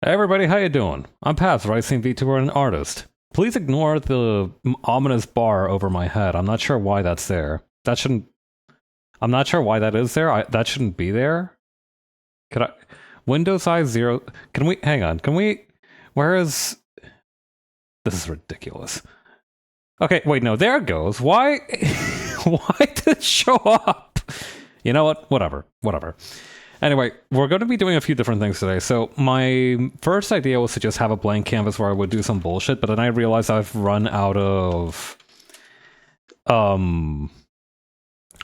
Hey everybody, how you doing? I'm Paz, Rising VTuber and artist. Please ignore the ominous bar over my head. I'm not sure why that's there. That shouldn't... I'm not sure why that is there. That shouldn't be there. Could I... Window size 0... Can we... Hang on. Can we... Where is... This is ridiculous. Okay, wait, no, there it goes. Why... Why did it show up? You know what? Whatever. Anyway, we're going to be doing a few different things today. So my first idea was to just have a blank canvas where I would do some bullshit, but then I realized I've run out of... How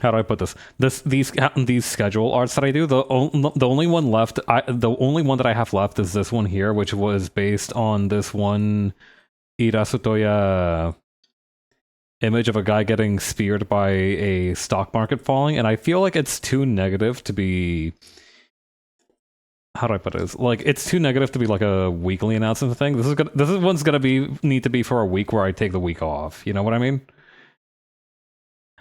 do I put this? These schedule arts that I do. The only one left, the only one that I have left is this one here, which was based on this one Irasutoya image of a guy getting speared by a stock market falling, and I feel like it's too negative to be... How do I put it? Like, it's too negative to be like a weekly announcement thing. This one's gonna need to be for a week where I take the week off. You know what I mean?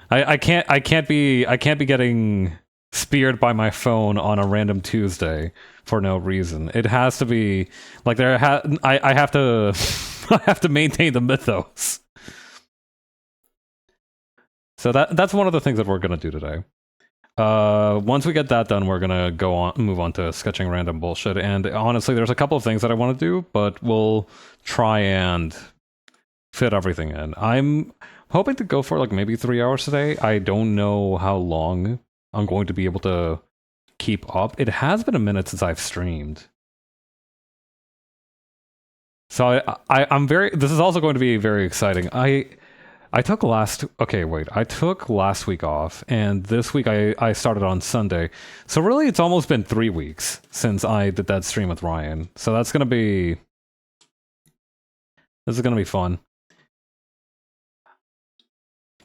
I can't be getting speared by my phone on a random Tuesday for no reason. It has to be like I have to I have to maintain the mythos. So that's one of the things that we're gonna do today. Once we get that done, we're gonna move on to sketching random bullshit. And honestly, there's a couple of things that I want to do, but we'll try and fit everything in. I'm hoping to go for like maybe 3 hours today. I don't know how long I'm going to be able to keep up. It has been a minute since I've streamed. So I'm very... This is also going to be very exciting. I took last week off, and this week I started on Sunday. So really, it's almost been 3 weeks since I did that stream with Ryan. So this is gonna be fun.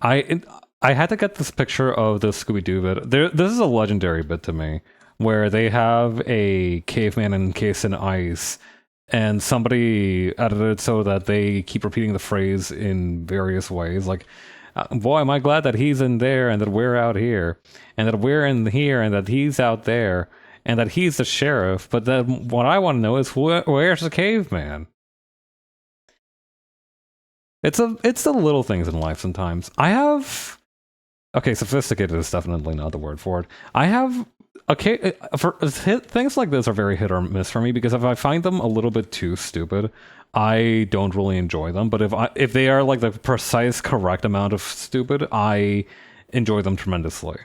I had to get this picture of the Scooby-Doo bit. This is a legendary bit to me, where they have a caveman encased in ice, and somebody edited it so that they keep repeating the phrase in various ways. Like, boy, am I glad that he's in there and that we're out here, and that we're in here and that he's out there, and that he's the sheriff. But then what I want to know is where's the caveman? It's the little things in life sometimes. Okay, sophisticated is definitely not the word for it. I have... Okay, things like this are very hit or miss for me, because if I find them a little bit too stupid, I don't really enjoy them. But if they are like the precise correct amount of stupid, I enjoy them tremendously.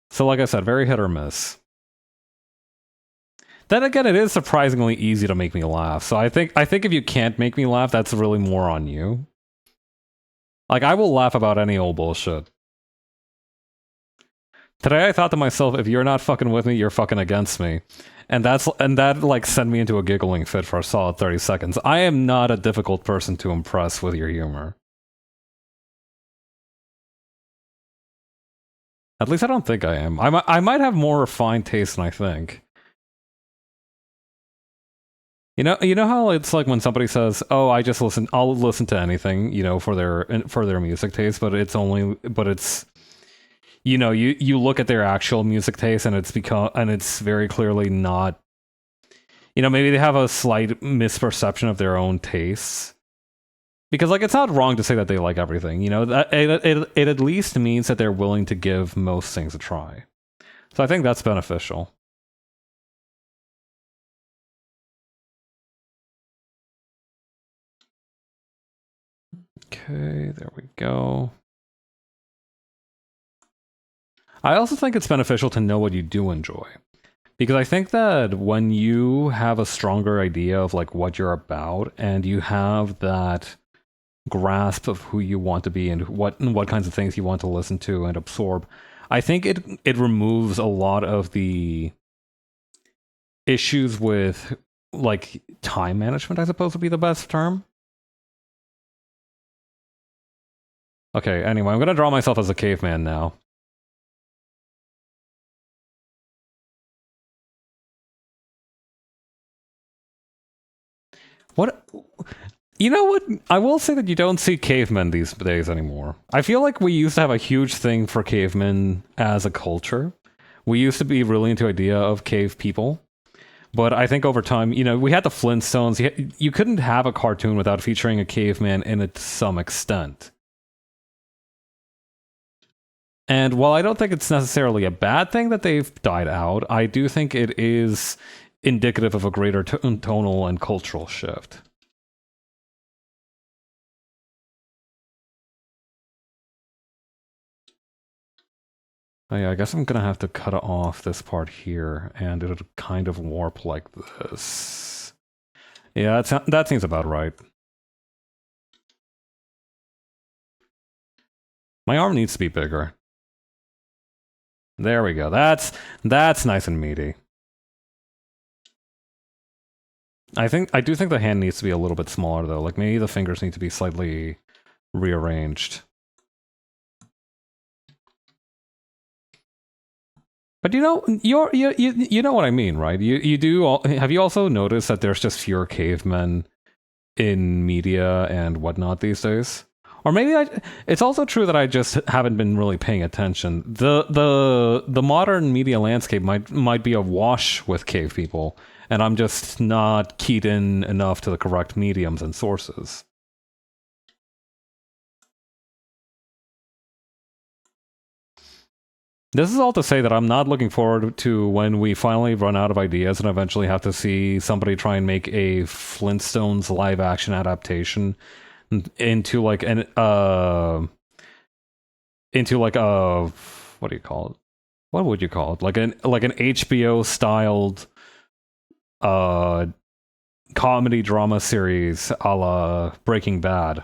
So like I said, very hit or miss. Then again, it is surprisingly easy to make me laugh. So I think if you can't make me laugh, that's really more on you. Like, I will laugh about any old bullshit. Today I thought to myself, if you're not fucking with me, you're fucking against me. And that like sent me into a giggling fit for a solid 30 seconds. I am not a difficult person to impress with your humor. At least I don't think I am. I might have more refined taste than I think. You know how it's like when somebody says, "Oh, I'll listen to anything," you know, for their music taste, but it's you know, you look at their actual music taste, and it's very clearly not... You know, maybe they have a slight misperception of their own tastes. Because, like, it's not wrong to say that they like everything, you know? It at least means that they're willing to give most things a try. So I think that's beneficial. Okay, there we go. I also think it's beneficial to know what you do enjoy. Because I think that when you have a stronger idea of like what you're about, and you have that grasp of who you want to be and what kinds of things you want to listen to and absorb, I think it removes a lot of the issues with like time management, I suppose would be the best term. Okay, anyway, I'm gonna draw myself as a caveman now. What? You know what? I will say that you don't see cavemen these days anymore. I feel like we used to have a huge thing for cavemen as a culture. We used to be really into the idea of cave people. But I think over time, you know, we had the Flintstones. You couldn't have a cartoon without featuring a caveman in it to some extent. And while I don't think it's necessarily a bad thing that they've died out, I do think it is indicative of a greater tonal and cultural shift. Oh yeah, I guess I'm gonna have to cut off this part here, and it'll kind of warp like this. Yeah, that seems about right. My arm needs to be bigger. There we go. That's nice and meaty. I do think the hand needs to be a little bit smaller though. Like maybe the fingers need to be slightly rearranged. But you know, you know what I mean, right? You do. Have you also noticed that there's just fewer cavemen in media and whatnot these days? Or maybe it's also true that I just haven't been really paying attention. The modern media landscape might be awash with cave people, and I'm just not keyed in enough to the correct mediums and sources. This is all to say that I'm not looking forward to when we finally run out of ideas and eventually have to see somebody try and make a Flintstones live action adaptation into like a what do you call it? What would you call it? Like an HBO styled comedy drama series a la Breaking Bad.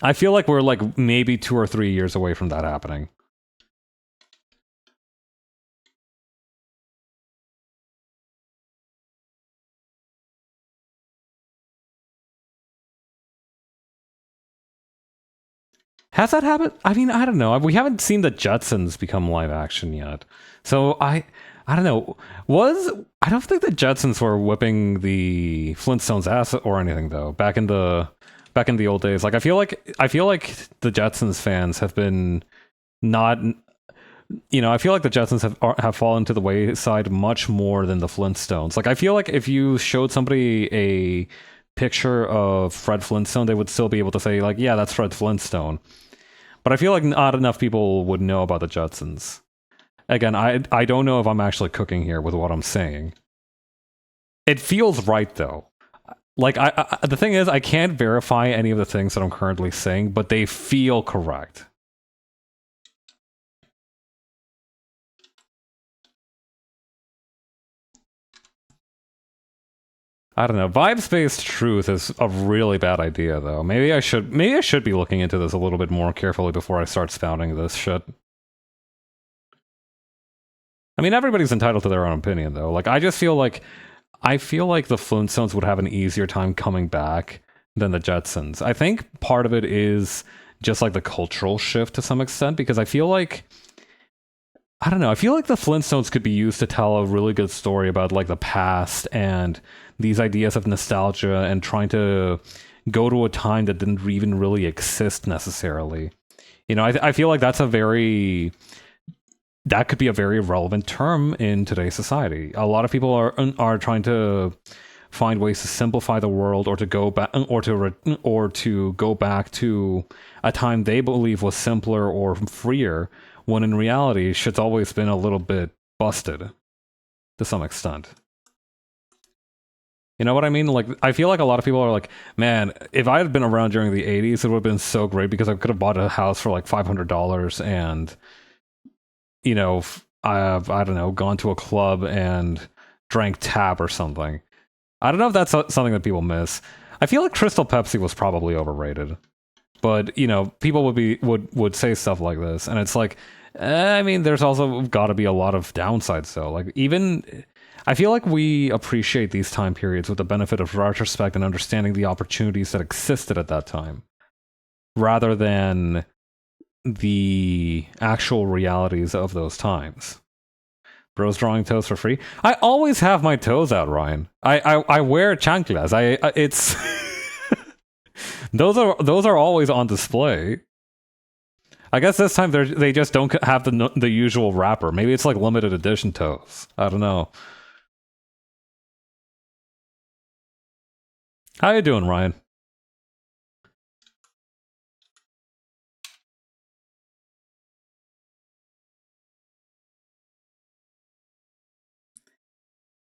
I feel like we're like maybe 2 or 3 years away from that happening. Has that happened? I mean, I don't know. We haven't seen the Jetsons become live action yet. So I don't know. I don't think the Jetsons were whipping the Flintstones ass or anything though. Back in the old days. Like I feel like the Jetsons fans have been not, you know, I feel like the Jetsons have fallen to the wayside much more than the Flintstones. Like I feel like if you showed somebody a picture of Fred Flintstone, they would still be able to say like, yeah, that's Fred Flintstone. But I feel like not enough people would know about the Jetsons. Again, I don't know if I'm actually cooking here with what I'm saying. It feels right though. Like the thing is, I can't verify any of the things that I'm currently saying, but they feel correct. I don't know. Vibes-based truth is a really bad idea, though. Maybe I should be looking into this a little bit more carefully before I start spouting this shit. I mean, everybody's entitled to their own opinion, though. Like, I feel like the Flintstones would have an easier time coming back than the Jetsons. I think part of it is just like the cultural shift to some extent, because I feel like, I don't know, I feel like the Flintstones could be used to tell a really good story about like the past and these ideas of nostalgia and trying to go to a time that didn't even really exist necessarily. You know, I feel like that could be a very relevant term in today's society. A lot of people are trying to find ways to simplify the world or to go back or to go back to a time they believe was simpler or freer, when in reality shit's always been a little bit busted to some extent. You know what I mean? Like, I feel like a lot of people are like, man, if I had been around during the 80s, it would have been so great because I could have bought a house for like $500 and, you know, I don't know, gone to a club and drank tap or something. I don't know if that's something that people miss. I feel like Crystal Pepsi was probably overrated. But, you know, people would say stuff like this, and it's like, I mean, there's also got to be a lot of downsides, though. Like, even, I feel like we appreciate these time periods with the benefit of retrospect and understanding the opportunities that existed at that time, rather than the actual realities of those times. Bro's drawing toes for free. I always have my toes out, Ryan. I wear chanclas. It's those are always on display. I guess this time they just don't have the usual wrapper. Maybe it's like limited edition toes. I don't know. How you doing, Ryan?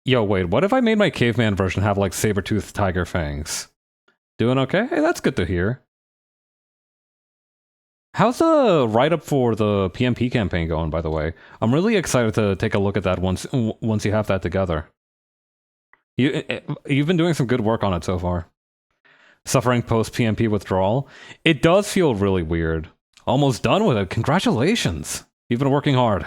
Yo, wait, what if I made my caveman version have like saber-toothed tiger fangs? Doing okay? Hey, that's good to hear. How's the write-up for the PMP campaign going, by the way? I'm really excited to take a look at that once you have that together. You've been doing some good work on it so far. Suffering post-PMP withdrawal. It does feel really weird. Almost done with it. Congratulations. You've been working hard.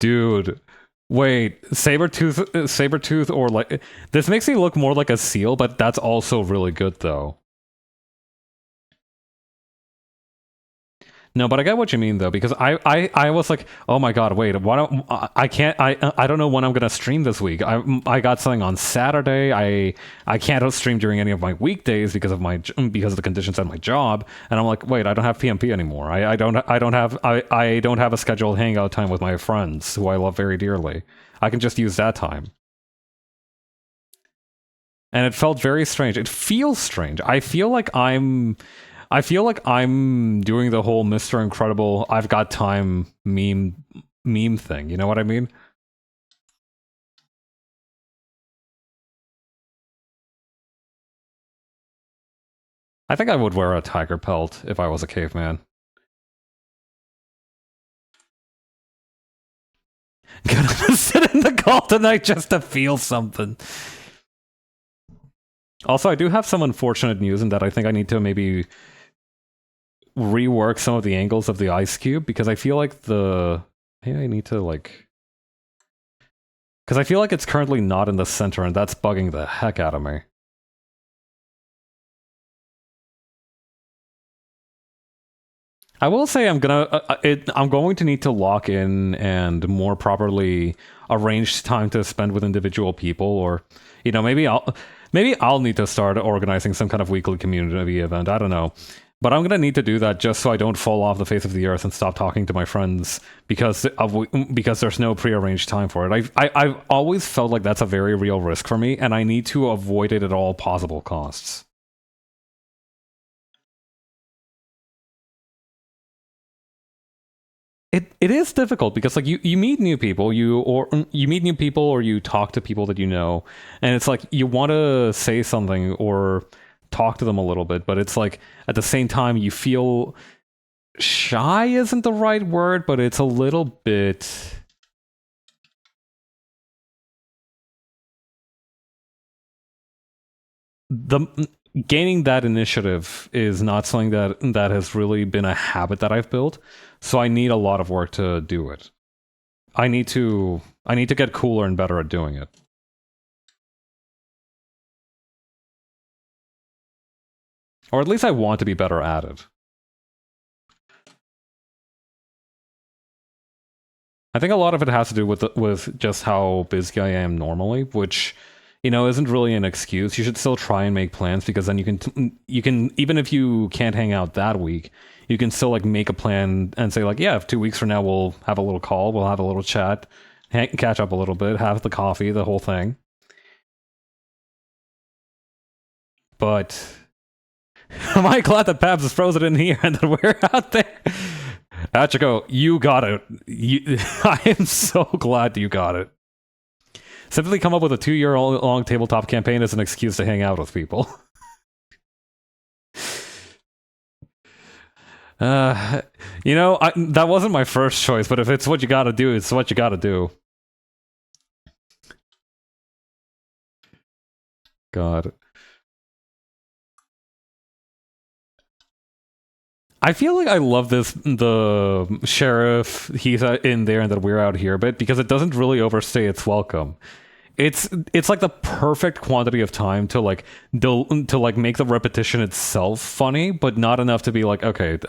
Dude, wait, Sabertooth, or like this makes me look more like a seal, but that's also really good though. No, but I get what you mean though, because I was like, oh my god, wait, why don't I can't I don't know when I'm gonna stream this week. I got something on Saturday. I can't stream during any of my weekdays because of because of the conditions at my job. And I'm like, wait, I don't have PMP anymore. I don't have a scheduled hangout time with my friends who I love very dearly. I can just use that time. And it felt very strange. It feels strange. I feel like I'm doing the whole Mr. Incredible I've got time meme thing. You know what I mean? I think I would wear a tiger pelt if I was a caveman. Gonna sit in the call tonight just to feel something. Also, I do have some unfortunate news in that I think I need to maybe rework some of the angles of the ice cube because I feel like maybe I need to like because I feel like it's currently not in the center and that's bugging the heck out of me. I will say I'm going to need to lock in and more properly arrange time to spend with individual people, or maybe I'll need to start organizing some kind of weekly community event. I don't know, but I'm gonna need to do that just so I don't fall off the face of the earth and stop talking to my friends because there's no prearranged time for it. I've always felt like that's a very real risk for me, and I need to avoid it at all possible costs. It is difficult because like you meet new people or you talk to people that you know, and it's like you want to say something or talk to them a little bit, but it's like at the same time you feel shy isn't the right word, but it's a little bit the gaining that initiative is not something that has really been a habit that I've built, so I need a lot of work to do it. I need to get cooler and better at doing it. Or at least I want to be better at it. I think a lot of it has to do with just how busy I am normally, which isn't really an excuse. You should still try and make plans because then you can even if you can't hang out that week, you can still like make a plan and say like, yeah, if 2 weeks from now we'll have a little call, we'll have a little chat, catch up a little bit, have the coffee, the whole thing. But am I glad that Pabs is frozen in here and that we're out there? Achiko, you got it. I am so glad you got it. Simply come up with a 2-year long tabletop campaign as an excuse to hang out with people. Uh, that wasn't my first choice, but if it's what you gotta do, it's what you gotta do. God. I feel like I love the sheriff, he's in there and that we're out here, but because it doesn't really overstay its welcome. It's like the perfect quantity of time to to like make the repetition itself funny, but not enough to be like, okay,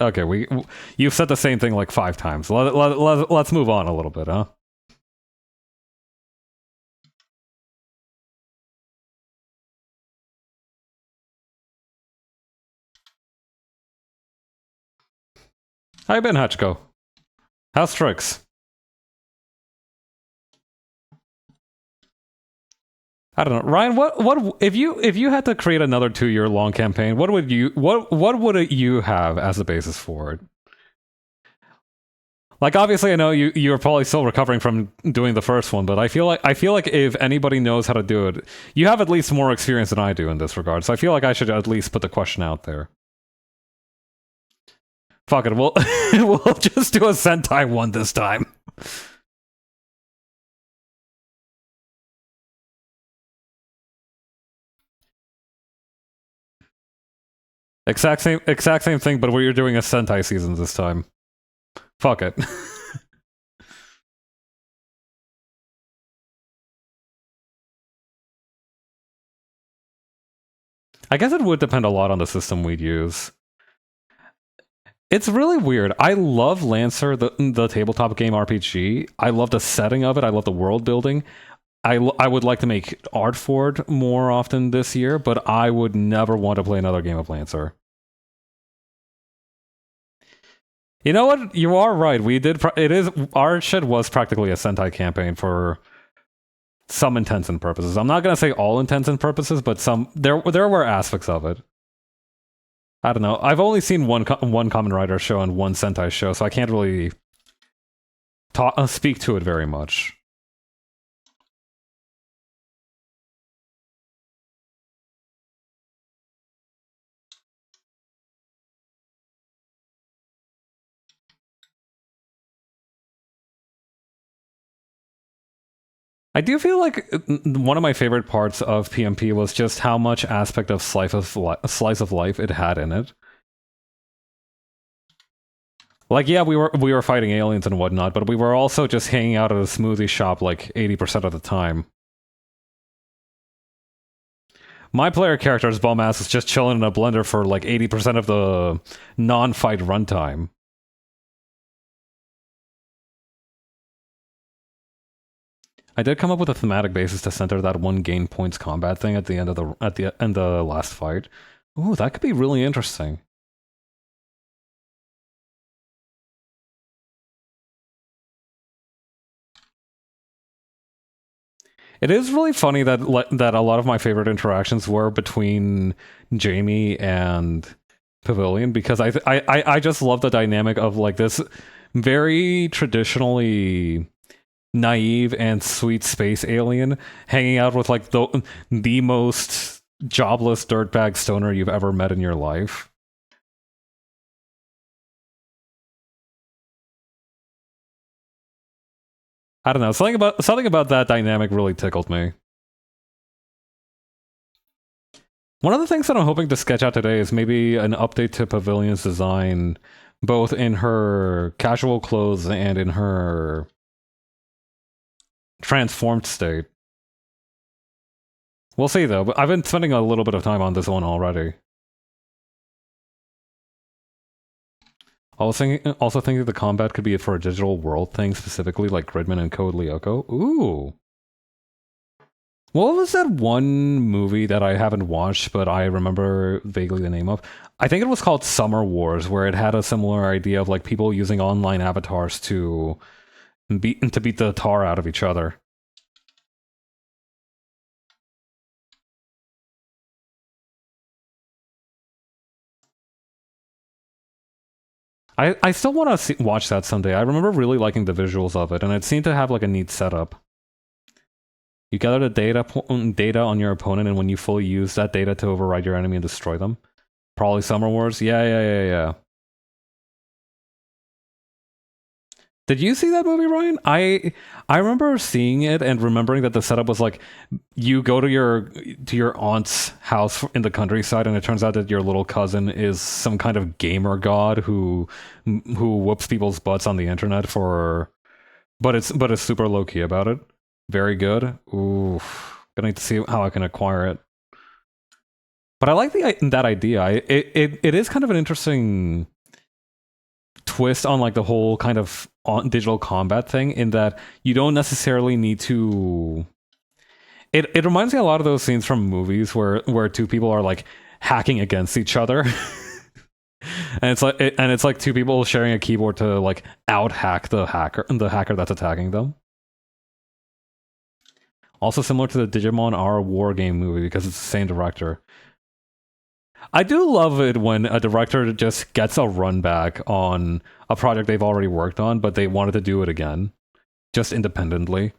you've said the same thing like 5 times. Let's move on a little bit, huh? How you been, Hachiko? How's tricks? I don't know, Ryan. What if you had to create another 2-year long campaign? What would you have as the basis for it? Like, obviously, I know you're probably still recovering from doing the first one, but I feel like if anybody knows how to do it, you have at least more experience than I do in this regard. So I feel like I should at least put the question out there. Fuck it, we'll we'll just do a Sentai one this time. Exact same thing, but we're doing a Sentai season this time. Fuck it. I guess it would depend a lot on the system we'd use. It's really weird. I love Lancer, the tabletop game RPG. I love the setting of it. I love the world building. I would like to make art for it more often this year, but I would never want to play another game of Lancer. You know what? You are right. We did. Our shit was practically a Sentai campaign for some intents and purposes. I'm not gonna say all intents and purposes, but some there were aspects of it. I don't know. I've only seen one Kamen Rider show and one Sentai show, so I can't really speak to it very much. I do feel like one of my favorite parts of PMP was just how much aspect of slice of life it had in it. Like, yeah, we were fighting aliens and whatnot, but we were also just hanging out at a smoothie shop like 80% of the time. My player character's bum ass is just chilling in a blender for like 80% of the non-fight runtime. I did come up with a thematic basis to center that one gain points combat thing at the end of the last fight. Ooh, that could be really interesting. It is really funny that a lot of my favorite interactions were between Jamie and Pavilion, because I just love the dynamic of like this very traditionally naive and sweet space alien hanging out with like the most jobless dirtbag stoner you've ever met in your life. I don't know, something about that dynamic really tickled me. One of the things that I'm hoping to sketch out today is maybe an update to Pavilion's design, both in her casual clothes and in her transformed state. We'll see though, but I've been spending a little bit of time on this one already. Also thinking the combat could be for a digital world thing, specifically like Gridman and Code Lyoko. Ooh. What was that one movie that I haven't watched, but I remember vaguely the name of? I think it was called Summer Wars, where it had a similar idea of like people using online avatars to beat the tar out of each other. I still want to watch that someday. I remember really liking the visuals of it, and it seemed to have like a neat setup. You gather the data on your opponent, and when you fully use that data to override your enemy and destroy them. Probably Summer Wars. Yeah. Did you see that movie, Ryan? I remember seeing it and remembering that the setup was like you go to your aunt's house in the countryside, and it turns out that your little cousin is some kind of gamer god who whoops people's butts on the internet for, but it's super low key about it. Very good. Ooh, gonna need to see how I can acquire it. But I like that idea. It is kind of an interesting twist on like the whole kind of digital combat thing, in that you don't necessarily need to. It reminds me a lot of those scenes from movies where two people are like hacking against each other. And it's like two people sharing a keyboard to like out hack the hacker that's attacking them. Also similar to the Digimon R War game movie because it's the same director. I do love it when a director just gets a run back on a project they've already worked on, but they wanted to do it again, just independently.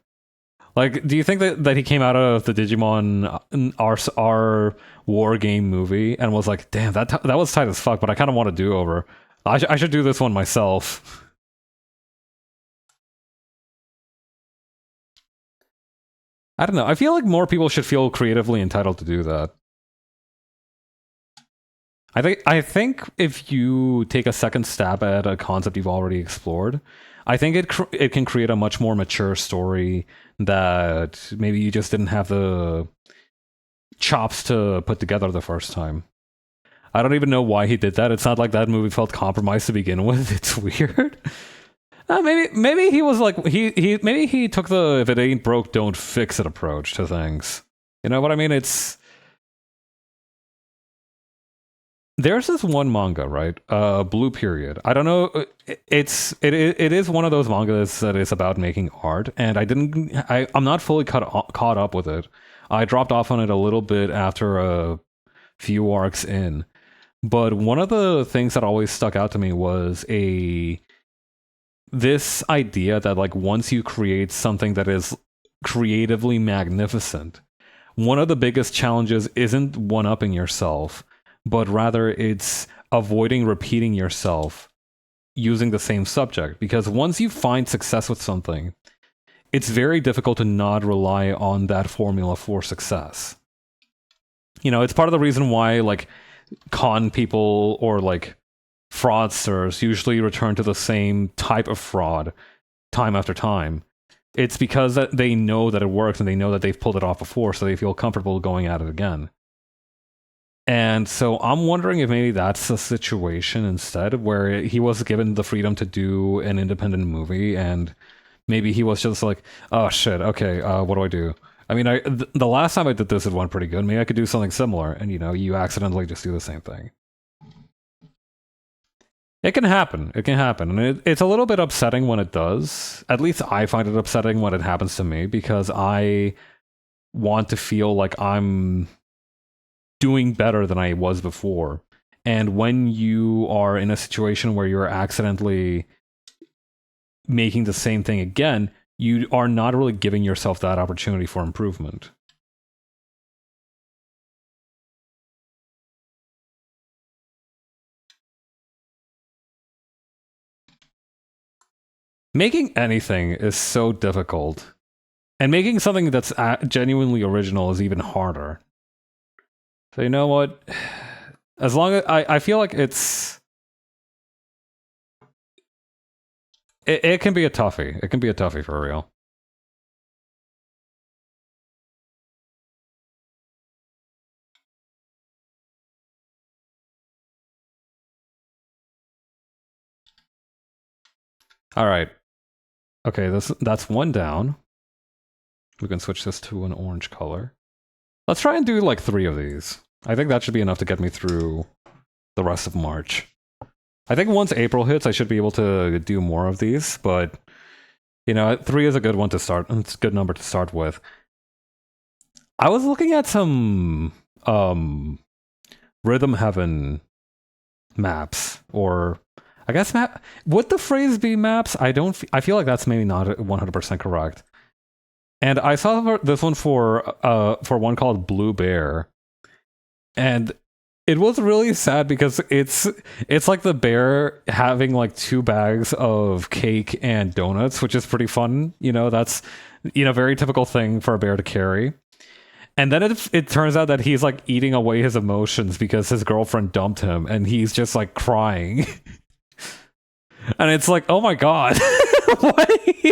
Like, do you think that he came out of the Digimon R War game movie and was like, damn, that was tight as fuck, but I kind of want to do over. I should do this one myself. I don't know. I feel like more people should feel creatively entitled to do that. I think if you take a second stab at a concept you've already explored, I think it can create a much more mature story that maybe you just didn't have the chops to put together the first time. I don't even know why he did that. It's not like that movie felt compromised to begin with. It's weird. Maybe he was like maybe he took the if it ain't broke don't fix it approach to things. You know what I mean? There's this one manga, right? Blue Period. I don't know. It is one of those mangas that is about making art, and I'm not fully caught up with it. I dropped off on it a little bit after a few arcs in, but one of the things that always stuck out to me was this idea that like once you create something that is creatively magnificent, one of the biggest challenges isn't one-upping yourself, but rather it's avoiding repeating yourself using the same subject. Because once you find success with something, it's very difficult to not rely on that formula for success. You know, it's part of the reason why, like, con people or, like, fraudsters usually return to the same type of fraud time after time. It's because that they know that it works and they know that they've pulled it off before, so they feel comfortable going at it again. And so I'm wondering if maybe that's a situation instead where he was given the freedom to do an independent movie and maybe he was just like, oh shit, okay, what do I do? I mean, the last time I did this, it went pretty good. Maybe I could do something similar. And, you know, you accidentally just do the same thing. It can happen. It can happen. And it's a little bit upsetting when it does. At least I find it upsetting when it happens to me because I want to feel like I'm doing better than I was before. And when you are in a situation where you're accidentally making the same thing again, you are not really giving yourself that opportunity for improvement. Making anything is so difficult. And making something that's genuinely original is even harder. So you know what? As long as I feel like it can be a toughie. It can be a toughie for real. All right. Okay, that's one down. We can switch this to an orange color. Let's try and do like 3 of these. I think that should be enough to get me through the rest of March. I think once April hits, I should be able to do more of these, but you know, 3 is a good one to start. It's a good number to start with. I was looking at some Rhythm Heaven maps, or I guess would the phrase be maps? I feel like that's maybe not 100% correct. And I saw this one for one called Blue Bear, and it was really sad because it's like the bear having like 2 bags of cake and donuts, which is pretty fun. You know, that's, you know, very typical thing for a bear to carry. And then it turns out that he's like eating away his emotions because his girlfriend dumped him, and he's just like crying. And it's like, oh my god,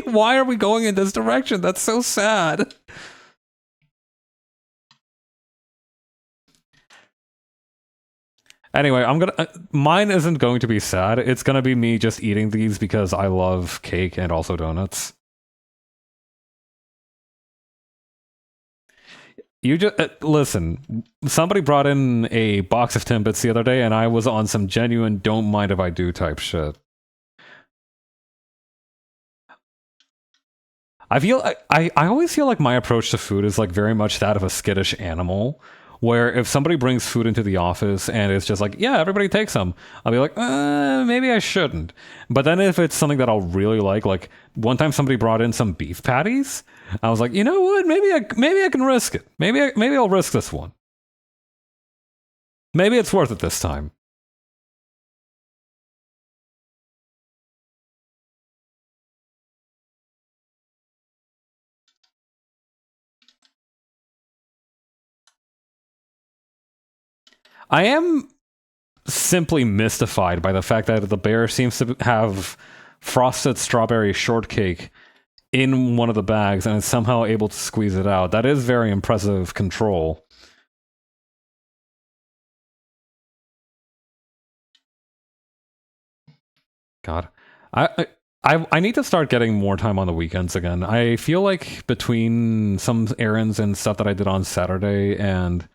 why are we going in this direction? That's so sad. Anyway, mine isn't going to be sad. It's gonna be me just eating these because I love cake and also donuts. You just listen. Somebody brought in a box of Timbits the other day, and I was on some genuine "don't mind if I do" type shit. I always feel like my approach to food is like very much that of a skittish animal. Where if somebody brings food into the office and it's just like, yeah, everybody take some, I'll be like, maybe I shouldn't. But then if it's something that I'll really like one time somebody brought in some beef patties, I was like, you know what, maybe I can risk it. Maybe I'll risk this one. Maybe it's worth it this time. I am simply mystified by the fact that the bear seems to have frosted strawberry shortcake in one of the bags and is somehow able to squeeze it out. That is very impressive control. God. I need to start getting more time on the weekends again. I feel like between some errands and stuff that I did on Saturday and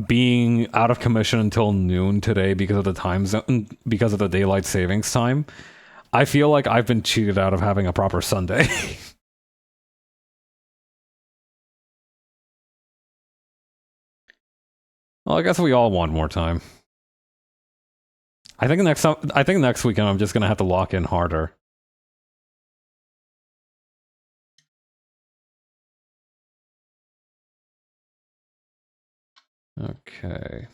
being out of commission until noon today because of the time zone, because of the daylight savings time, I feel like I've been cheated out of having a proper Sunday. Well, I guess we all want more time. I think next weekend I'm just gonna have to lock in harder. Okay.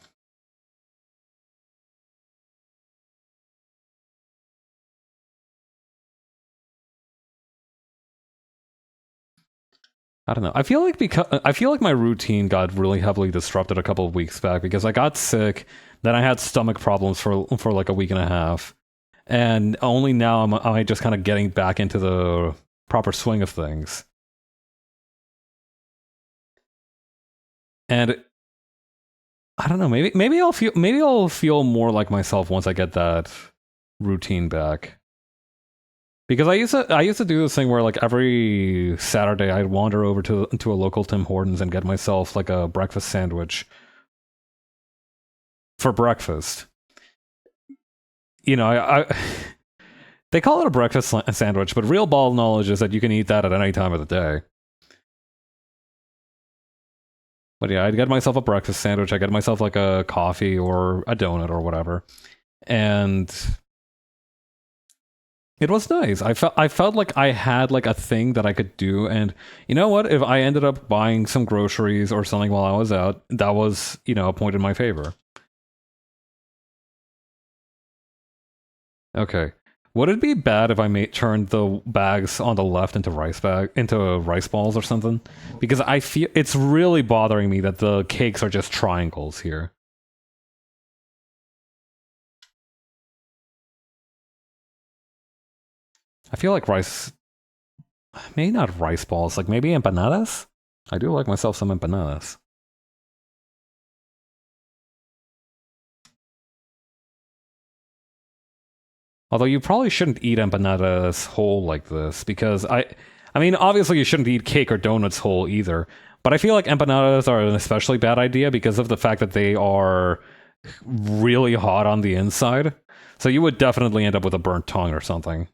I don't know. I feel like my routine got really heavily disrupted a couple of weeks back because I got sick, then I had stomach problems for like a week and a half, and only now am I just kind of getting back into the proper swing of things. And I don't know. Maybe I'll feel more like myself once I get that routine back. Because I used to do this thing where like every Saturday I'd wander over to a local Tim Hortons and get myself like a breakfast sandwich for breakfast. You know, I they call it a breakfast sandwich, but real ball knowledge is that you can eat that at any time of the day. But yeah, I'd get myself a breakfast sandwich. I get myself like a coffee or a donut or whatever, and it was nice. I felt like I had like a thing that I could do, and you know what? If I ended up buying some groceries or something while I was out, that was a point in my favor. Okay. Would it be bad if I turned the bags on the left into rice balls or something? Because I feel it's really bothering me that the cakes are just triangles here. I feel like maybe not rice balls, like maybe empanadas? I do like myself some empanadas. Although you probably shouldn't eat empanadas whole like this, because I mean, obviously you shouldn't eat cake or donuts whole either, but I feel like empanadas are an especially bad idea because of the fact that they are really hot on the inside. So you would definitely end up with a burnt tongue or something.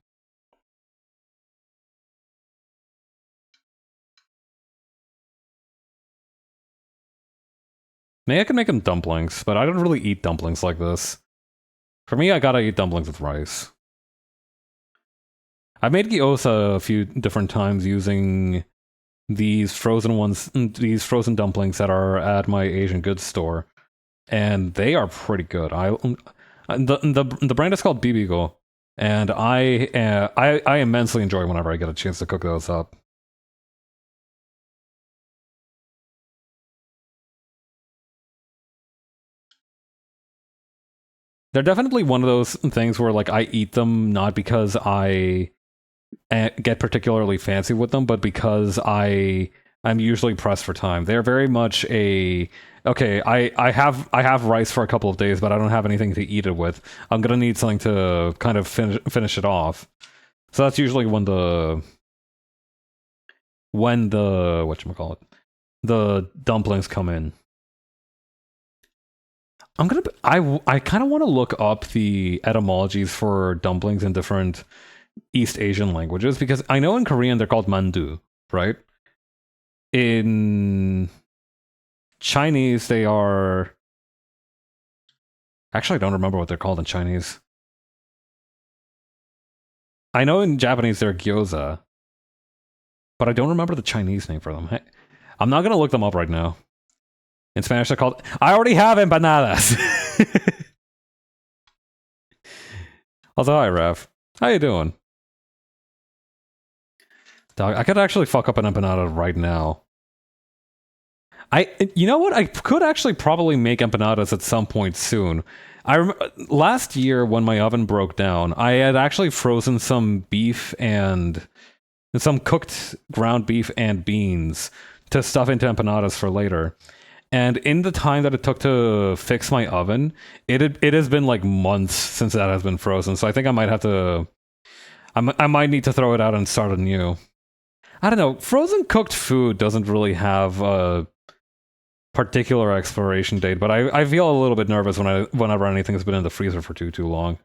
Maybe I can make them dumplings, but I don't really eat dumplings like this. For me, I gotta eat dumplings with rice. I've made gyoza a few different times using these frozen dumplings that are at my Asian goods store, and they are pretty good. The brand is called Bibigo, and I immensely enjoy whenever I get a chance to cook those up. They're definitely one of those things where like I eat them not because I get particularly fancy with them, but because I'm usually pressed for time. They're very much a okay. I have rice for a couple of days, but I don't have anything to eat it with. I'm gonna need something to kind of finish it off. So that's usually when the whatchamacallit, the dumplings come in. I kind of want to look up the etymologies for dumplings in different East Asian languages, because I know in Korean they're called mandu, right? In Chinese they are... Actually, I don't remember what they're called in Chinese. I know in Japanese they're gyoza, but I don't remember the Chinese name for them. Hey, I'm not gonna look them up right now. In Spanish they're called... I already have empanadas! Also, hi, Rev. How you doing? Dog, I could actually fuck up an empanada right now. You know what? I could actually probably make empanadas at some point soon. Last year when my oven broke down, I had actually frozen some beef and some cooked ground beef and beans to stuff into empanadas for later. And in the time that it took to fix my oven, it has been like months since that has been frozen. So I think I might have to... I might need to throw it out and start anew. I don't know. Frozen cooked food doesn't really have a particular expiration date, but I feel a little bit nervous whenever anything's been in the freezer for too long.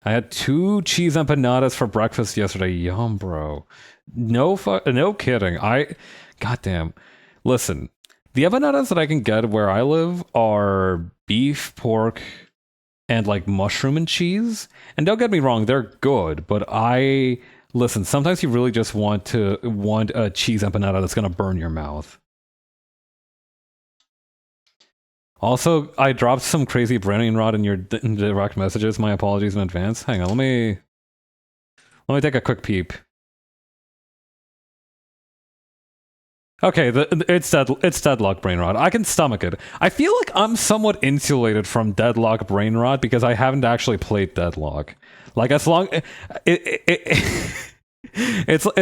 I had 2 cheese empanadas for breakfast yesterday. Yum, bro. No kidding. Goddamn. Listen, the empanadas that I can get where I live are beef, pork, and like mushroom and cheese. And don't get me wrong, they're good, but listen, sometimes you really just want a cheese empanada that's gonna burn your mouth. Also, I dropped some crazy branding rod in your direct messages. My apologies in advance. Hang on, let me take a quick peep. Okay, it's Deadlock Brain Rot. I can stomach it. I feel like I'm somewhat insulated from Deadlock Brain Rot because I haven't actually played Deadlock. Like, as long... It's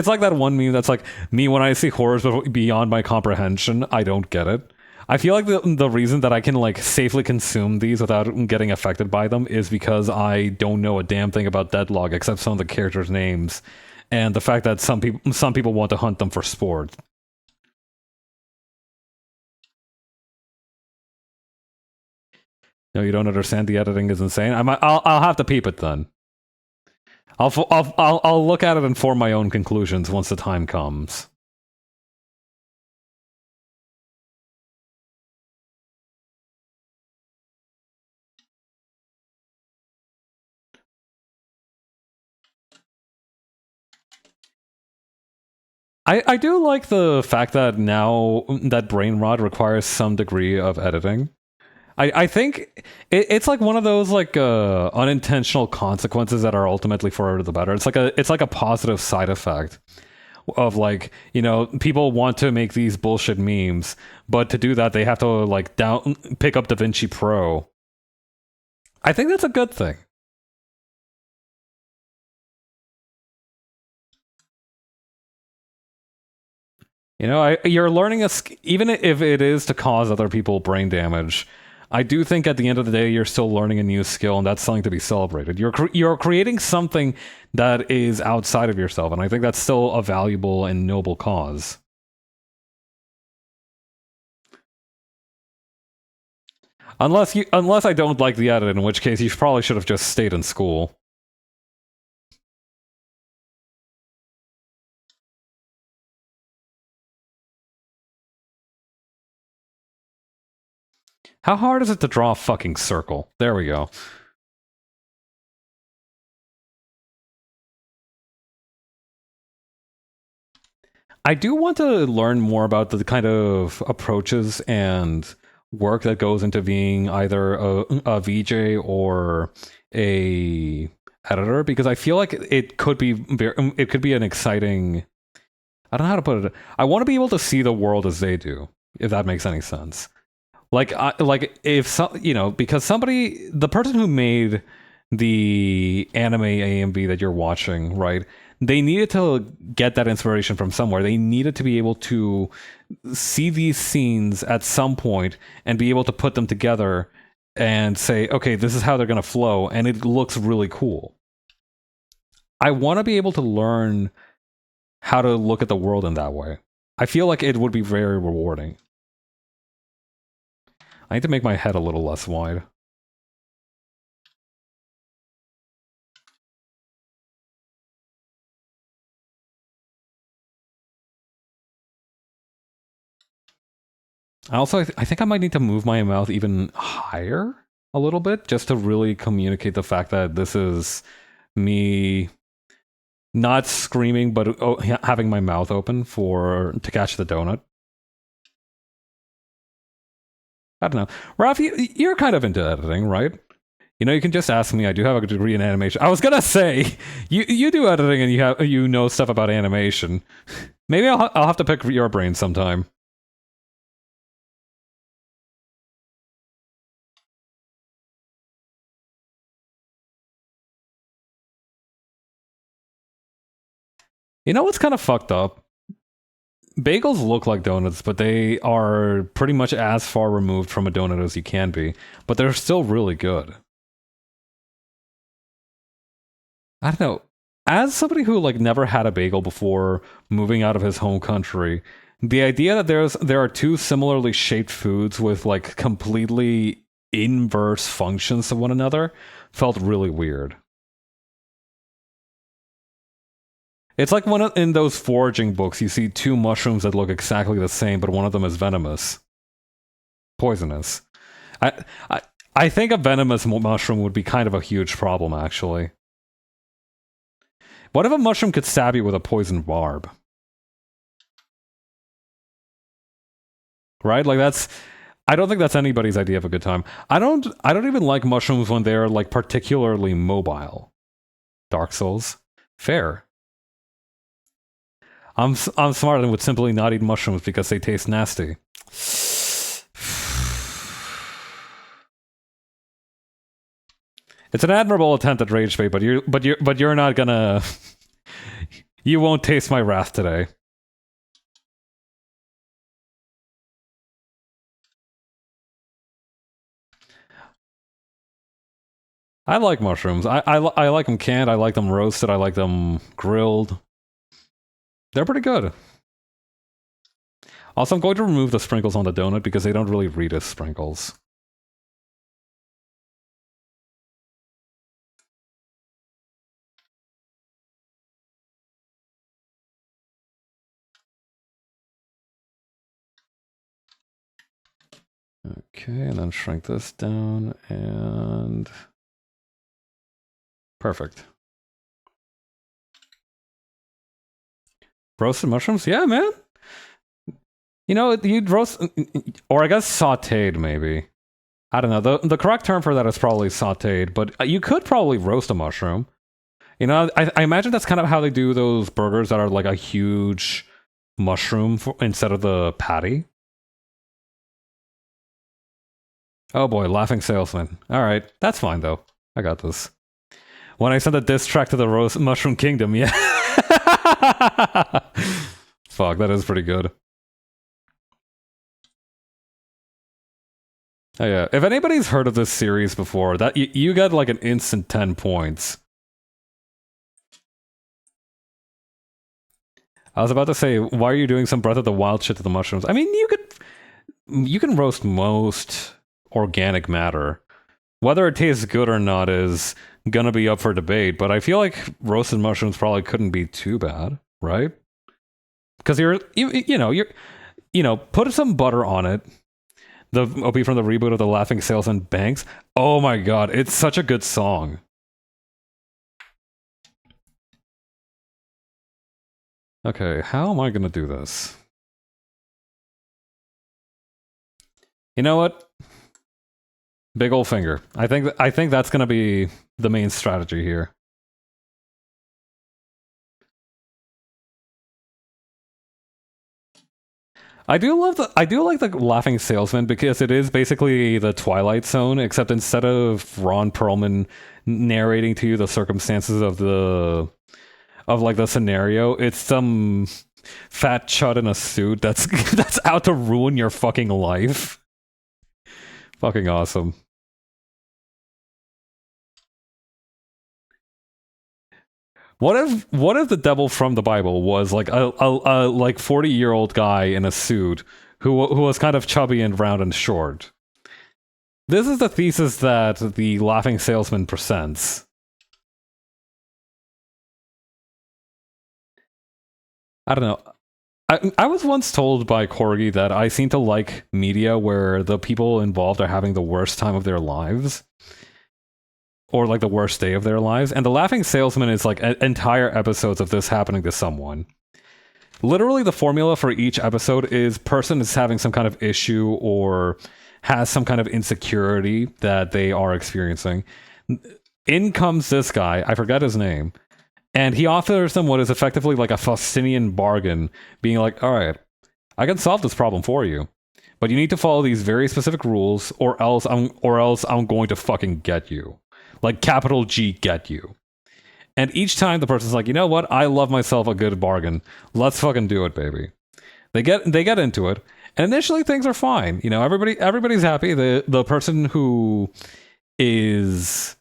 like that one meme that's like, me when I see horrors beyond my comprehension, I don't get it. I feel like the reason that I can like safely consume these without getting affected by them is because I don't know a damn thing about Deadlock except some of the characters' names and the fact that some people want to hunt them for sport. No, you don't understand. The editing is insane. I'll have to peep it then. I'll look at it and form my own conclusions once the time comes. I do like the fact that now that Brain Rot requires some degree of editing. I think it's like one of those like unintentional consequences that are ultimately for the better. It's like a positive side effect of like, you know, people want to make these bullshit memes, but to do that they have to like pick up DaVinci Pro. I think that's a good thing. You know, you're learning even if it is to cause other people brain damage. I do think at the end of the day, you're still learning a new skill, and that's something to be celebrated. You're creating something that is outside of yourself, and I think that's still a valuable and noble cause. Unless I don't like the edit, in which case you probably should have just stayed in school. How hard is it to draw a fucking circle? There we go. I do want to learn more about the kind of approaches and work that goes into being either a VJ or a editor, because I feel like it could be an exciting... I don't know how to put it. I want to be able to see the world as they do, if that makes any sense. Like, if you know, because the person who made the anime AMV that you're watching, right? They needed to get that inspiration from somewhere. They needed to be able to see these scenes at some point and be able to put them together and say, okay, this is how they're going to flow, and it looks really cool. I want to be able to learn how to look at the world in that way. I feel like it would be very rewarding. I need to make my head a little less wide. I think I might need to move my mouth even higher a little bit just to really communicate the fact that this is me not screaming, but having my mouth open to catch the donut. I don't know. Ralph, you're kind of into editing, right? You know, you can just ask me. I do have a degree in animation. I was gonna say, you do editing and you know stuff about animation. Maybe I'll have to pick your brain sometime. You know what's kind of fucked up? Bagels look like donuts, but they are pretty much as far removed from a donut as you can be. But they're still really good. I don't know. As somebody who like never had a bagel before moving out of his home country, the idea that there are two similarly shaped foods with like completely inverse functions to one another felt really weird. It's like in those foraging books, you see two mushrooms that look exactly the same, but one of them is venomous, poisonous. I I, I think a venomous mushroom would be kind of a huge problem, actually. What if a mushroom could stab you with a poison barb? Right? Like that's I don't think that's anybody's idea of a good time. I don't even like mushrooms when they're like particularly mobile. Dark Souls. Fair. I'm smart and would simply not eat mushrooms because they taste nasty. It's an admirable attempt at rage bait, but you're not gonna. You won't taste my wrath today. I like mushrooms. I like them canned. I like them roasted. I like them grilled. They're pretty good. Also, I'm going to remove the sprinkles on the donut because they don't really read as sprinkles. Okay, and then shrink this down, and... Perfect. Roasted mushrooms? Yeah, man! You know, you'd roast... Or I guess sauteed, maybe. I don't know. The correct term for that is probably sauteed, but you could probably roast a mushroom. You know, I imagine that's kind of how they do those burgers that are like a huge mushroom instead of the patty. Oh boy, laughing salesman. All right, that's fine though. I got this. When I sent a diss track to the Rose Mushroom Kingdom, yeah. Fuck, that is pretty good. Oh yeah, if anybody's heard of this series before, that you get like an instant 10 points. I was about to say, why are you doing some Breath of the Wild shit to the mushrooms? I mean, you can roast most organic matter. Whether it tastes good or not is gonna be up for debate, but I feel like roasted mushrooms probably couldn't be too bad, right? Because put some butter on it. The OP from the reboot of The Laughing Salesman Banks. Oh my god, it's such a good song. Okay, how am I gonna do this? You know what? Big ol' finger. I think that's gonna be the main strategy here. I do like the Laughing Salesman because it is basically the Twilight Zone, except instead of Ron Perlman narrating to you the circumstances of the scenario, it's some fat chud in a suit that's that's out to ruin your fucking life. Fucking awesome. What if the devil from the Bible was like a like 40-year-old guy in a suit who was kind of chubby and round and short? This is the thesis that the Laughing Salesman presents. I don't know. I was once told by Corgi that I seem to like media where the people involved are having the worst time of their lives. Or like the worst day of their lives. And The Laughing Salesman is like entire episodes of this happening to someone. Literally, the formula for each episode is person is having some kind of issue or has some kind of insecurity that they are experiencing. In comes this guy, I forget his name, and he offers them what is effectively like a Faustinian bargain, being like, all right, I can solve this problem for you, but you need to follow these very specific rules, or else I'm going to fucking get you. Like, capital G, get you. And each time the person's like, you know what? I love myself a good bargain. Let's fucking do it, baby. They get into it, and initially things are fine. You know, everybody's happy. The person who had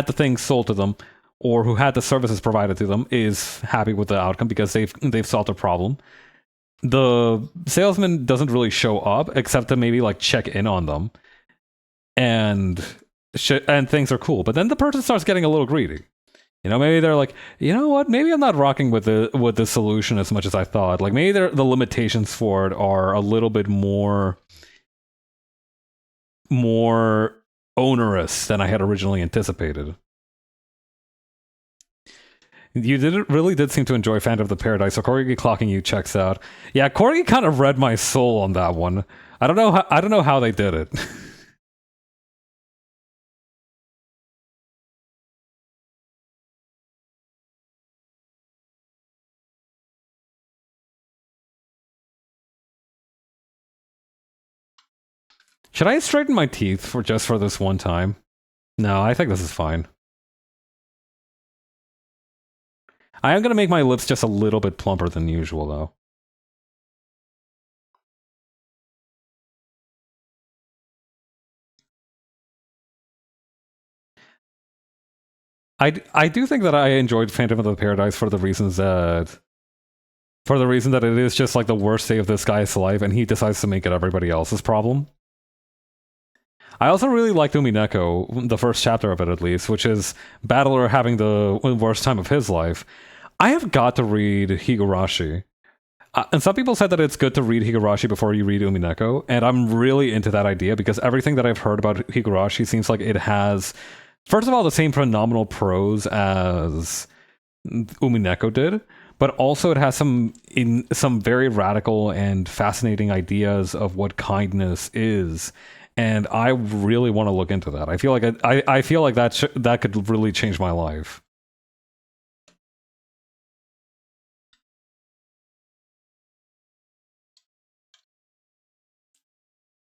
the thing sold to them or who had the services provided to them is happy with the outcome because they've solved a problem. The salesman doesn't really show up except to maybe like check in on them, and things are cool. But then the person starts getting a little greedy. You know, maybe they're like, you know what? Maybe I'm not rocking with the solution as much as I thought. Like maybe the limitations for it are a little bit more onerous than I had originally anticipated. You really did seem to enjoy Phantom of the Paradise, so Corgi clocking you checks out. Yeah, Corgi kind of read my soul on that one. I don't know how they did it. Should I straighten my teeth for this one time? No, I think this is fine. I am going to make my lips just a little bit plumper than usual, though. I do think that I enjoyed Phantom of the Paradise for the reason that it is just like the worst day of this guy's life, and he decides to make it everybody else's problem. I also really liked Umineko, the first chapter of it at least, which is Battler having the worst time of his life. I have got to read Higurashi. And some people said that it's good to read Higurashi before you read Umineko, and I'm really into that idea because everything that I've heard about Higurashi seems like it has, first of all, the same phenomenal prose as Umineko did, but also it has some very radical and fascinating ideas of what kindness is. And I really want to look into that. I feel like I feel like that could really change my life.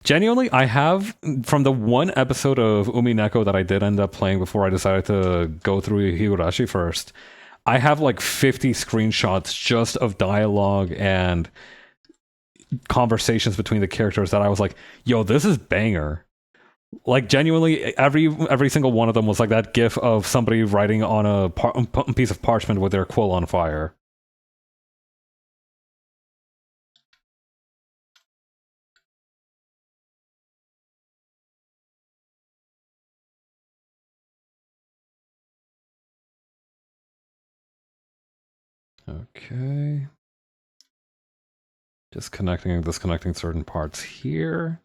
Genuinely, I have, from the one episode of Umineko that I did end up playing before I decided to go through Higurashi first, I have like 50 screenshots just of dialogue and conversations between the characters that I was like, yo, this is banger. Like genuinely, every single one of them was like that gif of somebody writing on a piece of parchment with their quill on fire. Okay. Just connecting and disconnecting certain parts here.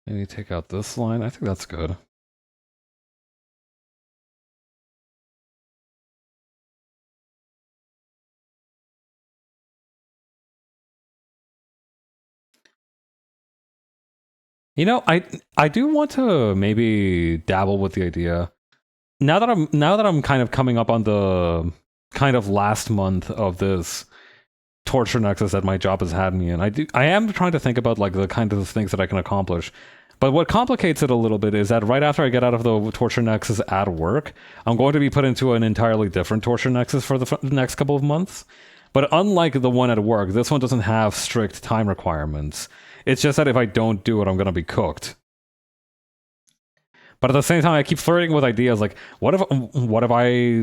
Maybe take out this line. I think that's good. You know, I do want to maybe dabble with the idea. Now that I'm kind of coming up on the kind of last month of this torture nexus that my job has had me in. I am trying to think about like the kind of things that I can accomplish. But what complicates it a little bit is that right after I get out of the torture nexus at work, I'm going to be put into an entirely different torture nexus for the next couple of months. But unlike the one at work, this one doesn't have strict time requirements. It's just that if I don't do it, I'm going to be cooked. But at the same time, I keep flirting with ideas like, what if I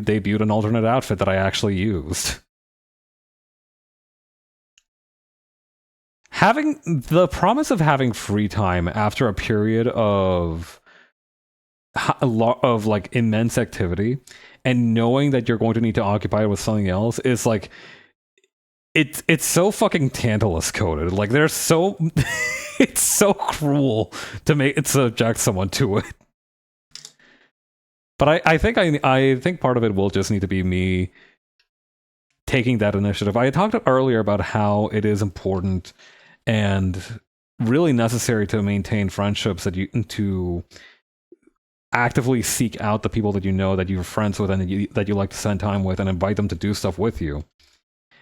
debuted an alternate outfit that I actually used? having the promise of having free time after a period of a lot of like immense activity, and knowing that you're going to need to occupy it with something else is like it's so fucking Tantalus coded. Like they're so it's so cruel to make it subject someone to it. But I think part of it will just need to be me taking that initiative. I had talked earlier about how it is important and really necessary to maintain friendships to actively seek out the people that you know that you're friends with and that you like to spend time with and invite them to do stuff with you.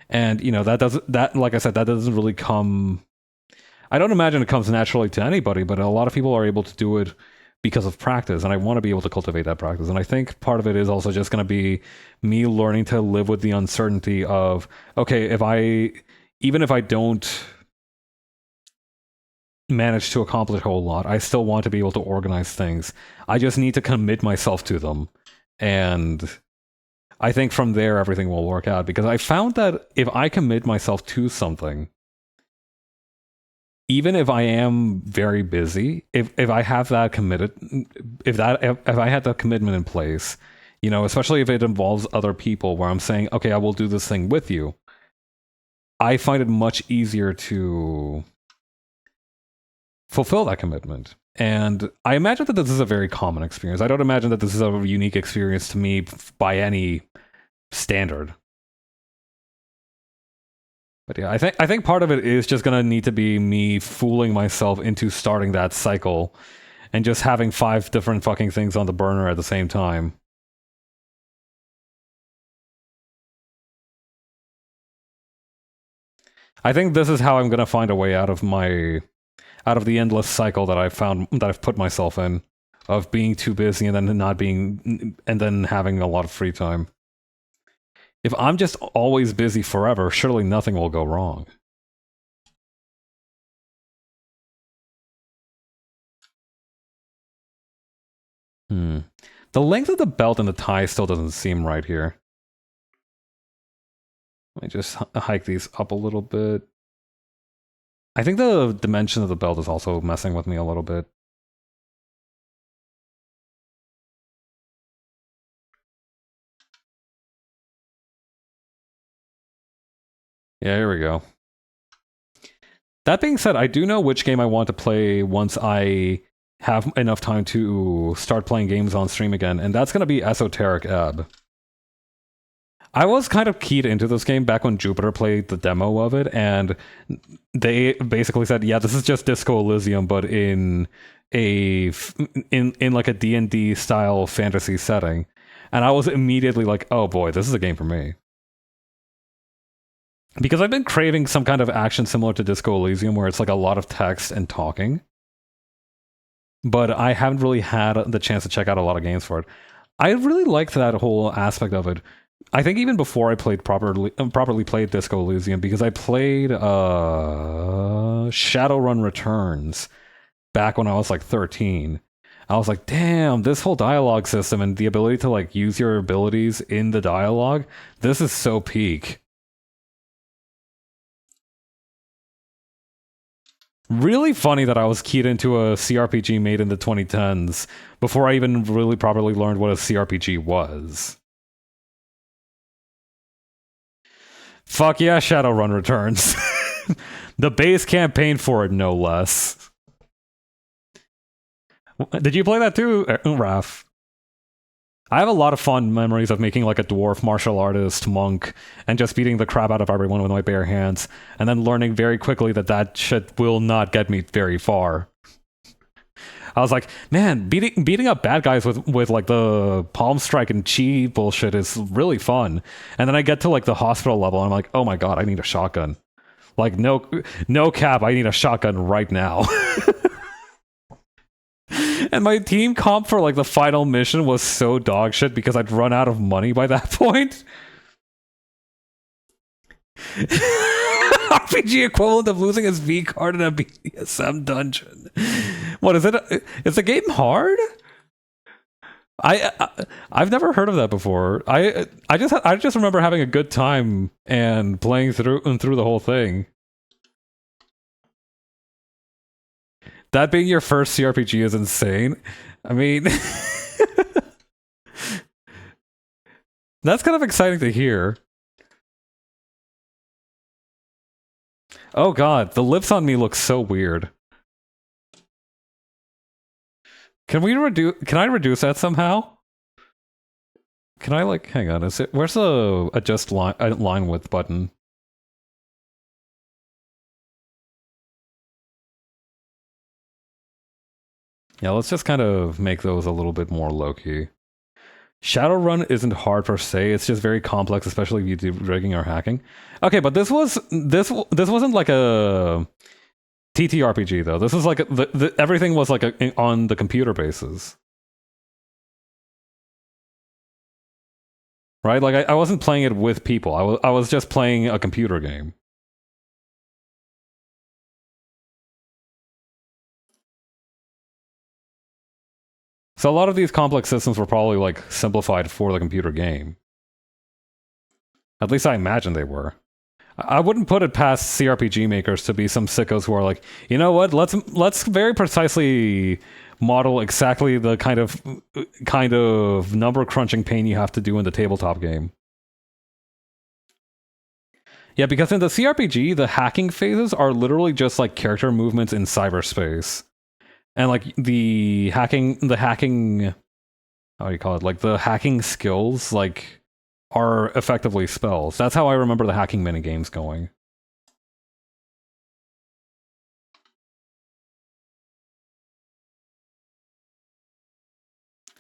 And that like I said, that doesn't really come. I don't imagine it comes naturally to anybody, but a lot of people are able to do it because of practice, and I want to be able to cultivate that practice. And I think part of it is also just going to be me learning to live with the uncertainty of, okay, even if I don't manage to accomplish a whole lot, I still want to be able to organize things. I just need to commit myself to them. And I think from there, everything will work out, because I found that if I commit myself to something, even if I am very busy, if I have that committed, if I had that commitment in place, especially if it involves other people where I'm saying, okay, I will do this thing with you, I find it much easier to fulfill that commitment. And I imagine that this is a very common experience. I don't imagine that this is a unique experience to me by any standard. But yeah, I think part of it is just gonna need to be me fooling myself into starting that cycle and just having 5 different fucking things on the burner at the same time. I think this is how I'm gonna find a way out of the endless cycle that I've put myself in, of being too busy and then having a lot of free time. If I'm just always busy forever, surely nothing will go wrong. The length of the belt and the tie still doesn't seem right here. Let me just hike these up a little bit. I think the dimension of the belt is also messing with me a little bit. Yeah, here we go. That being said, I do know which game I want to play once I have enough time to start playing games on stream again, and that's going to be Esoteric Ebb. I was kind of keyed into this game back when Jupiter played the demo of it, and they basically said, yeah, this is just Disco Elysium, but in like a D&D style fantasy setting. And I was immediately like, oh boy, this is a game for me. Because I've been craving some kind of action similar to Disco Elysium, where it's like a lot of text and talking. But I haven't really had the chance to check out a lot of games for it. I really liked that whole aspect of it. I think even before I played properly played Disco Elysium, because I played Shadowrun Returns back when I was like 13. I was like, damn, this whole dialogue system and the ability to like use your abilities in the dialogue, this is so peak. Really funny that I was keyed into a CRPG made in the 2010s before I even really properly learned what a CRPG was. Fuck yeah, Shadowrun Returns. The base campaign for it, no less. Did you play that too, Raph? I have a lot of fond memories of making like a dwarf martial artist monk and just beating the crap out of everyone with my bare hands, and then learning very quickly that shit will not get me very far. I was like, man, beating up bad guys with like the palm strike and chi bullshit is really fun. And then I get to like the hospital level and I'm like, oh my god, I need a shotgun. Like no cap, I need a shotgun right now. And my team comp for like the final mission was so dog shit because I'd run out of money by that point. RPG equivalent of losing his V card in a BDSM dungeon. What is it? Is the game hard? I've never heard of that before. I just remember having a good time and playing through the whole thing. That being your first CRPG is insane. I mean, that's kind of exciting to hear. Oh god, the lips on me look so weird. Can I reduce that somehow? Can I like hang on, where's the adjust line width button? Yeah, let's just kind of make those a little bit more low-key. Shadowrun isn't hard per se, it's just very complex, especially if you do rigging or hacking. Okay, but this wasn't like a TTRPG though. This was like everything was like on the computer basis. Right? Like I wasn't playing it with people. I was just playing a computer game. So a lot of these complex systems were probably like simplified for the computer game. At least I imagine they were. I wouldn't put it past CRPG makers to be some sickos who are like, you know what? Let's very precisely model exactly the kind of number crunching pain you have to do in the tabletop game. Yeah, because in the CRPG, the hacking phases are literally just like character movements in cyberspace. And like the hacking how do you call it? Like the hacking skills like are effectively spells. That's how I remember the hacking minigames going.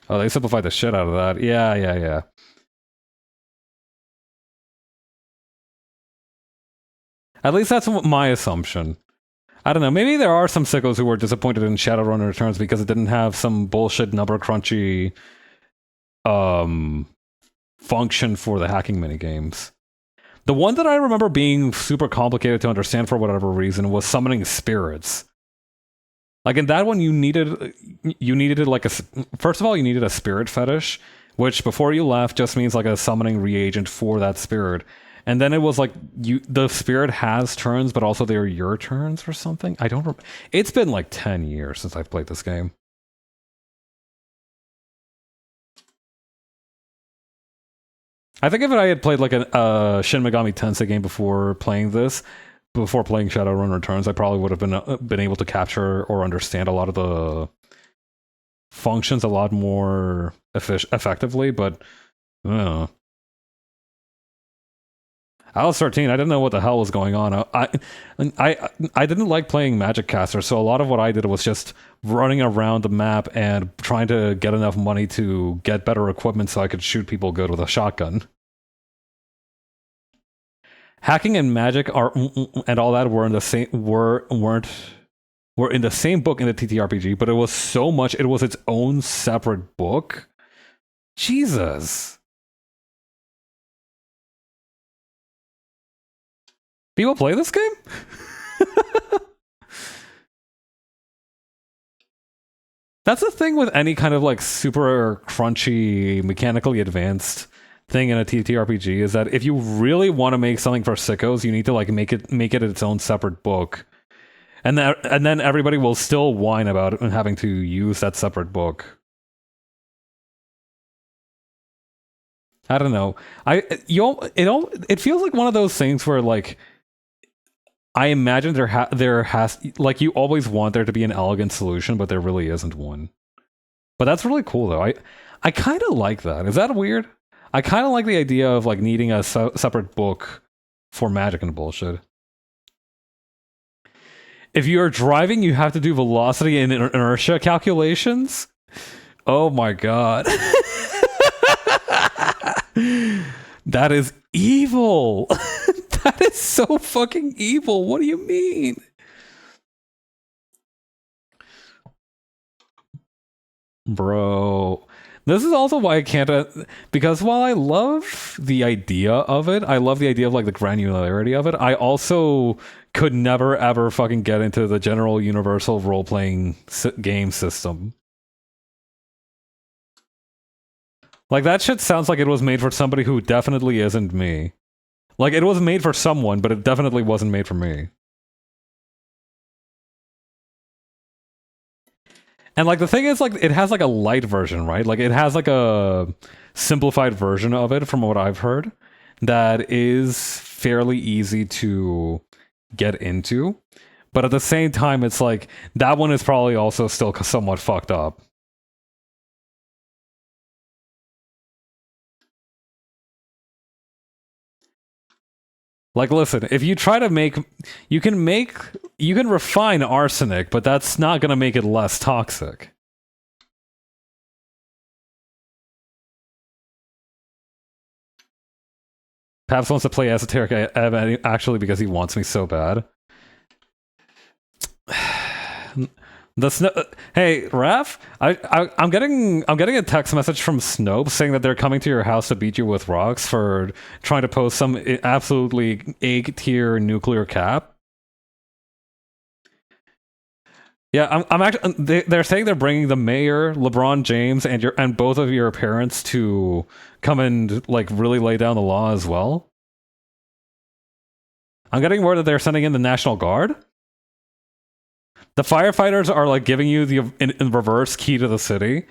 Oh, they simplified the shit out of that. Yeah. At least that's my assumption. I don't know, maybe there are some sickos who were disappointed in Shadowrun Returns because it didn't have some bullshit number crunchy function for the hacking minigames. The one that I remember being super complicated to understand for whatever reason was summoning spirits. Like in that one, you needed like first of all, you needed a spirit fetish, which before you left just means like a summoning reagent for that spirit. And then it was like the spirit has turns, but also they're your turns or something. I don't remember. It's been like 10 years since I've played this game. I think if I had played like a Shin Megami Tensei game before playing Shadowrun Returns, I probably would have been able to capture or understand a lot of the functions a lot more effectively, but I don't know. I was 13. I didn't know what the hell was going on. I didn't like playing Magic Caster, so a lot of what I did was just running around the map and trying to get enough money to get better equipment so I could shoot people good with a shotgun. Hacking and magic and all that were in the same were in the same book in the TTRPG, but it was so much. It was its own separate book. Jesus. People play this game? That's the thing with any kind of like super crunchy, mechanically advanced thing in a TTRPG is that if you really want to make something for sickos, you need to like make it its own separate book. And then everybody will still whine about it and having to use that separate book. I don't know. It feels like one of those things where like I imagine there has like you always want there to be an elegant solution, but there really isn't one. But that's really cool though. I kind of like that. Is that weird? I kind of like the idea of like needing a separate book for magic and bullshit. If you're driving, you have to do velocity and inertia calculations. Oh my god. That is evil. That is so fucking evil. What do you mean? Bro. This is also why I can't... because while I love the idea of it, I love the idea of like the granularity of it, I also could never ever fucking get into the general universal role-playing game system. Like that shit sounds like it was made for somebody who definitely isn't me. Like it was made for someone, but it definitely wasn't made for me. And like the thing is, like it has like a light version, right? Like it has like a simplified version of it from what I've heard that is fairly easy to get into. But at the same time, it's like that one is probably also still somewhat fucked up. Like, listen, if you try to make, you can refine arsenic, but that's not gonna make it less toxic. Paps wants to play Esoteric actually because he wants me so bad. Hey, Raph, I'm getting a text message from Snope saying that they're coming to your house to beat you with rocks for trying to post some absolutely A-tier nuclear cap. Yeah, I'm actually. They're saying they're bringing the mayor, LeBron James, and both of your parents to come and like really lay down the law as well. I'm getting word that they're sending in the National Guard. The firefighters are like giving you the in reverse key to the city.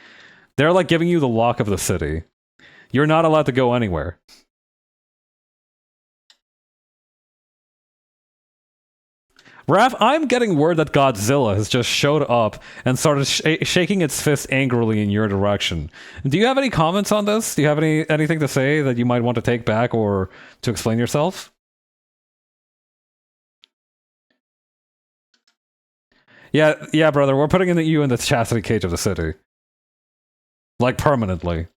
They're like giving you the lock of the city. You're not allowed to go anywhere. Raph, I'm getting word that Godzilla has just showed up and started shaking its fist angrily in your direction. Do you have any comments on this? Do you have anything to say that you might want to take back or to explain yourself? Yeah, brother, we're putting you in the chastity cage of the city. Like, permanently.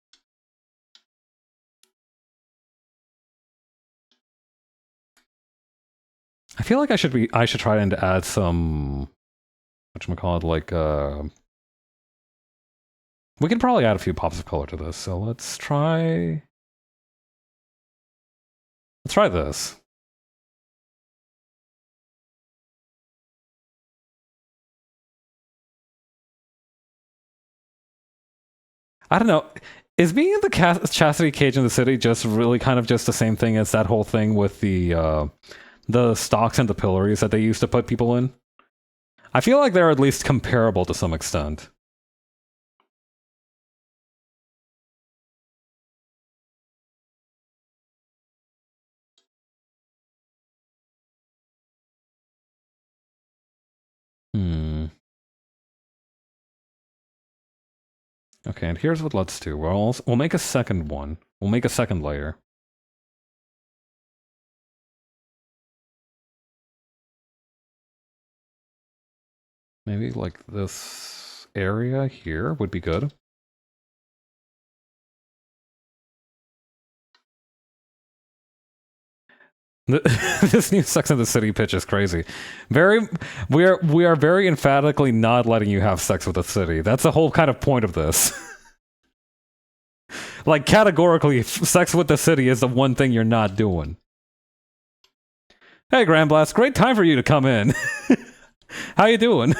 I feel like I should try and add some, whatchamacallit, like, we can probably add a few pops of color to this, so let's try this. I don't know. Is being in the chastity cage in the city just really kind of just the same thing as that whole thing with the stocks and the pillories that they used to put people in? I feel like they're at least comparable to some extent. Hmm. Okay, and here's what let's do. We'll make a second one. We'll make a second layer. Maybe like this area here would be good. This new Sex and the City pitch is crazy. We are very emphatically not letting you have sex with the city. That's the whole kind of point of this. Like categorically, sex with the city is the one thing you're not doing. Hey, Grand Blast, great time for you to come in. How you doing?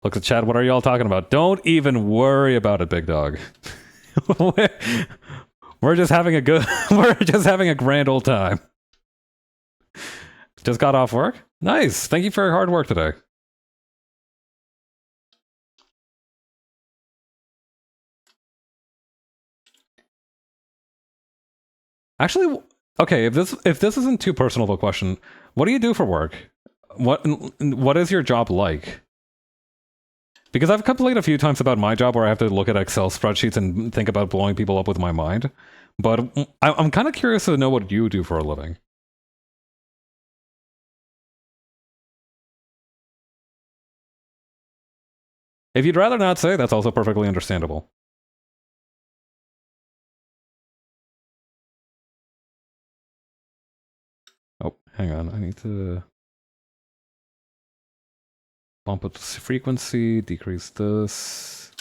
Look at Chad. What are y'all talking about? Don't even worry about it, big dog. We're just having a good. We're just having a grand old time. Just got off work. Nice. Thank you for your hard work today. Actually, okay. If this isn't too personal of a question, what do you do for work? What is your job like? Because I've complained a few times about my job where I have to look at Excel spreadsheets and think about blowing people up with my mind. But I'm kind of curious to know what you do for a living. If you'd rather not say, that's also perfectly understandable. Oh, hang on. I need to bump up the frequency, decrease this.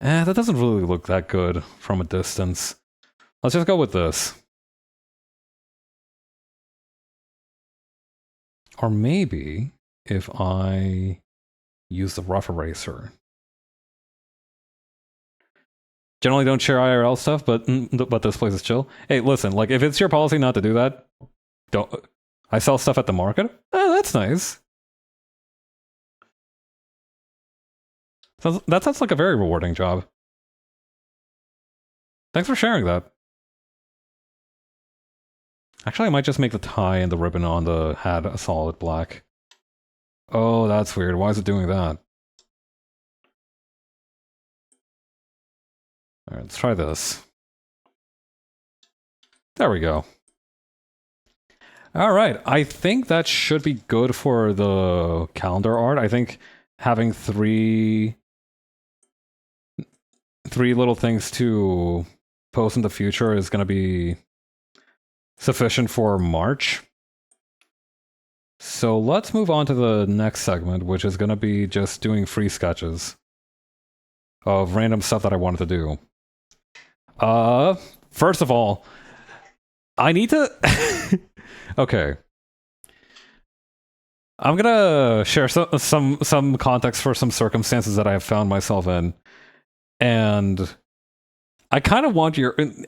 That doesn't really look that good from a distance. Let's just go with this. Or maybe if I use the rough eraser. Generally don't share IRL stuff, but this place is chill. Hey, listen, like if it's your policy not to do that, don't. I sell stuff at the market. Oh, that's nice. That sounds like a very rewarding job. Thanks for sharing that. Actually, I might just make the tie and the ribbon on the hat a solid black. Oh, that's weird. Why is it doing that? Alright, let's try this. There we go. Alright, I think that should be good for the calendar art. I think having three little things to post in the future is going to be sufficient for March. So let's move on to the next segment, which is going to be just doing free sketches of random stuff that I wanted to do. First of all, I need to... Okay. I'm gonna share some context for some circumstances that I have found myself in. And I kind of want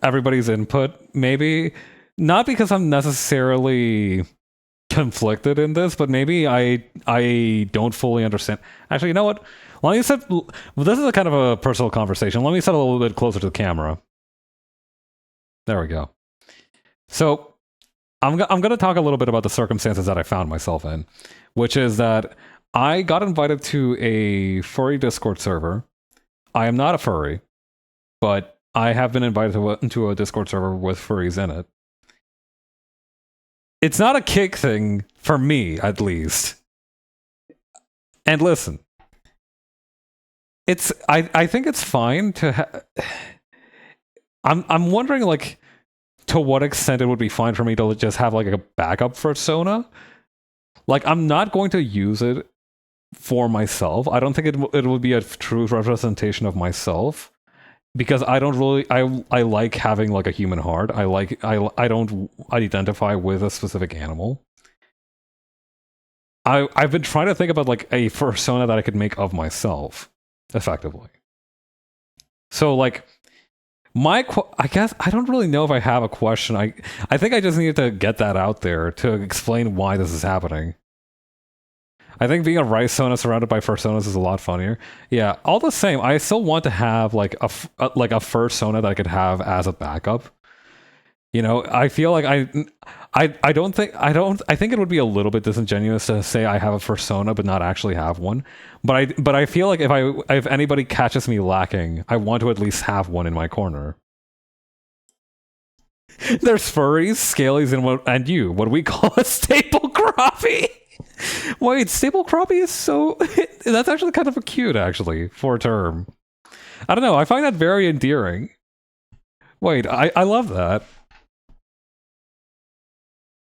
everybody's input, maybe. Not because I'm necessarily conflicted in this, but maybe I don't fully understand. Actually, you know what? Let me set... This is a kind of a personal conversation. Let me set a little bit closer to the camera. There we go. So, I'm going to talk a little bit about the circumstances that I found myself in, which is that I got invited to a furry Discord server. I am not a furry, but I have been invited into a Discord server with furries in it. It's not a kink thing, for me, at least. And listen, I think it's fine to I'm wondering, like, to what extent it would be fine for me to just have, like, a backup fursona. Like, I'm not going to use it for myself. I don't think it would be a true representation of myself. Because I don't really... I like having, like, a human heart. I don't identify with a specific animal. I've been trying to think about, like, a fursona that I could make of myself, effectively. So, like... I guess I don't really know if I have a question. I think I just needed to get that out there to explain why this is happening. I think being a Ricona surrounded by fursonas is a lot funnier. Yeah, all the same, I still want to have like a fursona that I could have as a backup. You know, I feel like I think it would be a little bit disingenuous to say I have a fursona but not actually have one. But I feel like if anybody catches me lacking, I want to at least have one in my corner. There's furries, scalies, and you, what we call a staple crappie. Wait, staple crappie is so... That's actually kind of cute, actually, for a term. I don't know, I find that very endearing. Wait, I love that.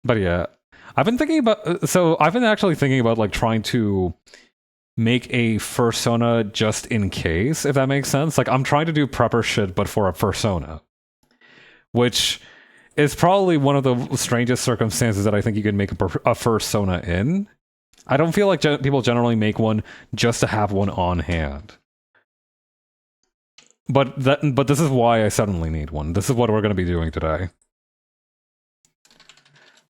But yeah, I've been thinking about... So I've been actually thinking about, like, trying to make a fursona just in case, if that makes sense. Like, I'm trying to do prepper shit, but for a fursona. Which is probably one of the strangest circumstances that I think you can make a fursona in. I don't feel like people generally make one just to have one on hand. But this is why I suddenly need one. This is what we're going to be doing today.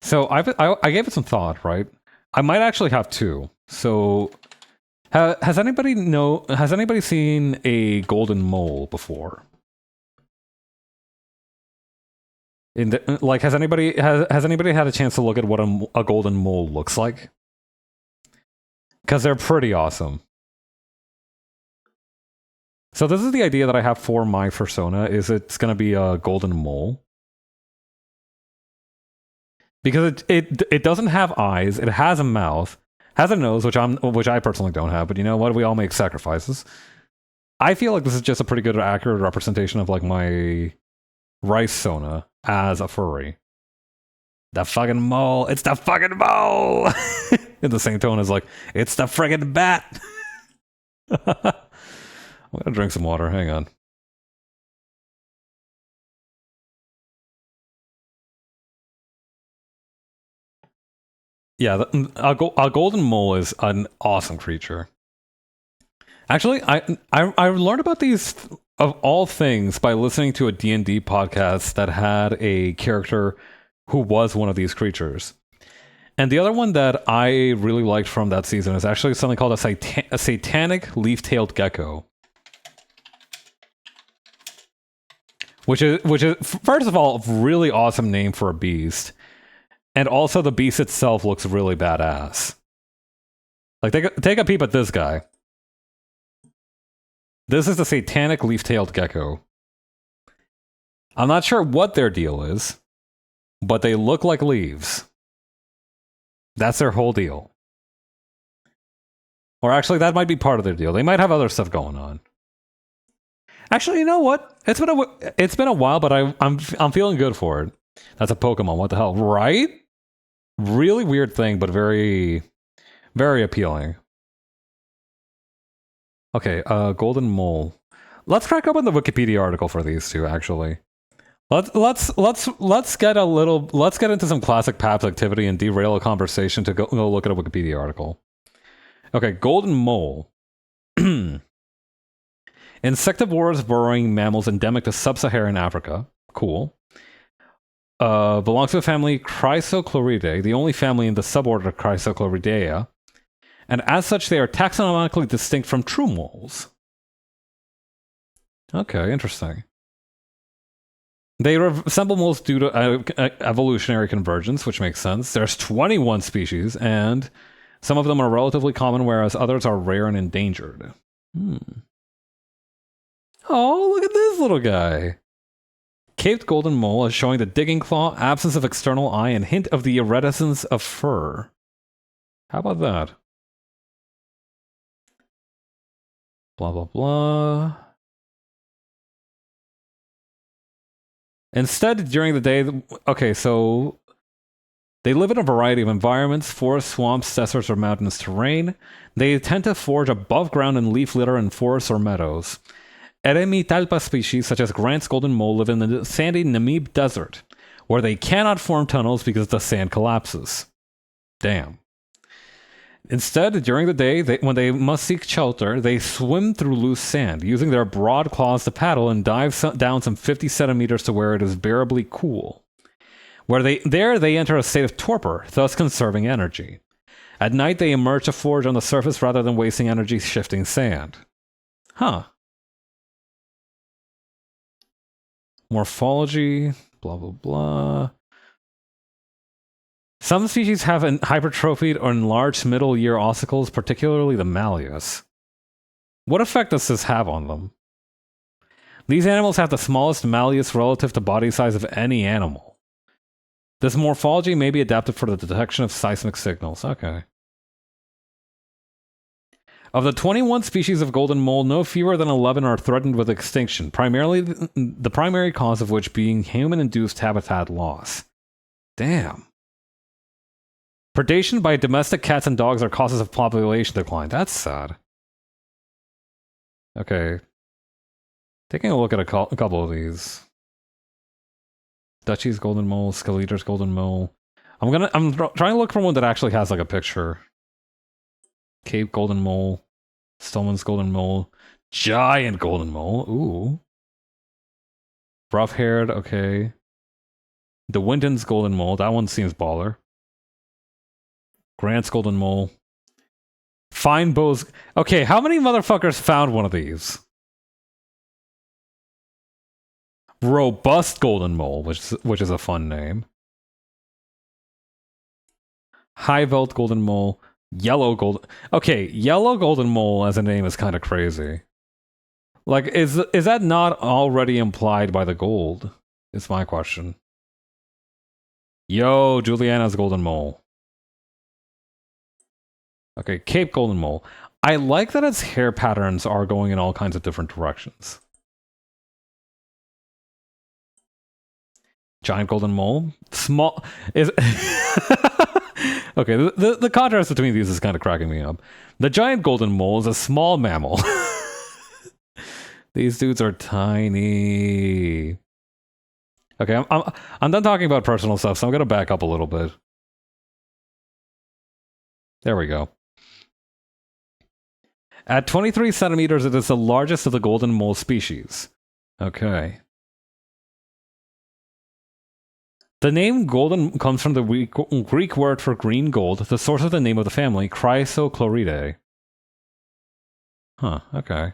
So I gave it some thought, right? I might actually have two. So has anybody seen a golden mole before? Has anybody had a chance to look at what a golden mole looks like? Because they're pretty awesome. So this is the idea that I have for my fursona, is it's going to be a golden mole. Because it doesn't have eyes, it has a mouth, has a nose, which I personally don't have, but you know what? We all make sacrifices. I feel like this is just a pretty good, accurate representation of, like, my Ricona as a furry. The fucking mole! It's the fucking mole! In the same tone as, like, it's the friggin' bat! I'm gonna drink some water, hang on. Yeah, a golden mole is an awesome creature. Actually, I learned about these of all things, by listening to a D&D podcast that had a character who was one of these creatures. And the other one that I really liked from that season is actually something called a satanic leaf-tailed gecko. Which is, first of all, a really awesome name for a beast. And also the beast itself looks really badass. Like, take a peep at this guy. This is the satanic leaf-tailed gecko. I'm not sure what their deal is, but they look like leaves. That's their whole deal. Or actually, that might be part of their deal. They might have other stuff going on. Actually, you know what? It's been a while, but I'm feeling good for it. That's a Pokemon. What the hell, right? Really weird thing, but very, very appealing. Okay, golden mole. Let's crack open the Wikipedia article for these two. Actually, let's get into some classic PAPS activity and derail a conversation to go look at a Wikipedia article. Okay, golden mole. Insectivorous burrowing mammals endemic to sub-Saharan Africa. Cool. Belongs to the family Chrysochloridae, the only family in the suborder Chrysochloridae. And as such, they are taxonomically distinct from true moles. Okay, interesting. They resemble moles due to evolutionary convergence, which makes sense. There's 21 species, and some of them are relatively common, whereas others are rare and endangered. Oh, look at this little guy. Caped golden mole is showing the digging claw, absence of external eye, and hint of the iridescence of fur. How about that? Blah, blah, blah. Instead, during the day... Okay, so... They live in a variety of environments, forests, swamps, deserts, or mountainous terrain. They tend to forage above ground in leaf litter in forests or meadows. Eremitalpa species such as Grant's golden mole live in the sandy Namib Desert, where they cannot form tunnels because the sand collapses. Damn. Instead, during the day, when they must seek shelter, they swim through loose sand, using their broad claws to paddle and dive down some 50 centimeters to where it is bearably cool. There they enter a state of torpor, thus conserving energy. At night, they emerge to forage on the surface rather than wasting energy shifting sand. Huh. Morphology, blah, blah, blah. Some species have hypertrophied or enlarged middle ear ossicles, particularly the malleus. What effect does this have on them? These animals have the smallest malleus relative to body size of any animal. This morphology may be adapted for the detection of seismic signals. Okay. Of the 21 species of golden mole, no fewer than 11 are threatened with extinction, primarily the primary cause of which being human-induced habitat loss. Damn. Predation by domestic cats and dogs are causes of population decline. That's sad. Okay. Taking a look at a couple of these. Dutchie's golden mole, Skeletor's golden mole. I'm trying to look for one that actually has like a picture. Cape golden mole, Stillman's golden mole, giant golden mole. Ooh. Rough-haired, okay. The Winton's golden mole. That one seems baller. Grant's golden mole. Fine Bow's... Okay, how many motherfuckers found one of these? Robust golden mole, which is a fun name. High-veld golden mole. Yellow golden... Okay, yellow golden mole as a name is kind of crazy. Like, is that not already implied by the gold? Is my question. Yo, Juliana's golden mole. Okay, Cape golden mole. I like that its hair patterns are going in all kinds of different directions. Giant golden mole. Small... is. Okay, the contrast between these is kind of cracking me up. The giant golden mole is a small mammal. These dudes are tiny. Okay, I'm done talking about personal stuff, so I'm gonna back up a little bit. There we go. At 23 centimeters, it is the largest of the golden mole species. Okay. The name golden comes from the Greek word for green gold, the source of the name of the family, Chrysochloridae. Huh, okay.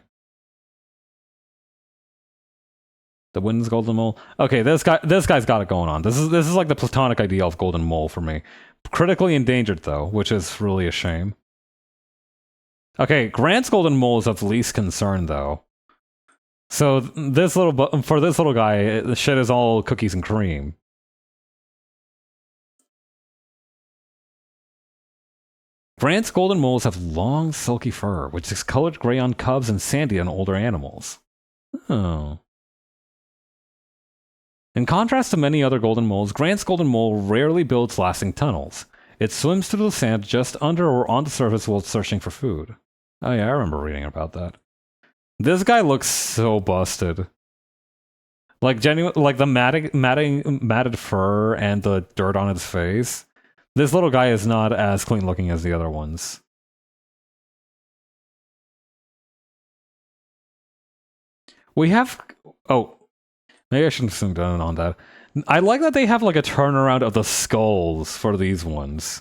The wind's golden mole. Okay, this guy's got it going on. This is like the platonic ideal of golden mole for me. Critically endangered though, which is really a shame. Okay, Grant's golden mole is of least concern though. So for this little guy, the shit is all cookies and cream. Grant's golden moles have long, silky fur, which is colored gray on cubs and sandy on older animals. Oh. In contrast to many other golden moles, Grant's golden mole rarely builds lasting tunnels. It swims through the sand just under or on the surface while searching for food. Oh yeah, I remember reading about that. This guy looks so busted. Like like the matted fur and the dirt on his face. This little guy is not as clean looking as the other ones. We have... Oh, maybe I shouldn't have zoomed in on that. I like that they have like a turnaround of the skulls for these ones.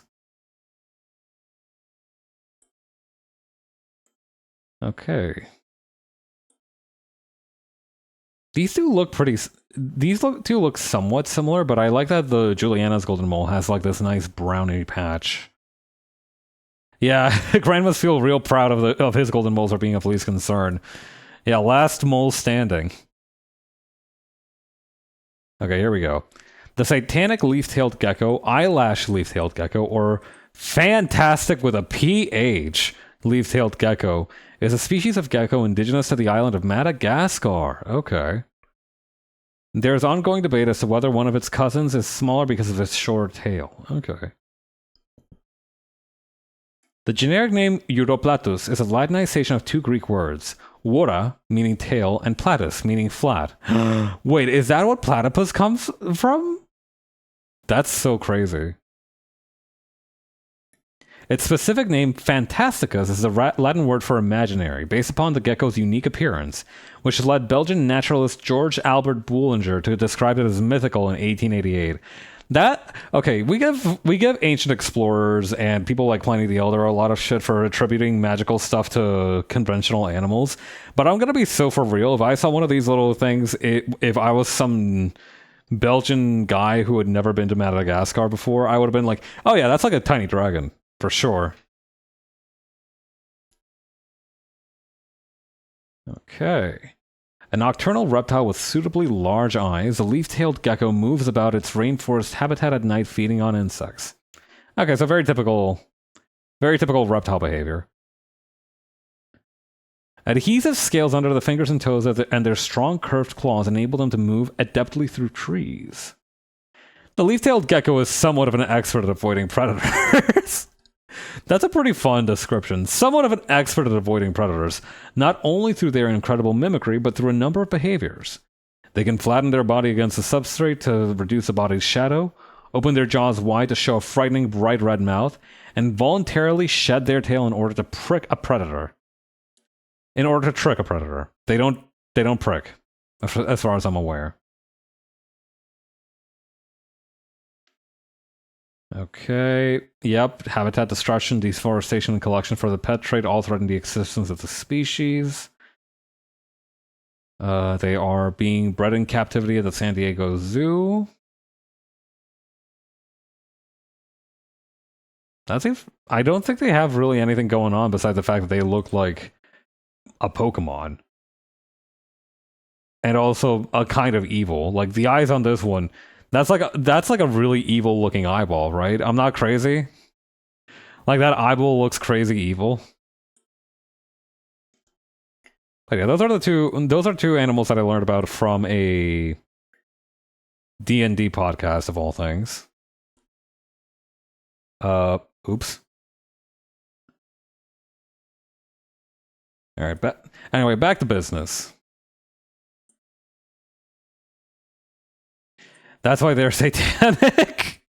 Okay. These two look pretty... These two look somewhat similar, but I like that the Juliana's golden mole has like this nice browny patch. Yeah, Grant must feel real proud of his golden moles for being of least concern. Yeah, last mole standing. Okay, here we go. The satanic leaf-tailed gecko, eyelash leaf-tailed gecko, or fantastic with a PH leaf-tailed gecko, is a species of gecko indigenous to the island of Madagascar. Okay. There's ongoing debate as to whether one of its cousins is smaller because of its short tail. Okay. The generic name Uroplatus is a Latinization of two Greek words, Wora, meaning tail, and platus, meaning flat. Wait, is that what platypus comes from? That's so crazy. Its specific name, Fantasticus, is a Latin word for imaginary, based upon the gecko's unique appearance, which led Belgian naturalist George Albert Boulanger to describe it as mythical in 1888. Okay, we give ancient explorers and people like Pliny the Elder a lot of shit for attributing magical stuff to conventional animals, but I'm gonna be so for real. If I saw one of these little things, if I was some Belgian guy who had never been to Madagascar before, I would have been like, oh yeah, that's like a tiny dragon. For sure. Okay. A nocturnal reptile with suitably large eyes, the leaf-tailed gecko moves about its rainforest habitat at night feeding on insects. Okay, so very typical reptile behavior. Adhesive scales under the fingers and toes and their strong curved claws enable them to move adeptly through trees. The leaf-tailed gecko is somewhat of an expert at avoiding predators. That's a pretty fun description. Somewhat of an expert at avoiding predators, not only through their incredible mimicry, but through a number of behaviors. They can flatten their body against the substrate to reduce the body's shadow, open their jaws wide to show a frightening bright red mouth, and voluntarily shed their tail in order to prick a predator. In order to trick a predator. They don't prick, as far as I'm aware. Okay, yep, habitat destruction, deforestation, and collection for the pet trade all threaten the existence of the species. They are being bred in captivity at the San Diego Zoo. I don't think they have really anything going on besides the fact that they look like a Pokemon. And also a kind of evil. Like the eyes on this one, that's like a really evil looking eyeball, right? I'm not crazy. Like that eyeball looks crazy evil. But yeah, those are two animals that I learned about from a D&D podcast of all things. Oops. All right, anyway, back to business. That's why they're satanic.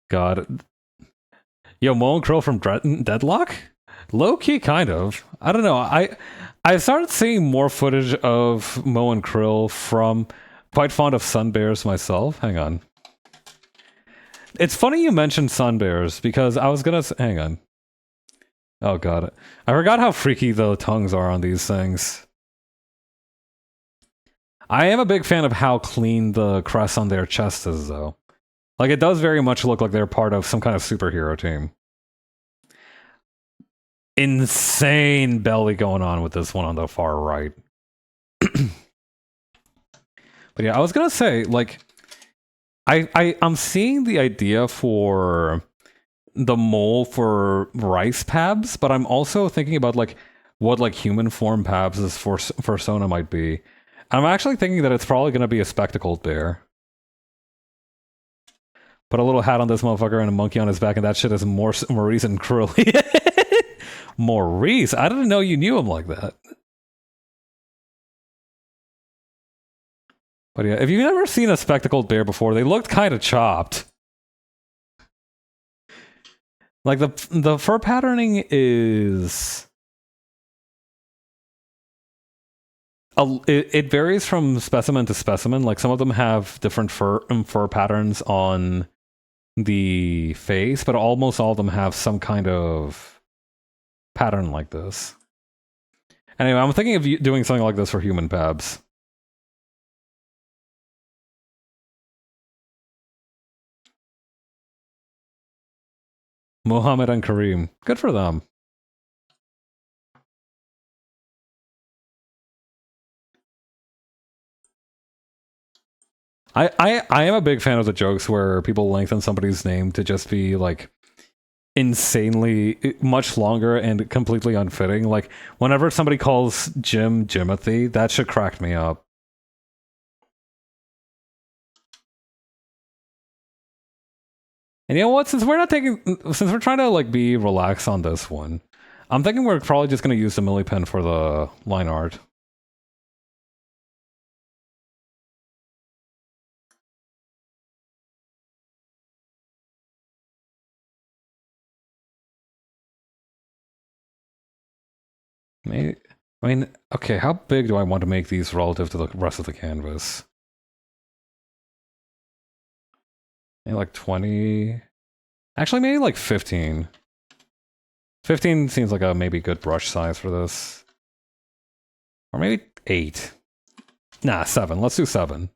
God. Yo, Mo and Krill from Deadlock? Low key, kind of. I don't know. I started seeing more footage of Mo and Krill from. Quite fond of sun bears myself. Hang on. It's funny you mentioned sun bears because I was gonna. Hang on. Oh god, I forgot how freaky the tongues are on these things. I am a big fan of how clean the crest on their chest is, though. Like, it does very much look like they're part of some kind of superhero team. Insane belly going on with this one on the far right. But yeah, I was gonna say, like, I'm seeing the idea for the mole for rice pabs, but I'm also thinking about, like, what, like, human form pabs' fursona might be. I'm actually thinking that it's probably gonna be a spectacled bear. Put a little hat on this motherfucker and a monkey on his back, and that shit is Maurice and Curly. Maurice? I didn't know you knew him like that. But yeah, if you've never seen a spectacled bear before, they looked kind of chopped. Like, the fur patterning is... It varies from specimen to specimen. Like, some of them have different fur patterns on the face, but almost all of them have some kind of pattern like this. Anyway, I'm thinking of doing something like this for human pabs. Mohammed and Kareem. Good for them. I am a big fan of the jokes where people lengthen somebody's name to just be, like, insanely much longer and completely unfitting. Like, whenever somebody calls Jim Jimothy, that shit cracked me up. And you know what? Since we're trying to, like, be relaxed on this one, I'm thinking we're probably just going to use the Millipen for the line art. I mean, okay, how big do I want to make these relative to the rest of the canvas? Maybe like 20? Actually, maybe like 15. 15 seems like a maybe good brush size for this. Or maybe 8. Nah, 7. Let's do 7.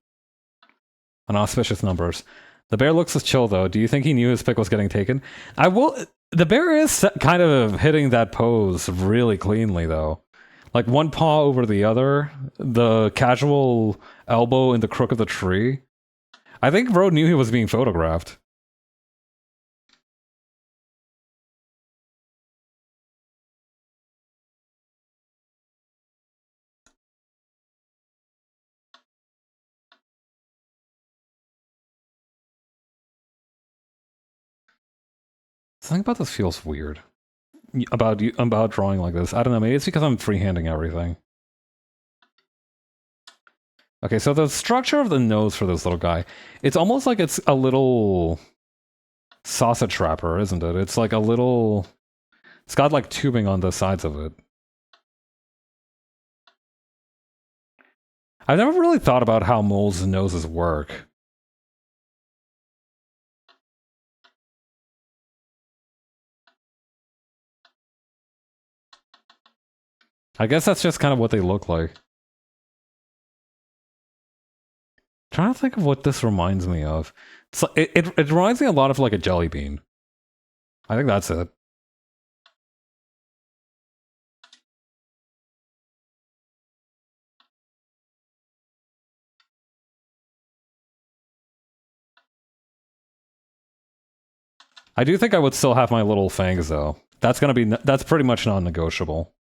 Unauspicious numbers. The bear looks chill, though. Do you think he knew his pick was getting taken? The bear is kind of hitting that pose really cleanly, though. Like, one paw over the other, the casual elbow in the crook of the tree. I think Rode knew he was being photographed. Something about this feels weird. About drawing like this. I don't know, maybe it's because I'm freehanding everything. Okay, so the structure of the nose for this little guy, it's almost like it's a little sausage wrapper, isn't it? It's like a little... It's got like tubing on the sides of it. I've never really thought about how moles' noses work. I guess that's just kind of what they look like. Trying to think of what this reminds me of. It reminds me a lot of like a jelly bean. I think that's it. I do think I would still have my little fangs though. That's pretty much non-negotiable.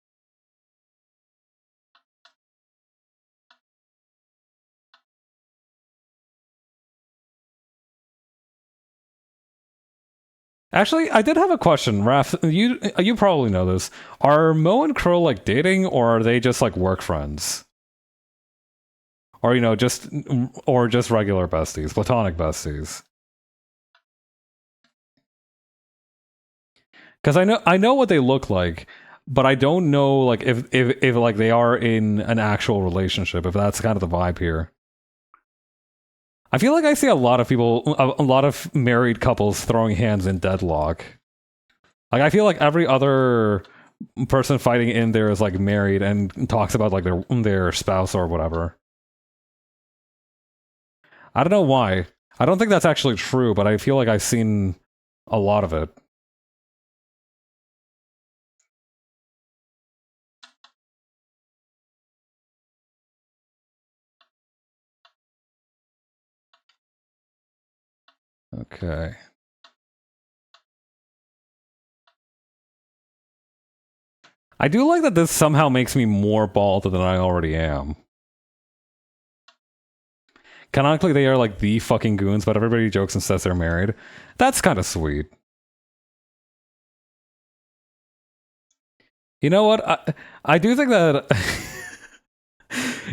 Actually, I did have a question, Raph. You probably know this. Are Mo and Crow like dating, or are they just like work friends? Or just regular besties, platonic besties? Because I know what they look like, but I don't know like if like they are in an actual relationship. If that's kind of the vibe here. I feel like I see a lot of people, a lot of married couples throwing hands in deadlock. Like I feel like every other person fighting in there is like married and talks about like their spouse or whatever. I don't know why. I don't think that's actually true, but I feel like I've seen a lot of it. Okay. I do like that this somehow makes me more bald than I already am. Canonically, they are like the fucking goons, but everybody jokes and says they're married. That's kind of sweet. You know what? I do think that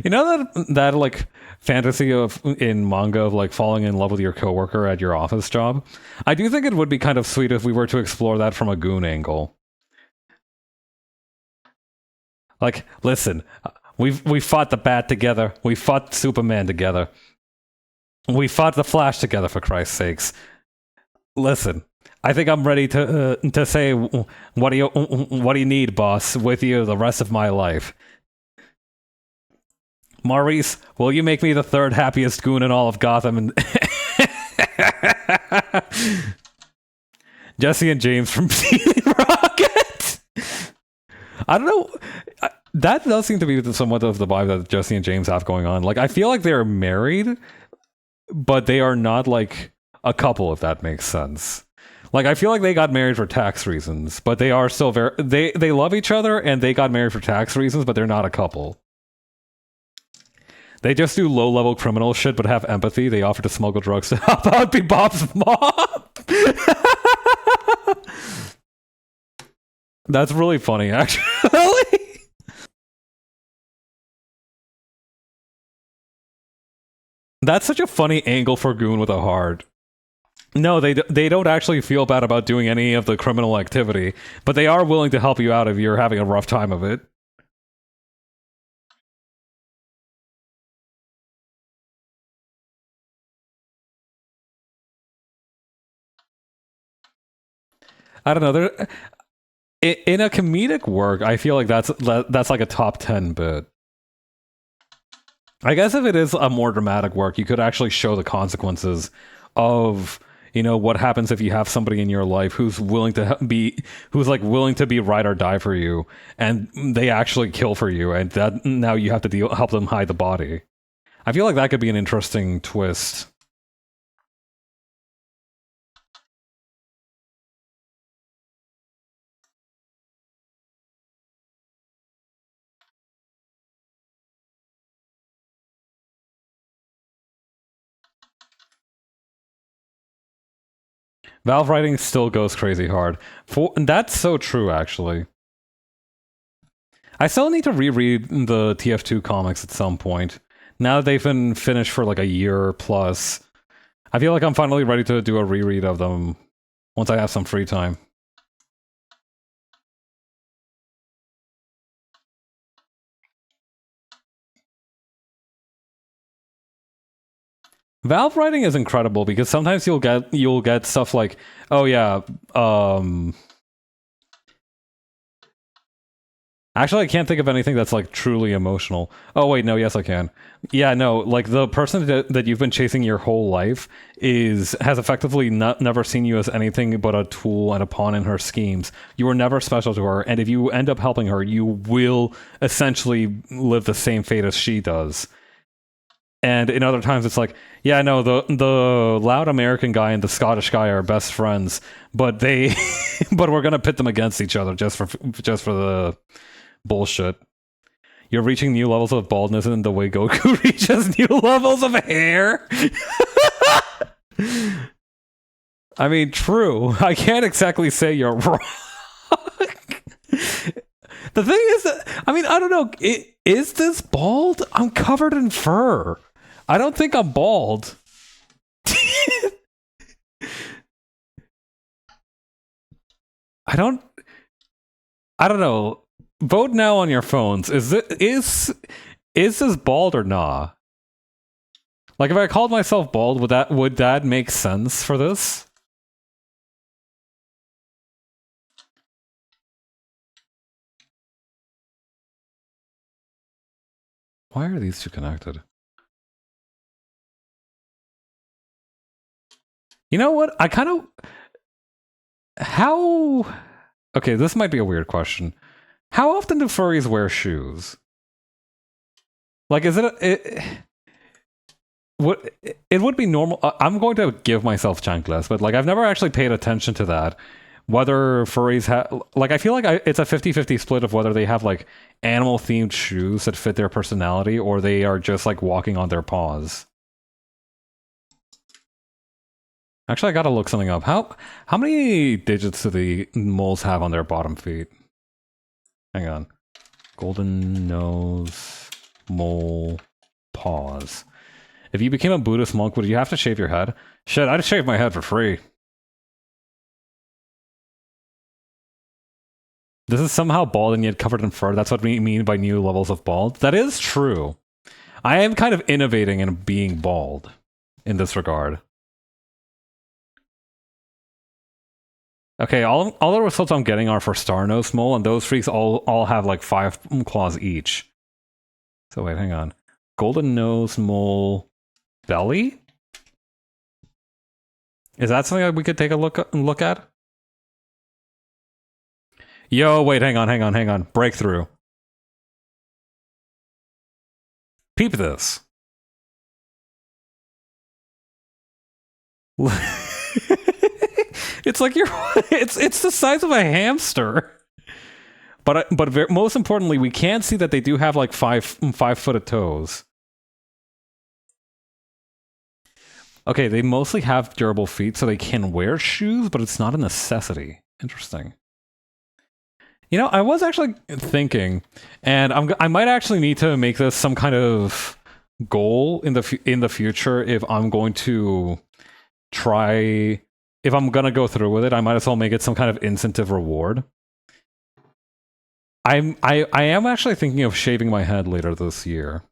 you know that like fantasy of in manga of like falling in love with your coworker at your office job. I do think it would be kind of sweet if we were to explore that from a goon angle. Like, listen, we fought the Bat together. We fought Superman together. We fought the Flash together. For Christ's sakes, listen. I think I'm ready to say what do you need, boss? With you the rest of my life. Maurice, will you make me the third happiest goon in all of Gotham? And Jesse and James from Team Rocket. I don't know. That does seem to be somewhat of the vibe that Jesse and James have going on. Like, I feel like they're married, but they are not like a couple, if that makes sense. Like, I feel like they got married for tax reasons, but they are still they love each other and they got married for tax reasons, but they're not a couple. They just do low-level criminal shit, but have empathy. They offer to smuggle drugs to help out Bebop's mom. That's really funny, actually. That's such a funny angle for Goon with a heart. No, they don't actually feel bad about doing any of the criminal activity, but they are willing to help you out if you're having a rough time of it. I don't know. In a comedic work, I feel like that's like a top 10 bit. I guess if it is a more dramatic work, you could actually show the consequences of, you know, what happens if you have somebody in your life who's willing to who's like willing to be ride or die for you, and they actually kill for you, and that now you have to help them hide the body. I feel like that could be an interesting twist. Valve writing still goes crazy hard. That's so true, actually. I still need to reread the TF2 comics at some point. Now that they've been finished for like a year plus, I feel like I'm finally ready to do a reread of them once I have some free time. Valve writing is incredible because sometimes you'll get stuff like, oh yeah, actually I can't think of anything that's like truly emotional. Oh wait, no, yes I can. Yeah, no, like the person that you've been chasing your whole life has effectively never seen you as anything but a tool and a pawn in her schemes. You were never special to her, and if you end up helping her, you will essentially live the same fate as she does. And in other times, it's like, yeah, no, the loud American guy and the Scottish guy are best friends, but but we're gonna pit them against each other just for the bullshit. You're reaching new levels of baldness in the way Goku reaches new levels of hair. I mean, true. I can't exactly say you're wrong. The thing is that, I mean, I don't know. Is this bald? I'm covered in fur. I don't think I'm bald. I don't know. Vote now on your phones. Is this bald or nah? Like, if I called myself bald, would that make sense for this? Why are these two connected? You know what? I kind of... How... Okay, this might be a weird question. How often do furries wear shoes? Like, is it would be normal. I'm going to give myself chanclas, but like I've never actually paid attention to that. Whether furries have, like, I feel like it's a 50-50 split of whether they have like animal themed shoes that fit their personality or they are just like walking on their paws. Actually, I gotta look something up. How many digits do the moles have on their bottom feet? Hang on. Golden nose, mole, paws. If you became a Buddhist monk, would you have to shave your head? Shit, I'd shave my head for free. This is somehow bald and yet covered in fur. That's what we mean by new levels of bald. That is true. I am kind of innovating in being bald in this regard. Okay, all the results I'm getting are for star-nosed mole, and those freaks all have like 5 claws each. So wait, hang on. Golden nose mole belly? Is that something that we could take a look at? Yo, wait, hang on. Breakthrough. Peep this. It's like it's the size of a hamster. But most importantly, we can see that they do have like 5-footed toes. Okay, they mostly have durable feet, so they can wear shoes, but it's not a necessity. Interesting. You know, I was actually thinking, and I might actually need to make this some kind of goal in the future if I'm going to try. If I'm gonna go through with it, I might as well make it some kind of incentive reward. I am actually thinking of shaving my head later this year.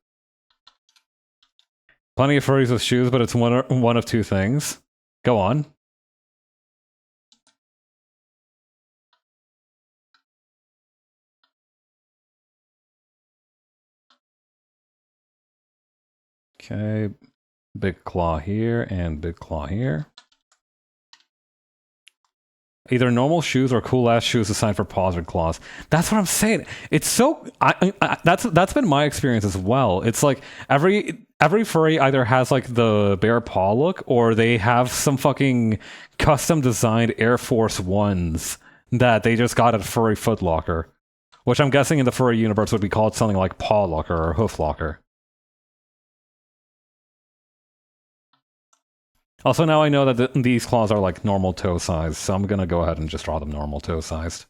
Plenty of furries with shoes, but it's one of two things. Go on. Okay, big claw here and big claw here. Either normal shoes or cool-ass shoes designed for paws or claws. That's what I'm saying. It's so... that's been my experience as well. It's like every furry either has like the bare paw look or they have some fucking custom-designed Air Force Ones that they just got at Furry Foot Locker. Which I'm guessing in the furry universe would be called something like Paw Locker or Hoof Locker. Also, now I know that these claws are like normal toe size, so I'm gonna go ahead and just draw them normal toe sized.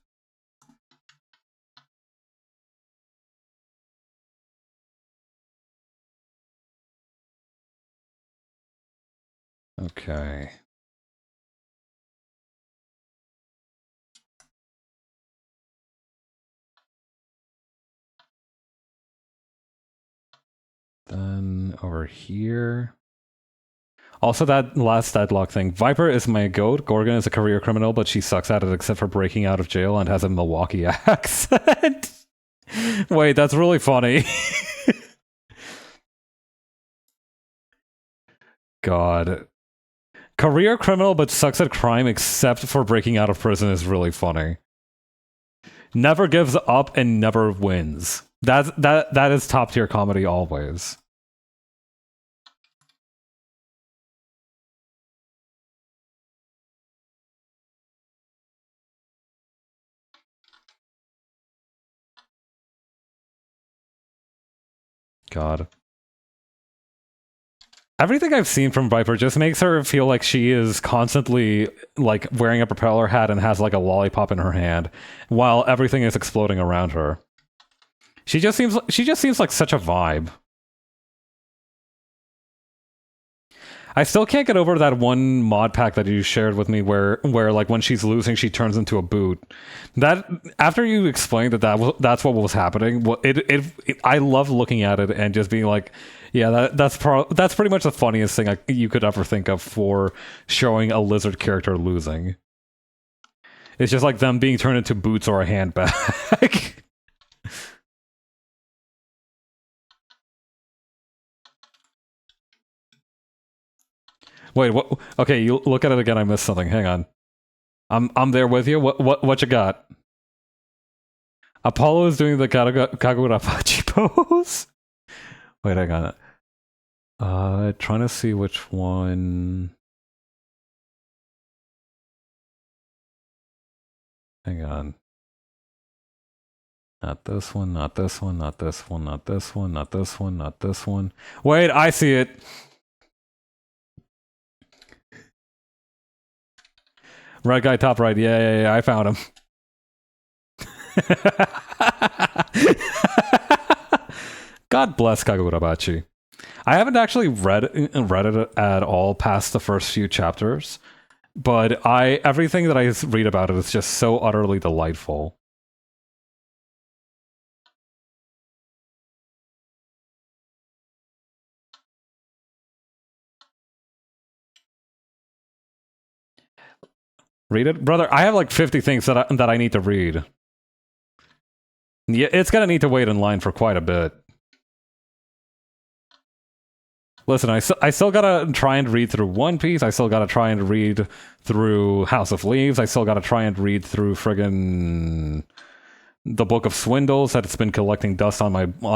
Okay. Then over here. Also, that last deadlock thing. Viper is my goat. Gorgon is a career criminal, but she sucks at it except for breaking out of jail and has a Milwaukee accent. Wait, that's really funny. God. Career criminal, but sucks at crime except for breaking out of prison is really funny. Never gives up and never wins. That is top tier comedy always. God. Everything I've seen from Viper just makes her feel like she is constantly like wearing a propeller hat and has like a lollipop in her hand while everything is exploding around her. She just seems like such a vibe. I still can't get over that one mod pack that you shared with me where like when she's losing she turns into a boot. That after you explained that's what was happening, I love looking at it and just being like, yeah, that's pretty much the funniest thing you could ever think of for showing a lizard character losing. It's just like them being turned into boots or a handbag. Wait, what? Okay, you look at it again. I missed something. Hang on. I'm there with you. What you got? Apollo is doing the Kagurapachi pose. Wait, hang on. Trying to see which one. Hang on. Not this one, not this one, not this one, not this one, not this one, not this one. Wait, I see it. Red guy top right. Yeah, I found him. God bless Kagurabachi. I haven't actually read it at all past the first few chapters, but everything that I read about it is just so utterly delightful. Read it? Brother, I have like 50 things that I need to read. Yeah, it's gonna need to wait in line for quite a bit. Listen, I still gotta try and read through One Piece. I still gotta try and read through House of Leaves. I still gotta try and read through friggin' the Book of Swindles that it's been collecting dust on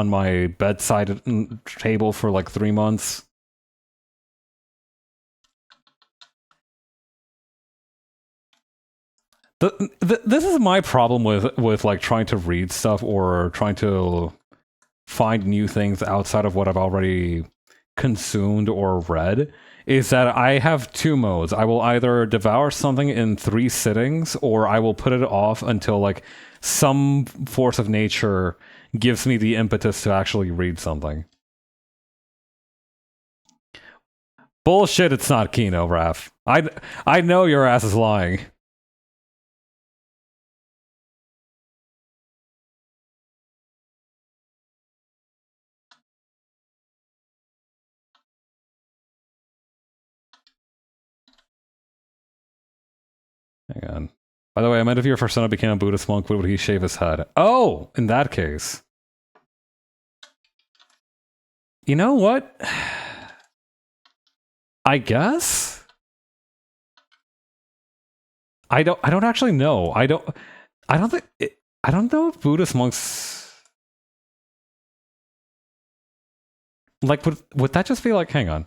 my bedside table for like 3 months. This is my problem with like trying to read stuff or trying to find new things outside of what I've already consumed or read, is that I have two modes. I will either devour something in 3 sittings, or I will put it off until like some force of nature gives me the impetus to actually read something. Bullshit, it's not Kino, Raph. I know your ass is lying. Hang on. By the way, I meant if your persona became a Buddhist monk, would he shave his head? Oh, in that case. You know what? I guess? I don't actually know. I don't know if Buddhist monks like would that just be like, hang on.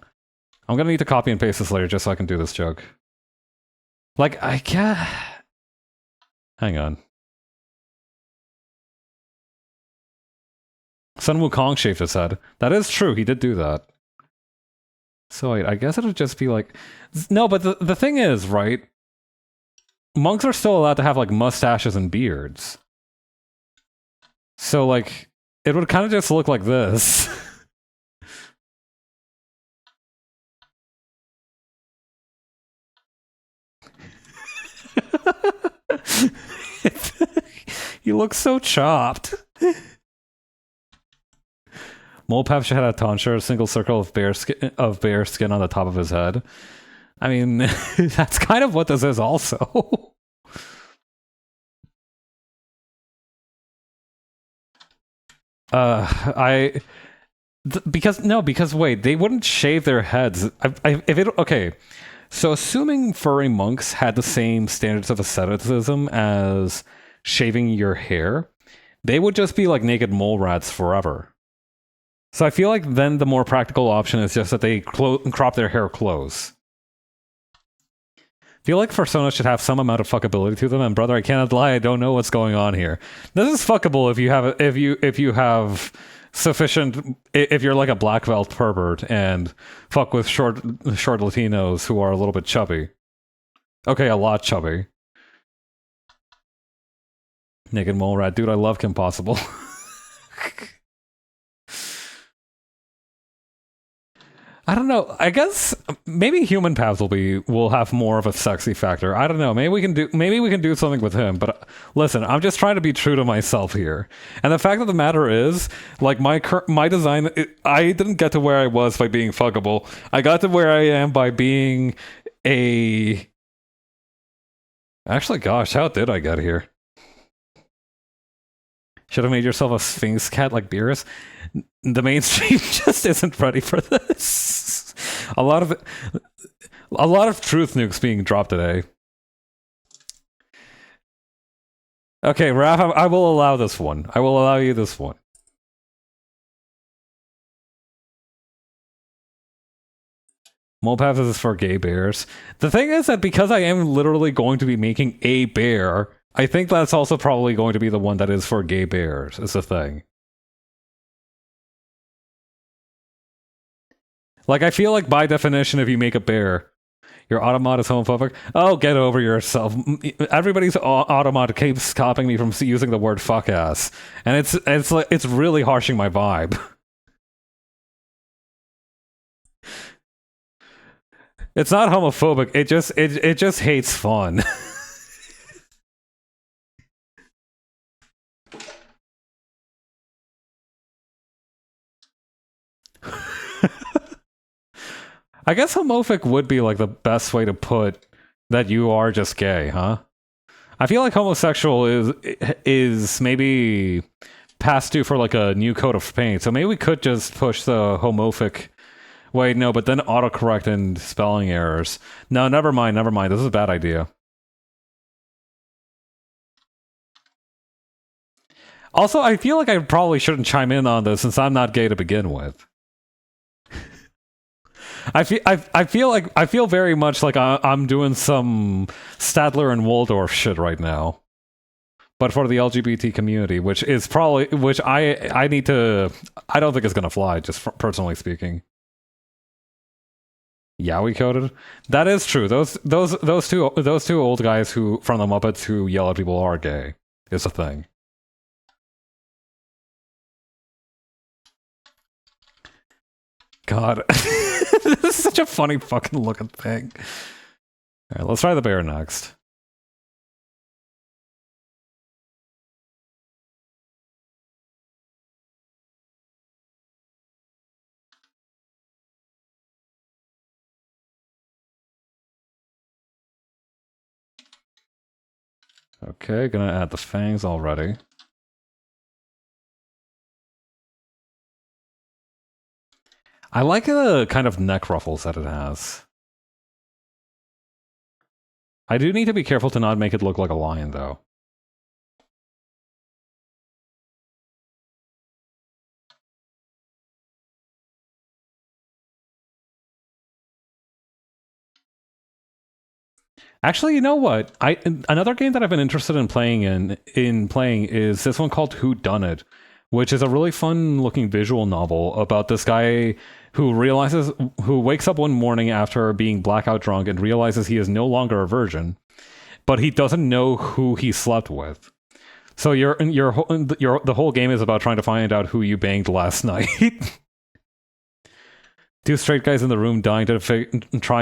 I'm gonna need to copy and paste this later just so I can do this joke. Like, I can't... Hang on. Sun Wukong shaved his head. That is true, he did do that. So wait, I guess it would just be like... No, but the thing is, right? Monks are still allowed to have, like, mustaches and beards. So, like, it would kind of just look like this. You look so chopped. Molpap should have a tonsure, a single circle of bear skin on the top of his head. I mean, that's kind of what this is also. Because wait, they wouldn't shave their heads. Okay. So assuming furry monks had the same standards of asceticism as shaving your hair, they would just be like naked mole rats forever. So I feel like then the more practical option is just that they crop their hair close. I feel like Fursonas should have some amount of fuckability to them, and brother, I cannot lie, I don't know what's going on here. This is fuckable if you have sufficient, if you're like a black belt pervert and fuck with short Latinos who are a little bit chubby. Okay, a lot chubby. Naked mole rat, dude, I love Kim Possible. I don't know. I guess maybe human paths will have more of a sexy factor. I don't know. Maybe we can do something with him. But listen, I'm just trying to be true to myself here. And the fact of the matter is, like my design, I didn't get to where I was by being fuckable. I got to where I am by being a. Actually, gosh, how did I get here? Should have made yourself a Sphinx cat like Beerus. The mainstream just isn't ready for this. A lot of truth nukes being dropped today. Okay, Raph, I will allow this one. I will allow you this one. Mopath is for gay bears. The thing is that because I am literally going to be making a bear, I think that's also probably going to be the one that is for gay bears, is the thing. Like, I feel like by definition, if you make a bear, your automat is homophobic. Oh, get over yourself. Everybody's automat keeps stopping me from using the word fuck ass. And it's really harshing my vibe. It's not homophobic, it just hates fun. I guess homophobic would be like the best way to put that you are just gay, huh? I feel like homosexual is maybe past due for like a new coat of paint. So maybe we could just push the homophobic. Wait, no, but then autocorrect and spelling errors. No, never mind, never mind. This is a bad idea. Also, I feel like I probably shouldn't chime in on this since I'm not gay to begin with. I feel very much like I'm doing some Stadler and Waldorf shit right now, but for the LGBT community, which is probably I need to. I don't think it's gonna fly. Just personally speaking. Yeah, we coded. That is true. Those two old guys who from the Muppets who yell at people are gay is a thing. God, this is such a funny fucking looking thing. All right, let's try the bear next. Okay, gonna add the fangs already. I like the kind of neck ruffles that it has. I do need to be careful to not make it look like a lion, though. Actually, you know what? Another game that I've been interested in playing is this one called Who Done It, which is a really fun looking visual novel about this guy who wakes up one morning after being blackout drunk and realizes he is no longer a virgin, but he doesn't know who he slept with. So the whole game is about trying to find out who you banged last night. Two straight guys in the room trying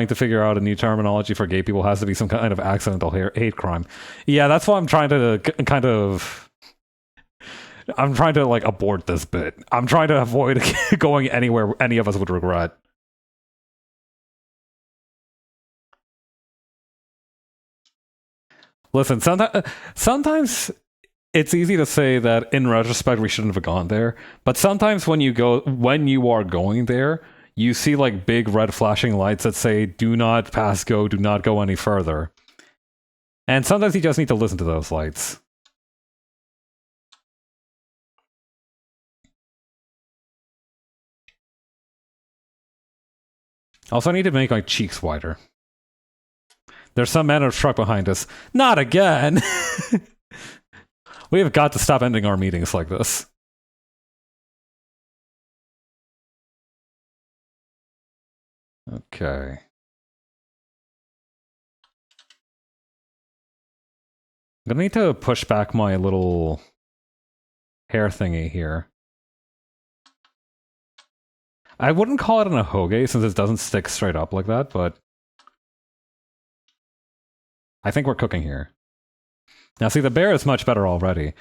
to figure out a new terminology for gay people has to be some kind of accidental hate crime. Yeah, that's why I'm trying to I'm trying to like abort this bit. I'm trying to avoid going anywhere any of us would regret. Listen, sometimes it's easy to say that in retrospect we shouldn't have gone there, but sometimes when you are going there, you see like big red flashing lights that say do not pass go, do not go any further. And sometimes you just need to listen to those lights. Also, I need to make my cheeks wider. There's some man in a truck behind us. Not again! We have got to stop ending our meetings like this. Okay. I'm gonna need to push back my little hair thingy here. I wouldn't call it an ahoge since it doesn't stick straight up like that, but I think we're cooking here. Now see, the bear is much better already.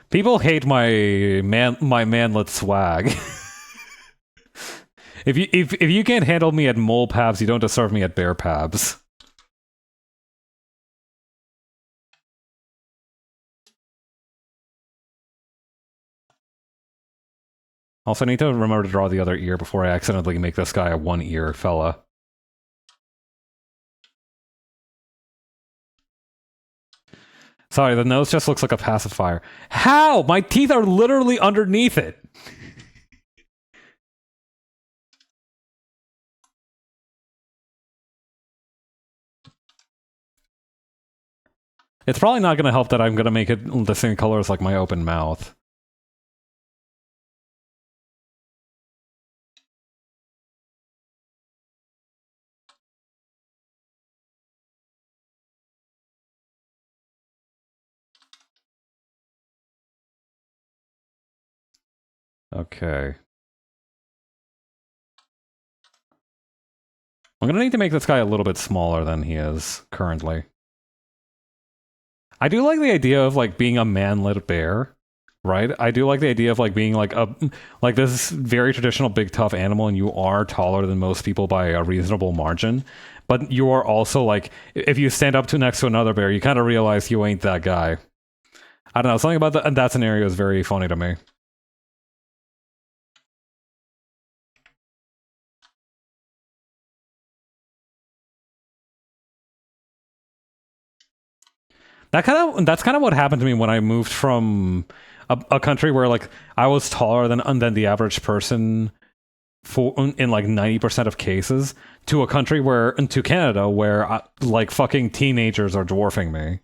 People hate my manlet swag. if you can't handle me at mole pabs, you don't deserve me at bear pabs. Also, I need to remember to draw the other ear before I accidentally make this guy a one-ear fella. Sorry, the nose just looks like a pacifier. How? My teeth are literally underneath it! It's probably not going to help that I'm going to make it the same color as like my open mouth. Okay. I'm gonna need to make this guy a little bit smaller than he is currently. I do like the idea of like being a manlet bear, right? I do like the idea of like being like this very traditional big tough animal, and you are taller than most people by a reasonable margin. But you are also like, if you stand up to next to another bear, you kind of realize you ain't that guy. I don't know, something about that scenario is very funny to me. That's kind of what happened to me when I moved from a country where like I was taller than the average person in like 90% of cases to a country to Canada where like fucking teenagers are dwarfing me.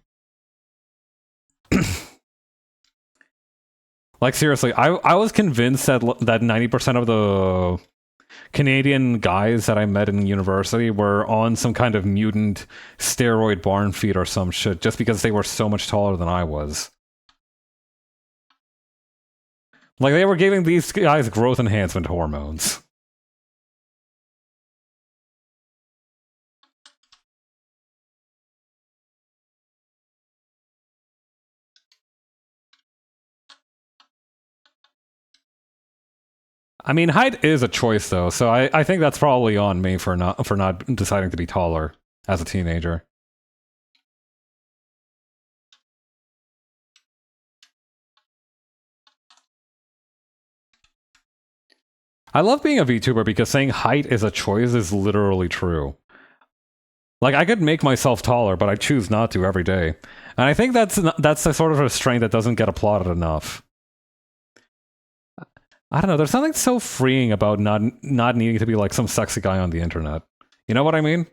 Like seriously, I was convinced that 90% of the Canadian guys that I met in university were on some kind of mutant steroid barn feed or some shit just because they were so much taller than I was. Like they were giving these guys growth enhancement hormones. I mean, height is a choice though, so I think that's probably on me for not deciding to be taller as a teenager. I love being a VTuber because saying height is a choice is literally true. Like, I could make myself taller, but I choose not to every day. And I think that's the sort of restraint that doesn't get applauded enough. I don't know, there's something so freeing about not needing to be like some sexy guy on the internet. You know what I mean?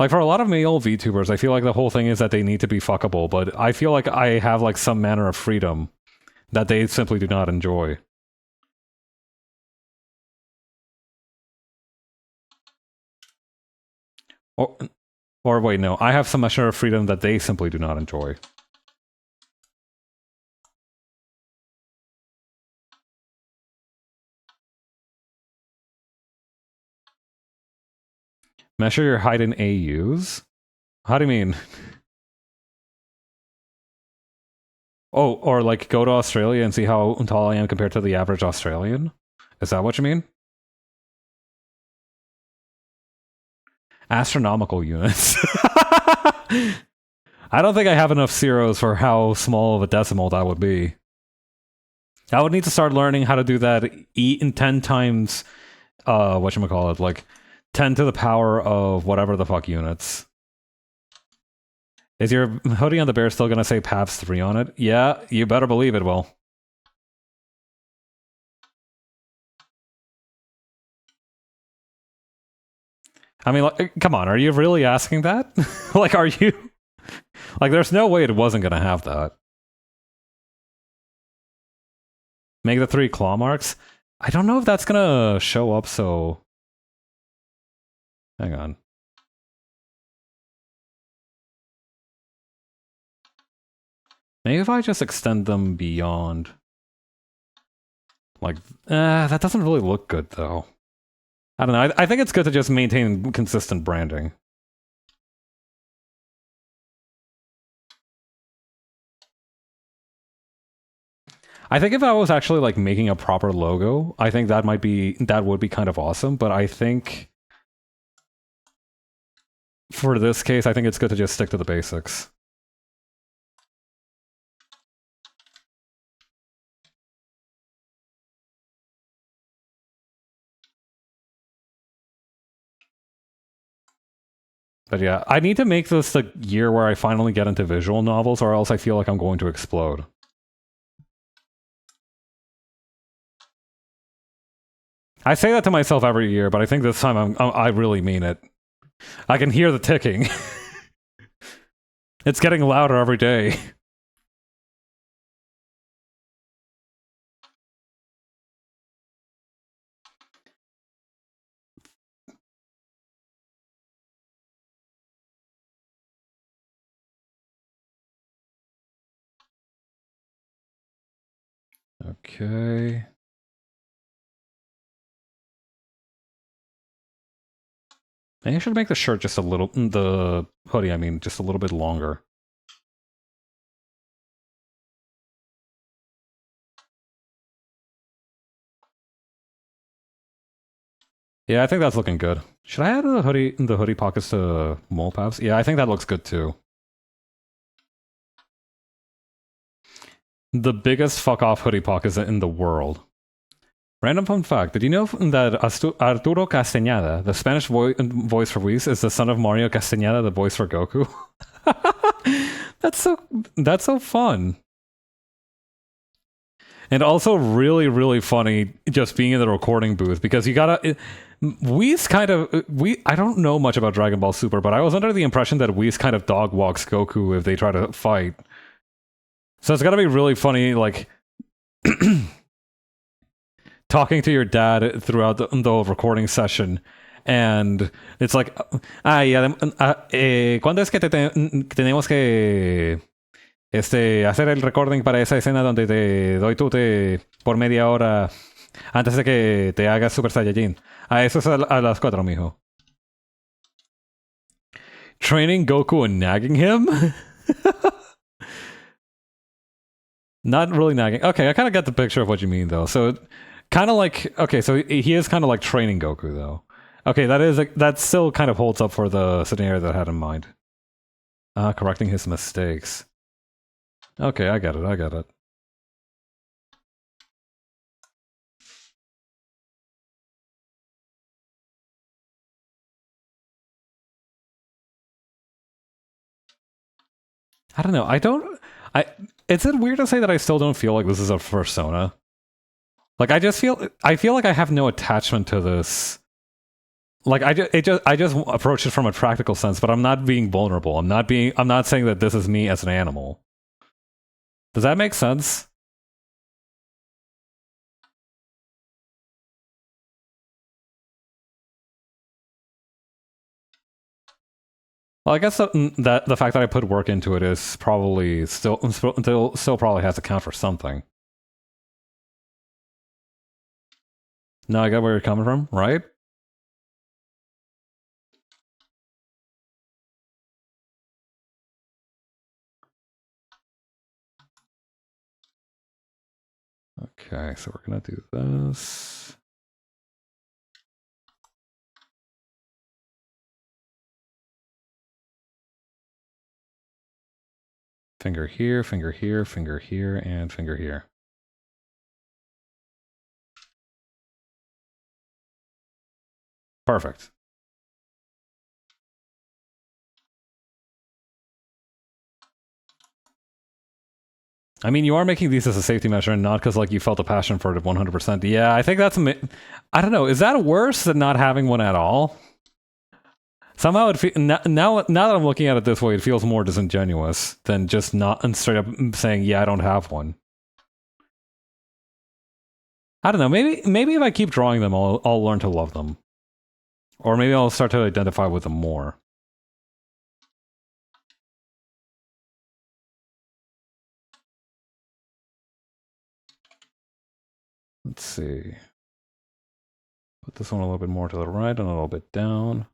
Like, for a lot of male VTubers, I feel like the whole thing is that they need to be fuckable, but I feel like I have like some manner of freedom that they simply do not enjoy. Or, or wait, no, I have some measure of freedom that they simply do not enjoy. Measure your height in AUs? How do you mean? Oh, or like go to Australia and see how tall I am compared to the average Australian? Is that what you mean? Astronomical units. I don't think I have enough zeros for how small of a decimal that would be. I would need to start learning how to do that in 10 times, whatchamacallit, like 10 to the power of whatever the fuck units. Is your hoodie on the bear still gonna say PAVS 3 on it? Yeah, you better believe it will. I mean, like, come on, are you really asking that? Like, are you? Like, there's no way it wasn't gonna have that. Make the 3 claw marks? I don't know if that's gonna show up, so... Hang on. Maybe if I just extend them beyond... Like, that doesn't really look good, though. I don't know. I think it's good to just maintain consistent branding. I think if I was actually like making a proper logo, I think that would be kind of awesome. But I think for this case, I think it's good to just stick to the basics. But yeah, I need to make this the year where I finally get into visual novels, or else I feel like I'm going to explode. I say that to myself every year, but I think this time I really mean it. I can hear the ticking. It's getting louder every day. Okay. Maybe I should make the shirt just a little, the hoodie, I mean, just a little bit longer. Yeah, I think that's looking good. Should I add the hoodie pockets to mole paths? Yeah, I think that looks good too. The biggest fuck off hoodie pockets in the world. Random fun fact: did you know that Arturo Castañeda, the Spanish voice for Whis, is the son of Mario Castañeda, the voice for Goku? that's so fun. And also really, really funny just being in the recording booth because you gotta. Whis kind of. I don't know much about Dragon Ball Super, but I was under the impression that Whis kind of dog walks Goku if they try to fight. So it's gotta be really funny, like. Talking to your dad throughout the recording session, and it's like, ¿cuándo es que tenemos que hacer el recording para esa escena donde te doy tute por media hora antes de que te hagas Super Saiyajin? Eso es a las 4, mijo. Training Goku and nagging him? Not really nagging. Okay, I kind of get the picture of what you mean, though. So, kind of like, okay, so he is kind of like training Goku, though. Okay, that still kind of holds up for the scenario that I had in mind. Correcting his mistakes. Okay, I get it. I don't know. Is it weird to say that I still don't feel like this is a fursona? Like I feel like I have no attachment to this. Like I just approach it from a practical sense, but I'm not being vulnerable. I'm not saying that this is me as an animal. Does that make sense? Well, I guess that the fact that I put work into it is probably still probably has to count for something. No, I get where you're coming from, right? Okay, so we're gonna do this. Finger here, finger here, finger here, and finger here. Perfect. I mean, you are making these as a safety measure and not because like you felt a passion for it 100%. Yeah, I think that's I don't know. Is that worse than not having one at all? Somehow now that I'm looking at it this way, it feels more disingenuous than just not straight up saying, "Yeah, I don't have one." I don't know. Maybe if I keep drawing them, I'll learn to love them, or maybe I'll start to identify with them more. Let's see. Put this one a little bit more to the right and a little bit down.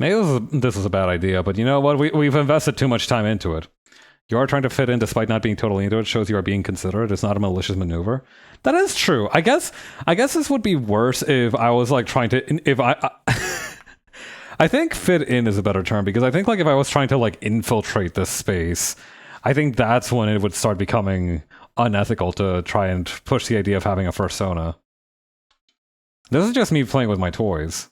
Maybe this is a bad idea, but you know what? We've invested too much time into it. You are trying to fit in despite not being totally into it. Shows you are being considerate. It's not a malicious maneuver. That is true. I guess this would be worse if I was like trying to... If I I think fit in is a better term, because I think like if I was trying to like infiltrate this space, I think that's when it would start becoming unethical to try and push the idea of having a fursona. This is just me playing with my toys.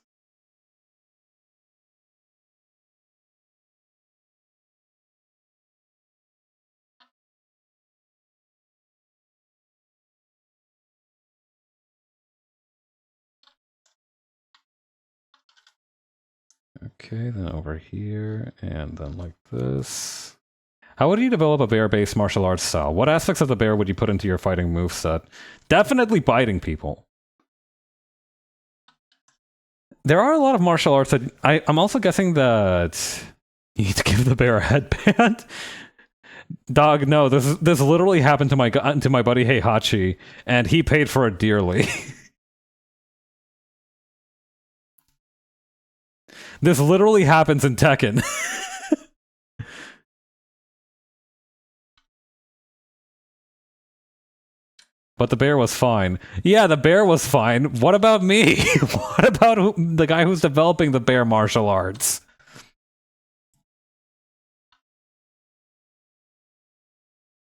Okay, then over here, and then like this. How would you develop a bear-based martial arts style? What aspects of the bear would you put into your fighting moveset? Definitely biting people. There are a lot of martial arts that... I'm also guessing that you need to give the bear a headband. Dog, no, this literally happened to my buddy Heihachi, and he paid for it dearly. This literally happens in Tekken. But the bear was fine. Yeah, the bear was fine. What about me? What about the guy who's developing the bear martial arts?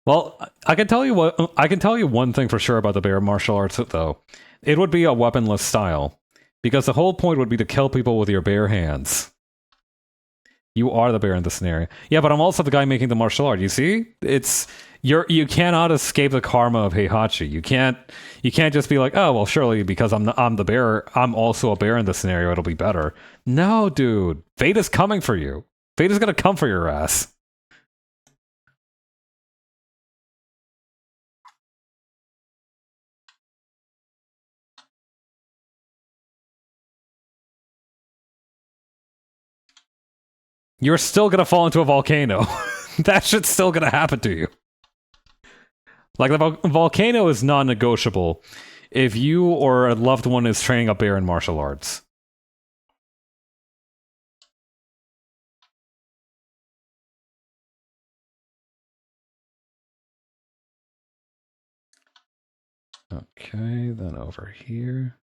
Well, I can tell you one thing for sure about the bear martial arts, though. It would be a weaponless style. Because the whole point would be to kill people with your bare hands. You are the bear in this scenario. Yeah, but I'm also the guy making the martial art. You see? You cannot escape the karma of Heihachi. You can't just be like, oh well, surely because I'm the bear, I'm also a bear in this scenario, it'll be better. No, dude. Fate is coming for you. Fate is gonna come for your ass. You're still gonna fall into a volcano. That shit's still gonna happen to you. Like, the volcano is non-negotiable if you or a loved one is training a bear in martial arts. Okay, then over here.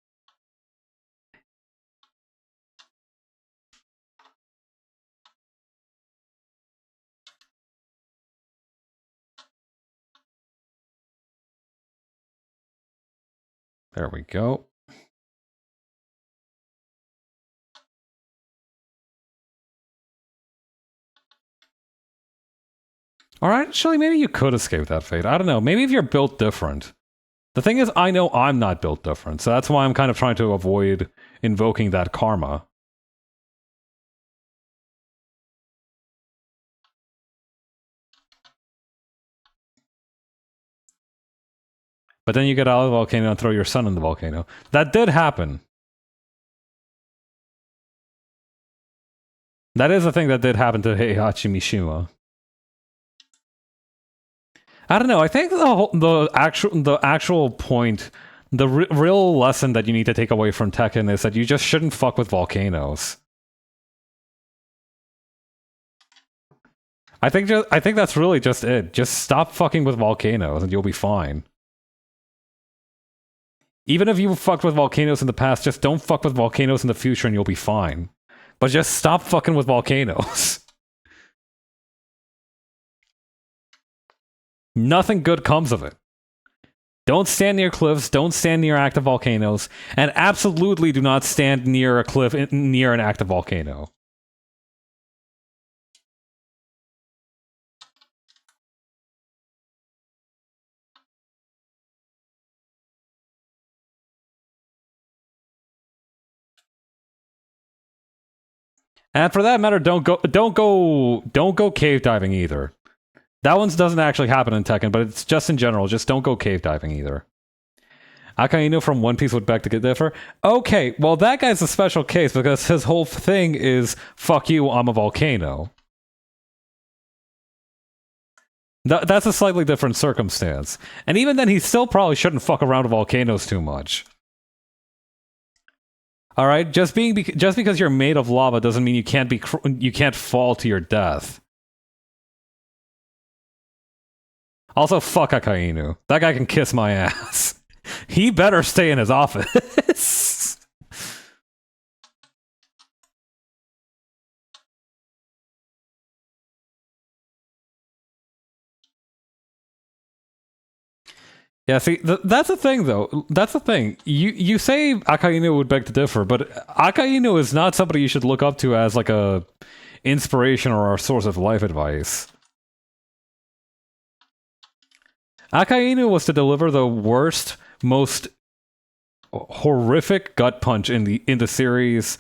There we go. Alright, actually, maybe you could escape that fate. I don't know. Maybe if you're built different. The thing is, I know I'm not built different, so that's why I'm kind of trying to avoid invoking that karma. But then you get out of the volcano and throw your son in the volcano. That did happen. That is a thing that did happen to Heihachi Mishima. I don't know. I think the actual point, the real lesson that you need to take away from Tekken is that you just shouldn't fuck with volcanoes. I think that's really just it. Just stop fucking with volcanoes and you'll be fine. Even if you fucked with volcanoes in the past, just don't fuck with volcanoes in the future and you'll be fine. But just stop fucking with volcanoes. Nothing good comes of it. Don't stand near cliffs, don't stand near active volcanoes, and absolutely do not stand near a cliff near an active volcano. And for that matter, don't go cave diving either. That one doesn't actually happen in Tekken, but it's just in general. Just don't go cave diving either. Akainu from One Piece would beg to differ. Okay, well that guy's a special case because his whole thing is "fuck you, I'm a volcano." That's a slightly different circumstance, and even then, he still probably shouldn't fuck around with volcanoes too much. All right, just because you're made of lava doesn't mean you can't fall to your death. Also, fuck Akainu. That guy can kiss my ass. He better stay in his office. Yeah, see, that's the thing, though. That's the thing. You say Akainu would beg to differ, but Akainu is not somebody you should look up to as like a inspiration or a source of life advice. Akainu was to deliver the worst, most horrific gut punch in the series.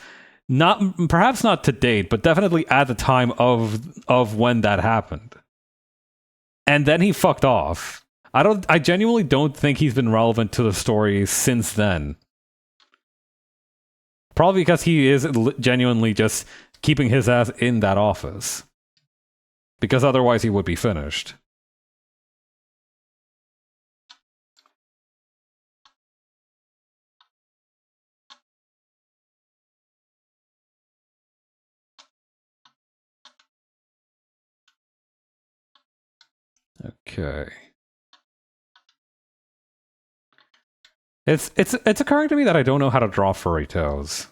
Perhaps not to date, but definitely at the time of when that happened. And then he fucked off. I genuinely don't think he's been relevant to the story since then. Probably because he is genuinely just keeping his ass in that office. Because otherwise he would be finished. Okay. It's occurring to me that I don't know how to draw furry toes.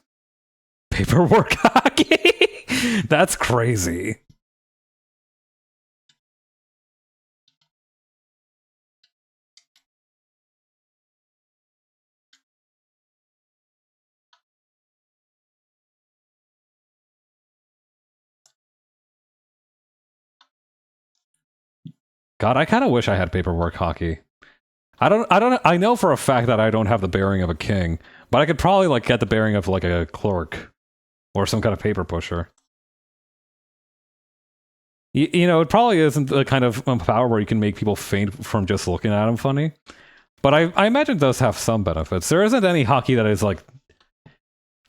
Paperwork hockey? That's crazy. God, I kind of wish I had paperwork hockey. I know for a fact that I don't have the bearing of a king, but I could probably like get the bearing of like a clerk or some kind of paper pusher. You know, it probably isn't the kind of power where you can make people faint from just looking at them funny. But I imagine it does have some benefits. There isn't any hockey that is like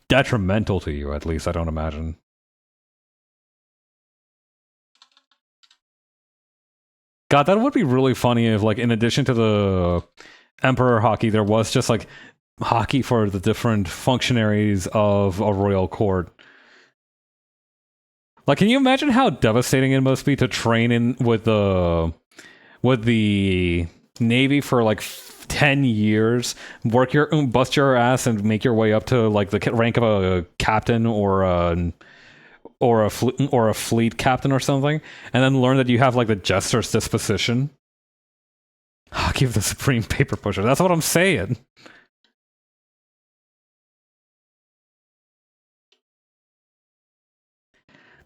detrimental to you, at least I don't imagine. God, that would be really funny if, like, in addition to the Emperor hockey, there was just, like, hockey for the different functionaries of a royal court. Like, can you imagine how devastating it must be to train in with the Navy for, like, 10 years, bust your ass and make your way up to, like, the rank of a captain or a fleet captain or something, and then learn that you have like the jester's disposition. I'll give the supreme paper pusher. That's what I'm saying.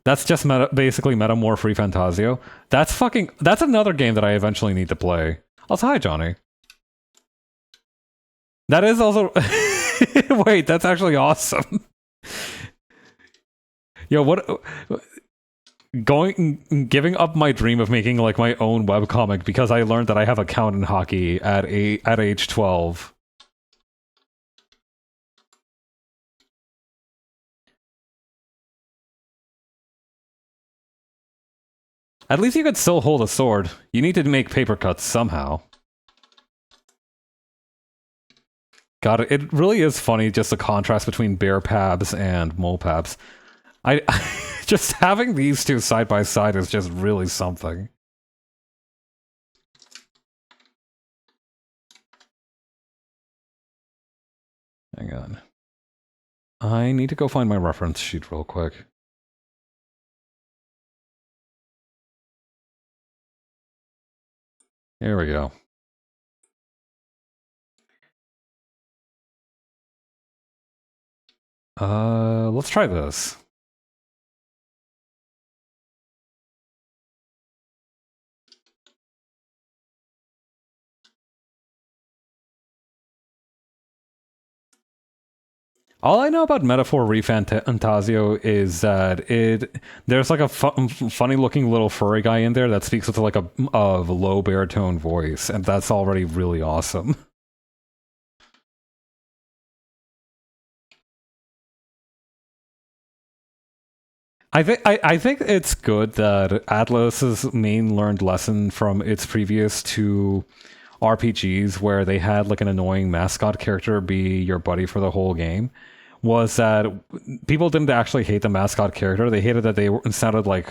That's just basically Metamorph Free Fantasio. That's another game that I eventually need to play. Also, hi Johnny. That is also wait, that's actually awesome. Yo, giving up my dream of making like my own webcomic because I learned that I have a count in hockey at age 12. At least you could still hold a sword. You need to make paper cuts somehow. God, it really is funny just the contrast between bear pabs and mole pabs. I just having these two side by side is just really something. Hang on. I need to go find my reference sheet real quick. Here we go. Let's try this. All I know about Metaphor Refantasio is that there's like a funny looking little furry guy in there that speaks with like a low baritone voice, and that's already really awesome. I think it's good that Atlas's main learned lesson from its previous two RPGs, where they had like an annoying mascot character be your buddy for the whole game, was that people didn't actually hate the mascot character. They hated that they sounded like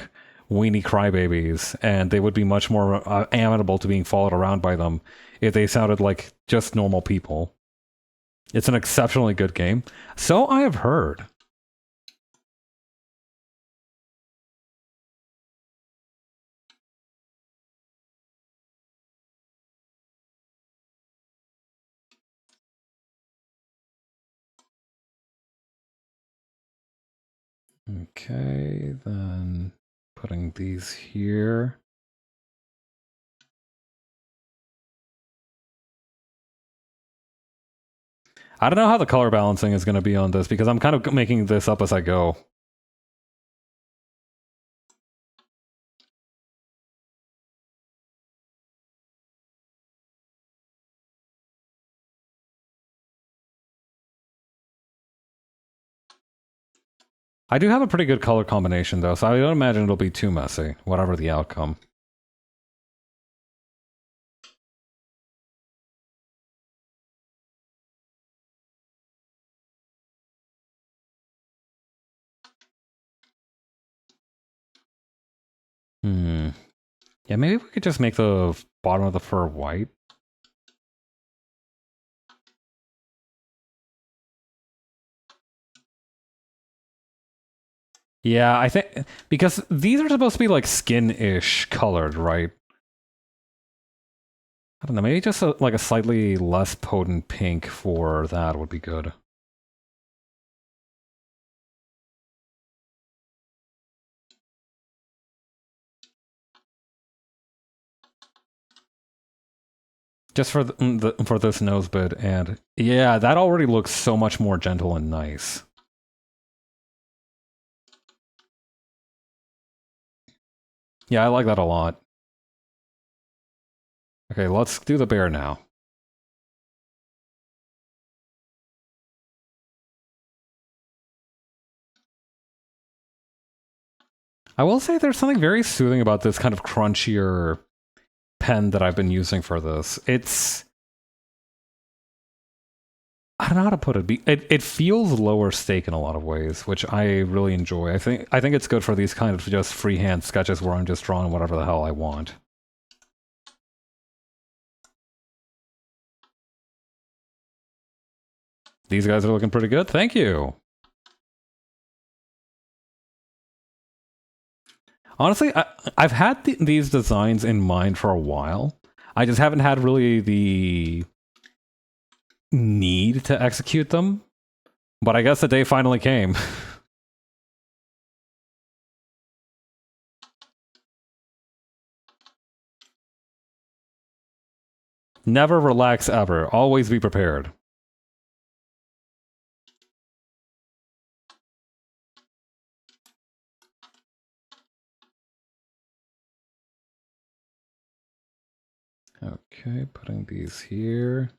weenie crybabies, and they would be much more amenable to being followed around by them if they sounded like just normal people. It's an exceptionally good game. So I have heard. Okay, then putting these here. I don't know how the color balancing is going to be on this because I'm kind of making this up as I go. I do have a pretty good color combination though, so I don't imagine it'll be too messy, whatever the outcome. Yeah, maybe we could just make the bottom of the fur white. Yeah, I think because these are supposed to be like skin-ish colored, right? I don't know, maybe just like a slightly less potent pink for that would be good. Just for for this nose bit, and yeah, that already looks so much more gentle and nice. Yeah, I like that a lot. Okay, let's do the bear now. I will say there's something very soothing about this kind of crunchier pen that I've been using for this. I don't know how to put it. It feels lower stake in a lot of ways, which I really enjoy. I think it's good for these kind of just freehand sketches where I'm just drawing whatever the hell I want. These guys are looking pretty good. Thank you. Honestly, I've had these designs in mind for a while. I just haven't had really the need to execute them. But I guess the day finally came. Never relax ever. Always be prepared. Okay, putting these here.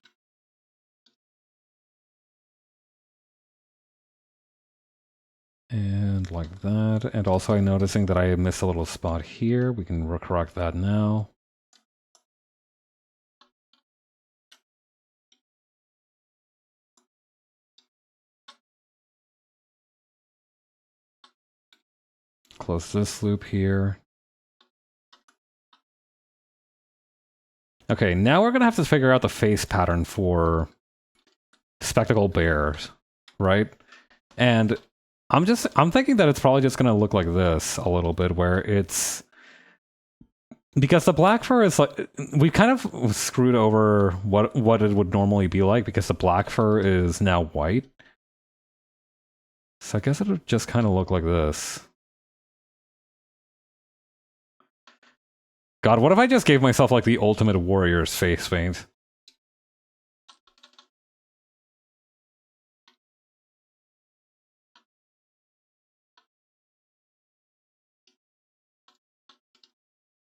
And like that. And also I'm noticing that I missed a little spot here. We can correct that now. Close this loop here. Okay, now we're gonna have to figure out the face pattern for spectacle bears, right? And I'm thinking that it's probably just gonna look like this a little bit, where it's because the black fur is like we kind of screwed over what it would normally be like because the black fur is now white. So I guess it would just kind of look like this. God, what if I just gave myself like the ultimate warrior's face paint?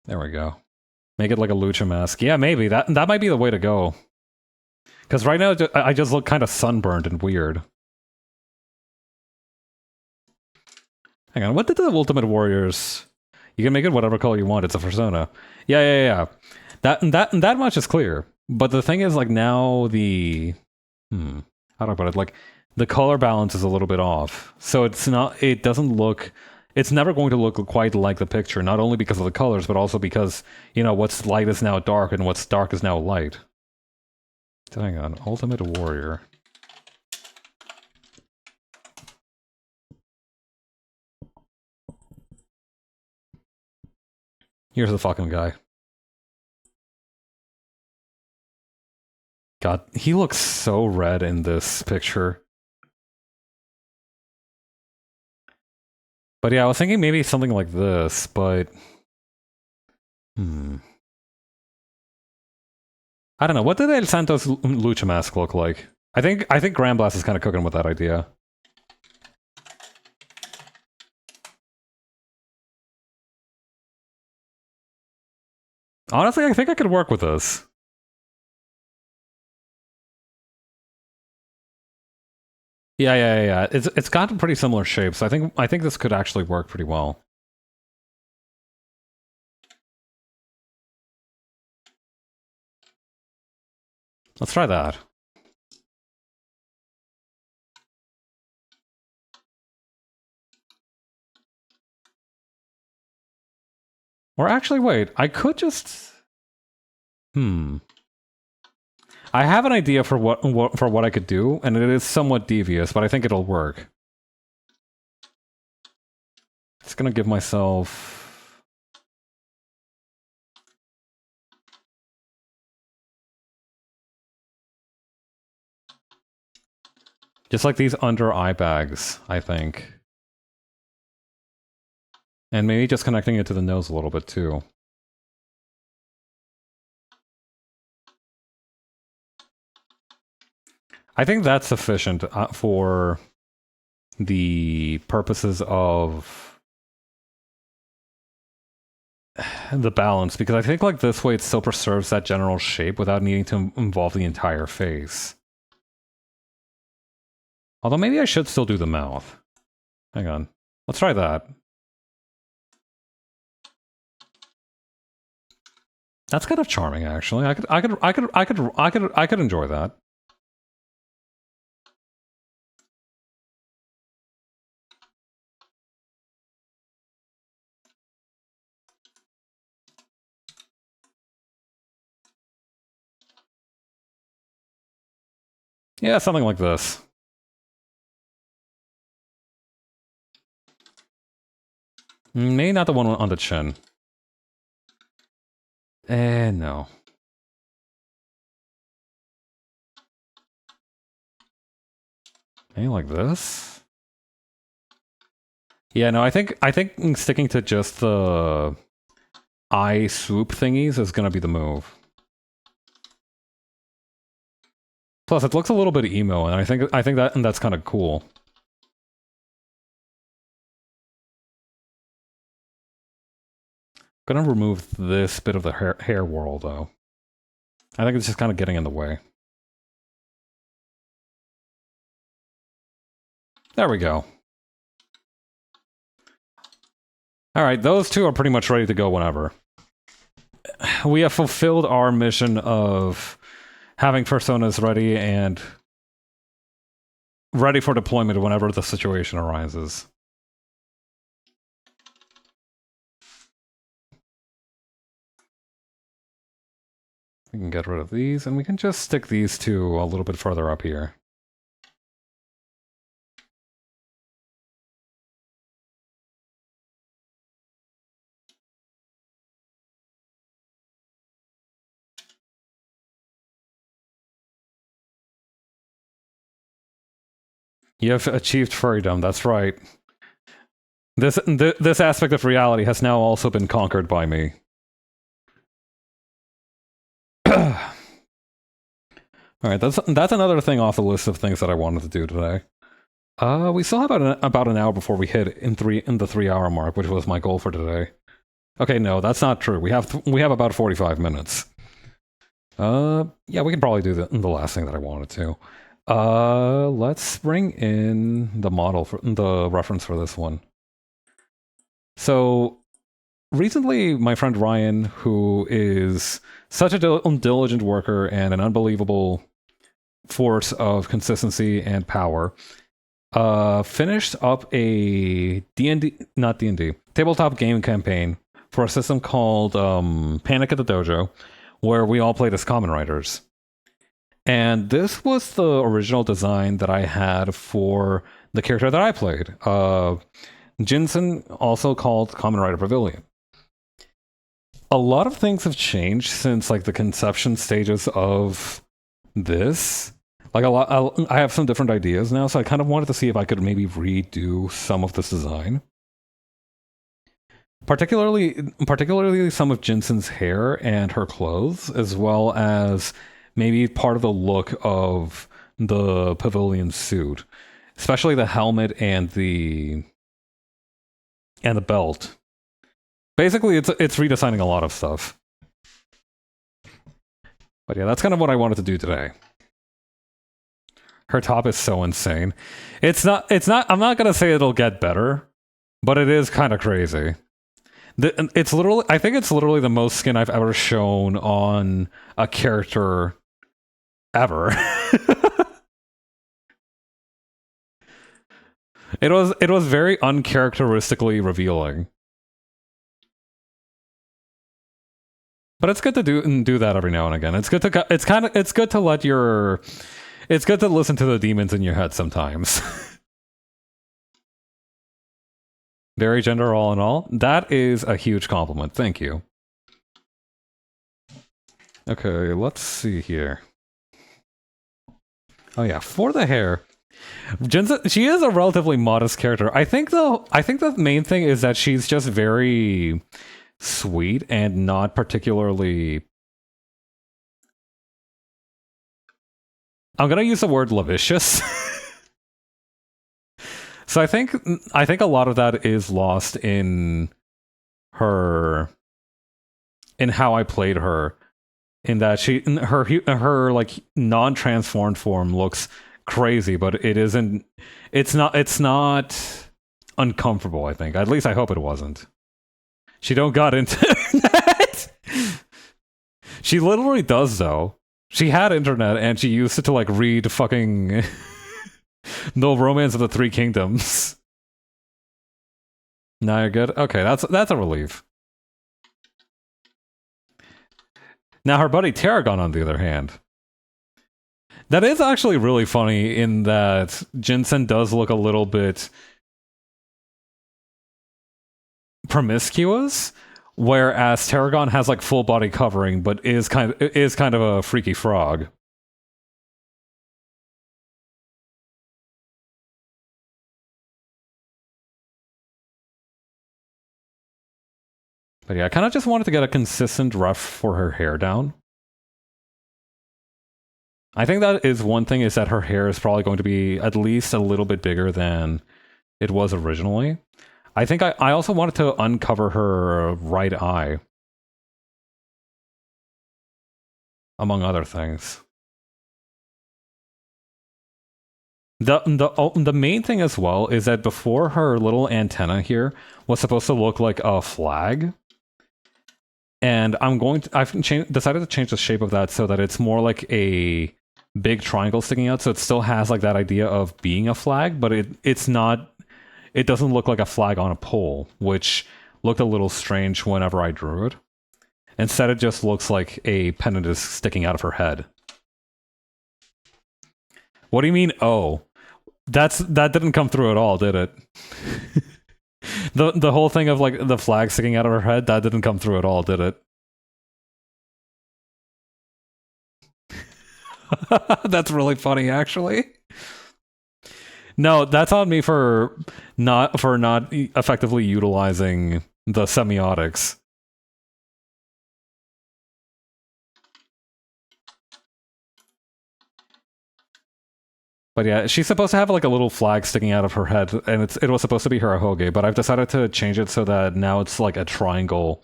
There we go. Make it like a lucha mask. Yeah, maybe. That might be the way to go. Because right now, I just look kind of sunburned and weird. Hang on, what did the Ultimate Warriors... You can make it whatever color you want, it's a fursona. Yeah. That much is clear. But the thing is, like, now the... How do I put it? Like, the color balance is a little bit off. So it's not... It doesn't look... It's never going to look quite like the picture, not only because of the colors, but also because, you know, what's light is now dark and what's dark is now light. So hang on, Ultimate Warrior. Here's the fucking guy. God, he looks so red in this picture. But yeah, I was thinking maybe something like this, but... I don't know, what did El Santos Lucha Mask look like? I think Grand Blast is kind of cooking with that idea. Honestly, I think I could work with this. Yeah. It's got a pretty similar shape, so I think this could actually work pretty well. Let's try that. Or actually, wait, I could just... I have an idea for what I could do, and it is somewhat devious, but I think it'll work. Just gonna give myself... Just like these under eye bags, I think. And maybe just connecting it to the nose a little bit, too. I think that's sufficient for the purposes of the balance, because I think like this way it still preserves that general shape without needing to involve the entire face. Although maybe I should still do the mouth. Hang on. Let's try that. That's kind of charming, actually. I could enjoy that. Yeah, something like this. Maybe not the one on the chin. No. Maybe like this? Yeah, no, I think sticking to just the eye swoop thingies is gonna be the move. Plus, it looks a little bit emo, and I think that's kind of cool. Gonna remove this bit of the hair whorl, though. I think it's just kind of getting in the way. There we go. Alright, those two are pretty much ready to go whenever. We have fulfilled our mission of having fursonas ready and ready for deployment whenever the situation arises. We can get rid of these, and we can just stick these two a little bit further up here. You have achieved furrydom, that's right. This aspect of reality has now also been conquered by me. Alright, that's another thing off the list of things that I wanted to do today. We still have about an hour before we hit in the 3-hour mark, which was my goal for today. Okay, no, that's not true. We have about 45 minutes. Yeah, we can probably do the last thing that I wanted to. Let's bring in the model for the reference for this one. So recently, my friend Ryan, who is such a diligent worker and an unbelievable force of consistency and power, finished up a D&D, not D&D, tabletop game campaign for a system called Panic at the Dojo, where we all played as common writers. And this was the original design that I had for the character that I played, Jinsen, also called Common Writer Pavilion. A lot of things have changed since like the conception stages of this. Like I have some different ideas now, so I kind of wanted to see if I could maybe redo some of this design. Particularly some of Jinsen's hair and her clothes, as well as maybe part of the look of the pavilion suit, especially the helmet and the belt. Basically, it's redesigning a lot of stuff. But yeah, that's kind of what I wanted to do today. Her top is so insane. It's not, I'm not going to say it'll get better, but it is kind of crazy. It's literally, I think it's literally the most skin I've ever shown on a character ever. It was very uncharacteristically revealing. But it's good to do that every now and again. It's good to listen to the demons in your head sometimes. Very gender all in all. That is a huge compliment. Thank you. Okay, let's see here. Oh yeah, for the hair. Jinsen, she is a relatively modest character. I think the main thing is that she's just very sweet and not particularly... I'm gonna use the word lavicious. So I think a lot of that is lost in her, in how I played her, in that her like non-transformed form looks crazy, but it's not uncomfortable, I think. At least I hope it wasn't. She don't got internet. She literally does though. She had internet and she used it to like read fucking No Romance of the Three Kingdoms. Now you're good? Okay, that's a relief. Now her buddy Tarragon, on the other hand. That is actually really funny in that Jinsen does look a little bit promiscuous, whereas Tarragon has like full body covering, but is kind of a freaky frog. But yeah, I kind of just wanted to get a consistent rough for her hair down. I think that is one thing, is that her hair is probably going to be at least a little bit bigger than it was originally. I think I also wanted to uncover her right eye, among other things. The main thing as well is that before, her little antenna here was supposed to look like a flag. And I've decided to change the shape of that so that it's more like a big triangle sticking out, so it still has like that idea of being a flag, but it doesn't look like a flag on a pole, which looked a little strange whenever I drew it. Instead, it just looks like a pennant is sticking out of her head. What do you mean, oh? That didn't come through at all, did it? The whole thing of like the flag sticking out of her head, that didn't come through at all, did it? That's really funny, actually. No, that's on me for not effectively utilizing the semiotics. But yeah, she's supposed to have like a little flag sticking out of her head, and it was supposed to be her ahoge, but I've decided to change it so that now it's like a triangle,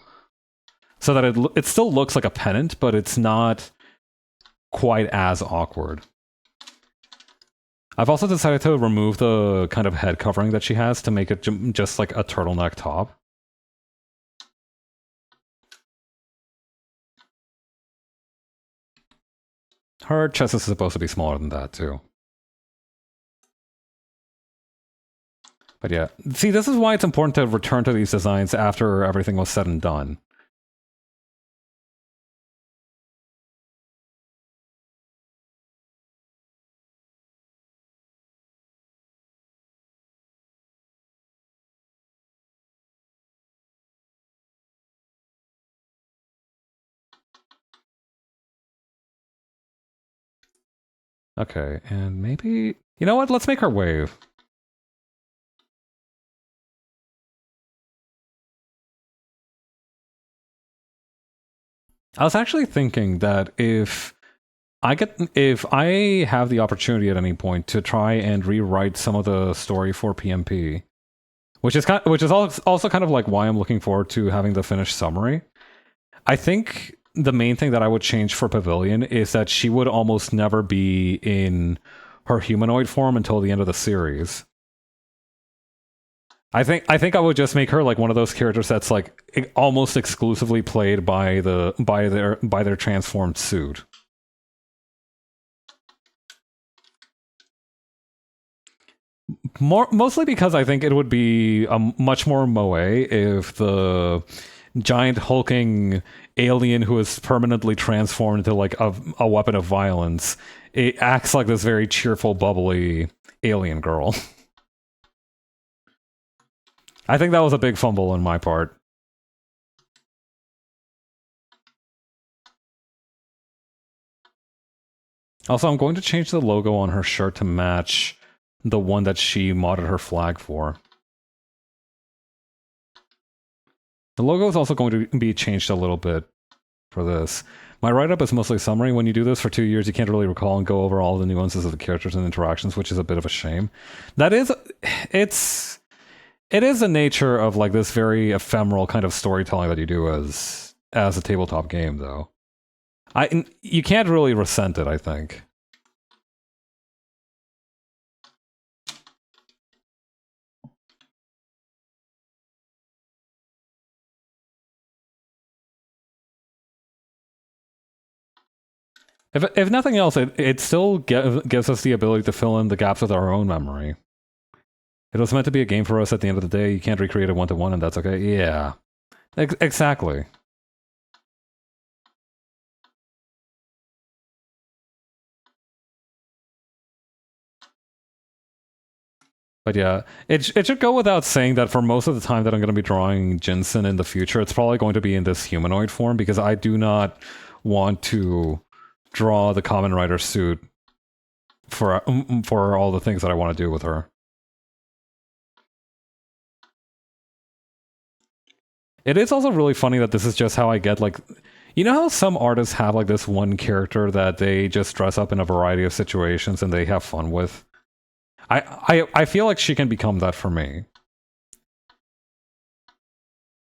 so that it still looks like a pennant, but it's not quite as awkward. I've also decided to remove the kind of head covering that she has to make it just like a turtleneck top. Her chest is supposed to be smaller than that, too. But yeah, see, this is why it's important to return to these designs after everything was said and done. Okay, and maybe... You know what? Let's make her wave. I was actually thinking that if I have the opportunity at any point to try and rewrite some of the story for PMP, which is also kind of like why I'm looking forward to having the finished summary. I think the main thing that I would change for Pavilion is that she would almost never be in her humanoid form until the end of the series. I think I would just make her like one of those characters that's like almost exclusively played by their transformed suit. Mostly because I think it would be much more moe if the giant hulking alien who is permanently transformed into like a weapon of violence, it acts like this very cheerful, bubbly alien girl. I think that was a big fumble on my part. Also, I'm going to change the logo on her shirt to match the one that she modded her flag for. The logo is also going to be changed a little bit for this. My write-up is mostly summary. When you do this for 2 years, you can't really recall and go over all the nuances of the characters and interactions, which is a bit of a shame. It is the nature of like this very ephemeral kind of storytelling that you do as a tabletop game, though. You can't really resent it, I think. If nothing else, it still gives us the ability to fill in the gaps with our own memory. It was meant to be a game for us at the end of the day. You can't recreate it one-to-one, and that's okay. Yeah. Exactly. But yeah, it should go without saying that for most of the time that I'm going to be drawing Jinsen in the future, it's probably going to be in this humanoid form, because I do not want to draw the Kamen Rider suit for all the things that I want to do with her. It is also really funny that this is just how I get, like... You know how some artists have, like, this one character that they just dress up in a variety of situations and they have fun with? I feel like she can become that for me.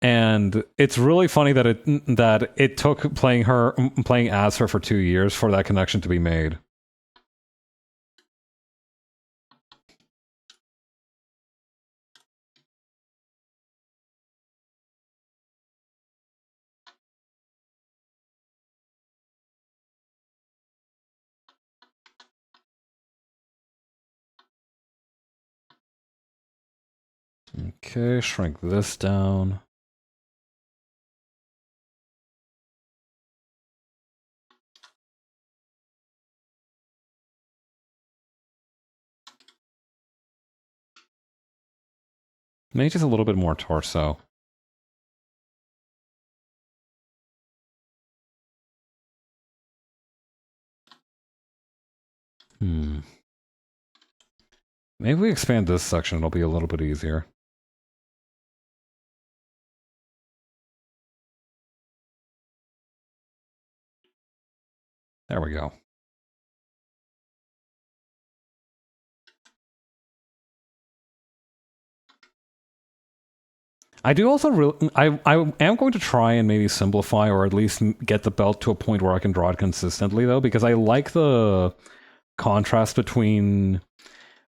And it's really funny that it took playing as her for 2 years for that connection to be made. Okay, shrink this down. Maybe just a little bit more torso. Maybe we expand this section, it'll be a little bit easier. There we go. I do also I am going to try and maybe simplify, or at least get the belt to a point where I can draw it consistently, though, because I like the contrast between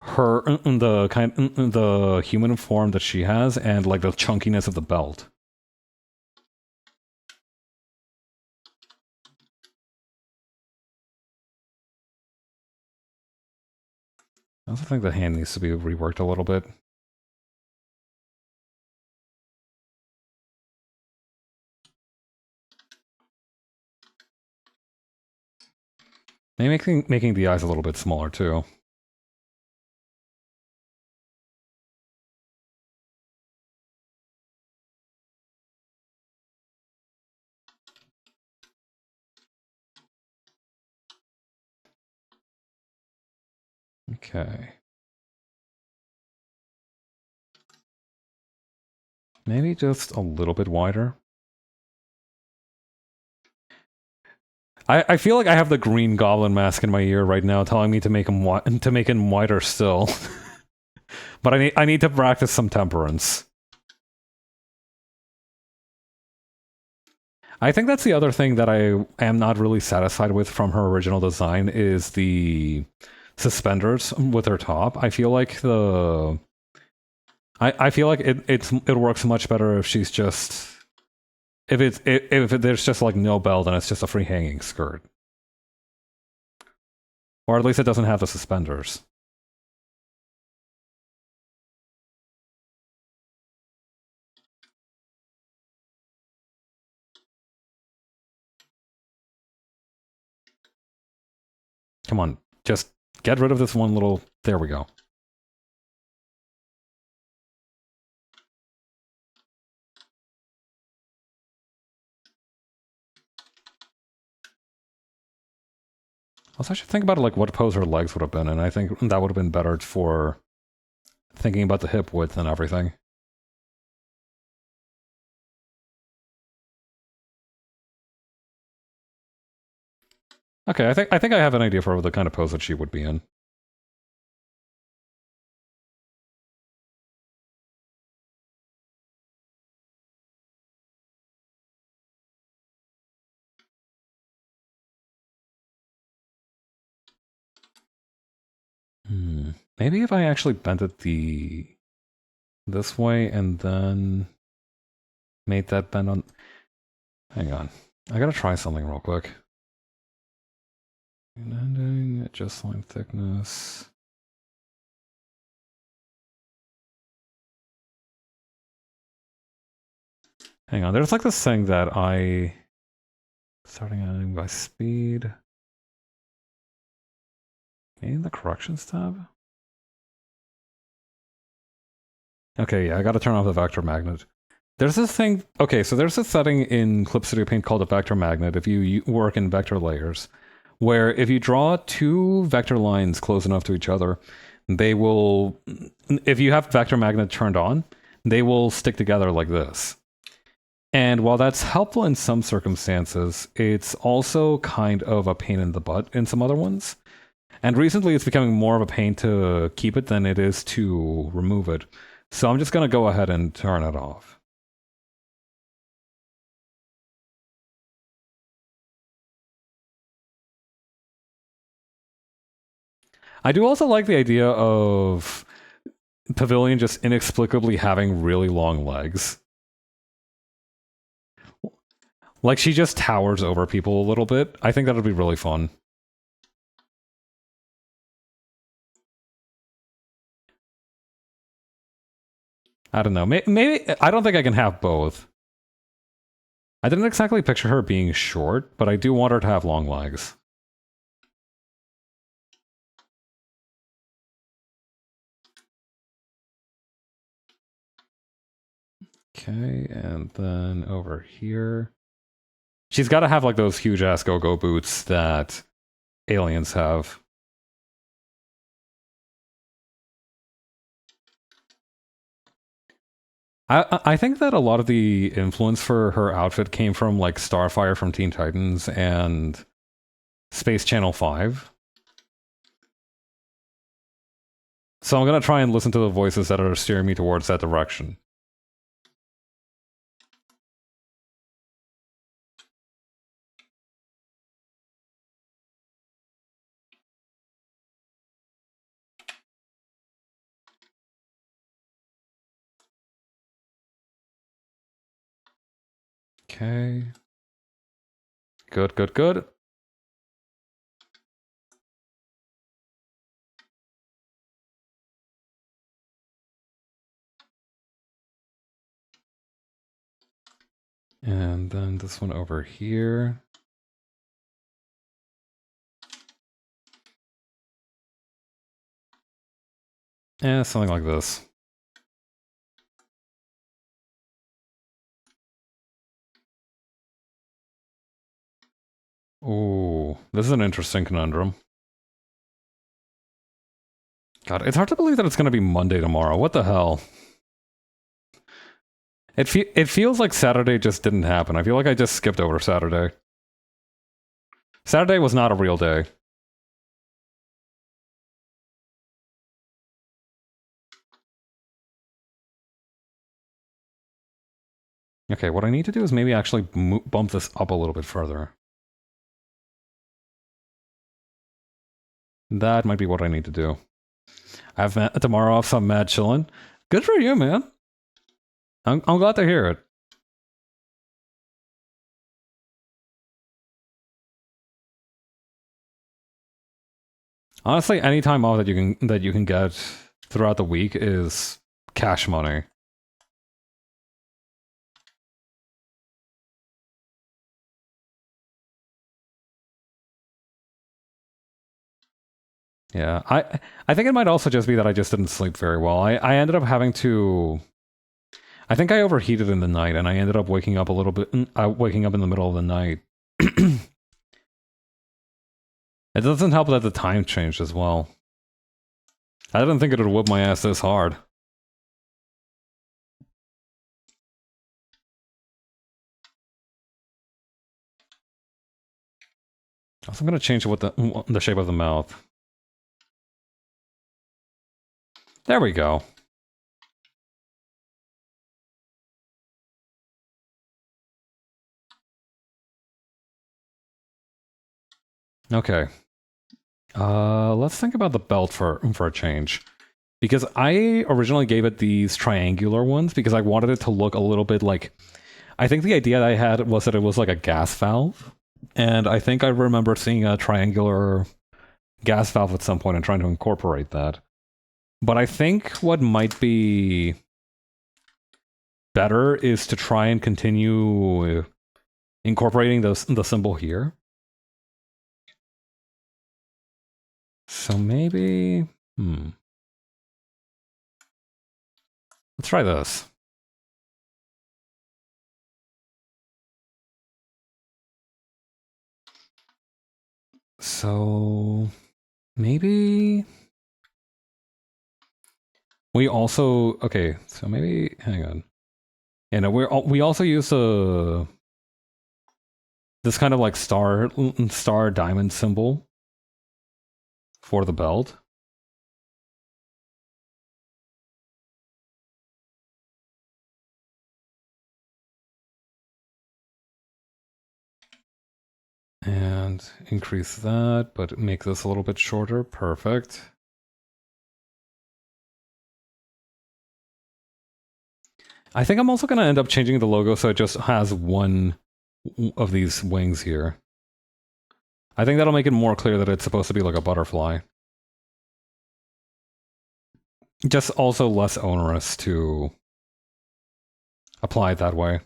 her the human form that she has and like the chunkiness of the belt. I also think the hand needs to be reworked a little bit. Maybe making the eyes a little bit smaller too. Okay. Maybe just a little bit wider. I feel like I have the Green Goblin mask in my ear right now, telling me to make him wider still. But I need to practice some temperance. I think that's the other thing that I am not really satisfied with from her original design is the suspenders with her top. I feel like I feel like it works much better if she's just if there's just like no belt and it's just a free hanging skirt. Or at least it doesn't have the suspenders. Come on, just get rid of this one little... There we go. Also, I should think about it, like what pose her legs would have been, and I think that would have been better for thinking about the hip width and everything. Okay, I think I have an idea for the kind of pose that she would be in. Maybe if I actually bent it this way and then made that bend on... Hang on. I gotta try something real quick. Ending, adjust line thickness. Hang on, there's like this thing that starting ending by speed. Maybe the corrections tab? Okay, yeah, I gotta turn off the vector magnet. There's this thing... Okay, so there's a setting in Clip Studio Paint called a vector magnet if you work in vector layers, where if you draw two vector lines close enough to each other, they will... If you have vector magnet turned on, they will stick together like this. And while that's helpful in some circumstances, it's also kind of a pain in the butt in some other ones. And recently it's becoming more of a pain to keep it than it is to remove it. So I'm just going to go ahead and turn it off. I do also like the idea of Pavilion just inexplicably having really long legs. Like, she just towers over people a little bit. I think that would be really fun. I don't know. Maybe I don't think I can have both. I didn't exactly picture her being short, but I do want her to have long legs. Okay, and then over here... She's got to have, like, those huge-ass go-go boots that aliens have. I think that a lot of the influence for her outfit came from, like, Starfire from Teen Titans and Space Channel 5. So I'm going to try and listen to the voices that are steering me towards that direction. Okay. Good, good, good. And then this one over here. Something like this. Ooh, this is an interesting conundrum. God, it's hard to believe that it's going to be Monday tomorrow. What the hell? It feels like Saturday just didn't happen. I feel like I just skipped over Saturday. Saturday was not a real day. Okay, what I need to do is maybe actually bump this up a little bit further. That might be what I need to do. I have tomorrow off, so I'm mad chillin'. Good for you, man. I'm glad to hear it. Honestly, any time off that you can get throughout the week is cash money. Yeah, I think it might also just be that I just didn't sleep very well. I ended up having to. I think I overheated in the night, and I ended up waking up a little bit. Waking up in the middle of the night. It doesn't help that the time changed as well. I didn't think it would whoop my ass this hard. Also, I'm gonna change what the shape of the mouth. There we go. Okay. Let's think about the belt for a change. Because I originally gave it these triangular ones because I wanted it to look a little bit like... I think the idea that I had was that it was like a gas valve. And I think I remember seeing a triangular gas valve at some point and trying to incorporate that. But I think what might be better is to try and continue incorporating the symbol here. So maybe... Let's try this. So maybe we also okay. So maybe hang on. Yeah, no, we also use this kind of like star diamond symbol for the belt. And increase that, but make this a little bit shorter. Perfect. I think I'm also going to end up changing the logo so it just has one of these wings here. I think that'll make it more clear that it's supposed to be like a butterfly. Just also less onerous to apply it that way.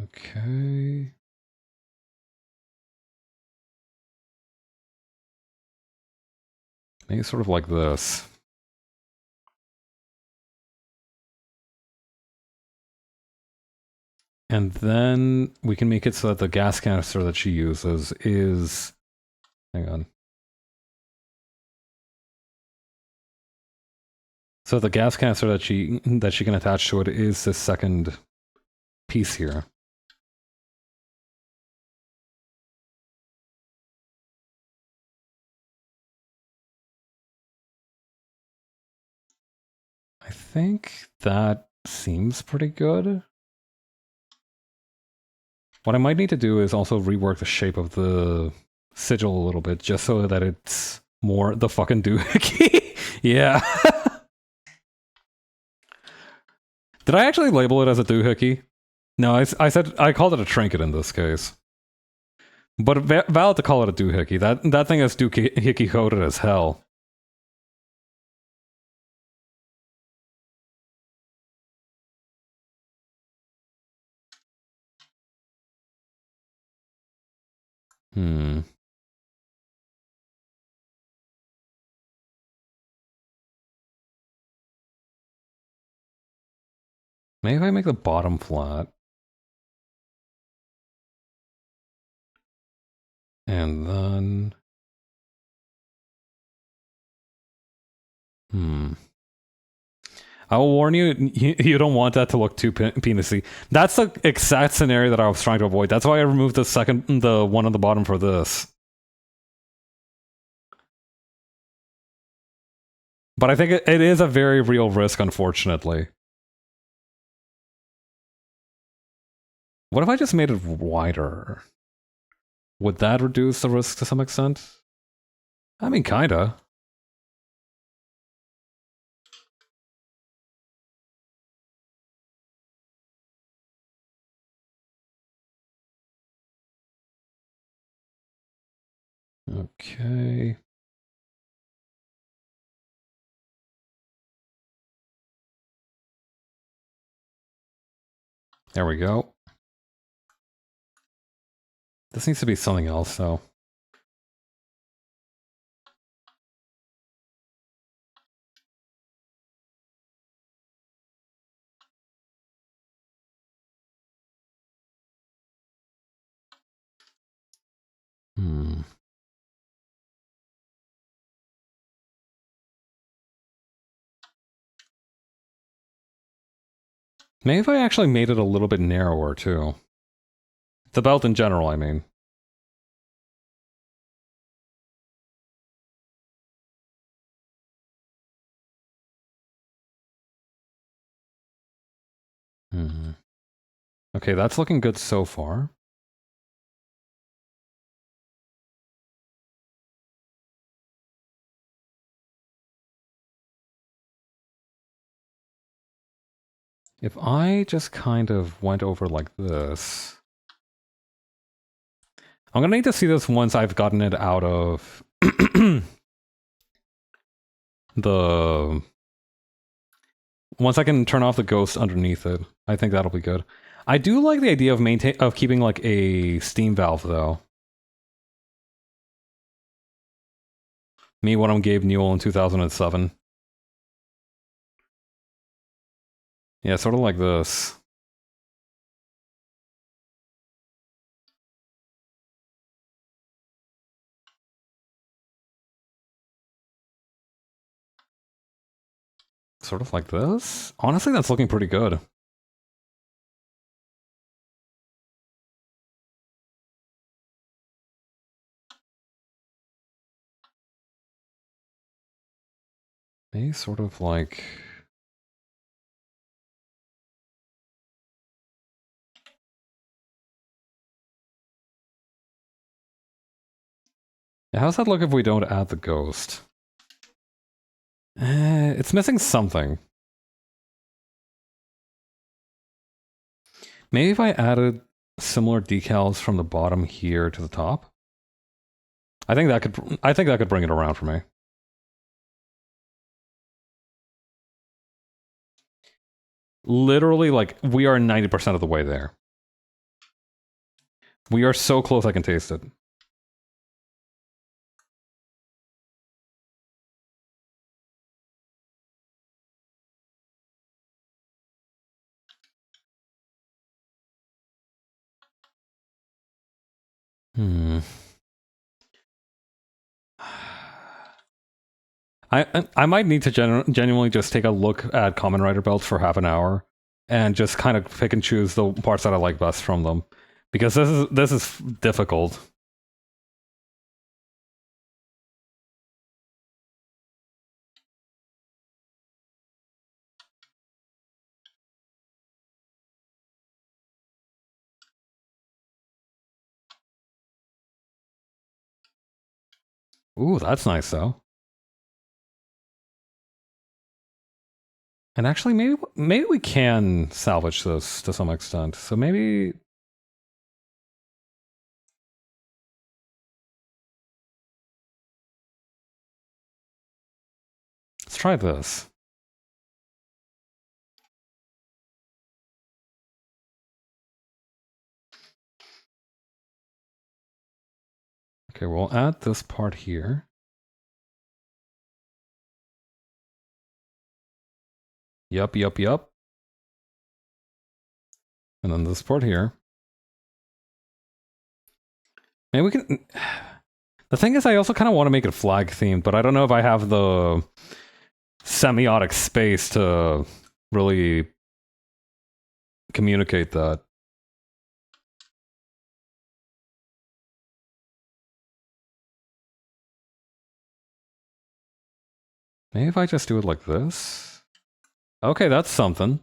Okay. Maybe sort of like this. And then we can make it so that the gas canister that she uses is... Hang on. So the gas canister that she can attach to it is this second piece here. I think that seems pretty good. What I might need to do is also rework the shape of the sigil a little bit, just so that it's more the fucking doohickey. Yeah. Did I actually label it as a doohickey? No, I called it a trinket in this case. But valid to call it a doohickey. That thing is doohickey coated as hell. Hmm. Maybe if I make the bottom flat. And then... I will warn you, you don't want that to look too penisy. That's the exact scenario that I was trying to avoid. That's why I removed the one on the bottom for this. But I think it is a very real risk, unfortunately. What if I just made it wider? Would that reduce the risk to some extent? I mean, kinda. Okay. There we go. This needs to be something else, though. Maybe if I actually made it a little bit narrower, too. The belt in general, I mean. Okay, that's looking good so far. If I just kind of went over like this... I'm gonna need to see this once I've gotten it out of... the... Once I can turn off the ghost underneath it. I think that'll be good. I do like the idea of keeping like a steam valve, though. Me when I'm Gabe Newell in 2007. Yeah, sort of like this. Sort of like this? Honestly, that's looking pretty good. Maybe sort of like... Yeah, how's that look if we don't add the ghost? It's missing something. Maybe if I added similar decals from the bottom here to the top? I think that could bring it around for me. Literally, like, we are 90% of the way there. We are so close I can taste it. I might need to genuinely just take a look at Common Rider belts for half an hour and just kind of pick and choose the parts that I like best from them, because this is difficult. Ooh, that's nice though. And actually, maybe we can salvage this to some extent. So maybe try this. Okay, we'll add this part here. Yup. And then this part here. Maybe we can... The thing is, I also kind of want to make it flag-themed, but I don't know if I have the semiotic space to really communicate that. Maybe if I just do it like this? Okay, that's something.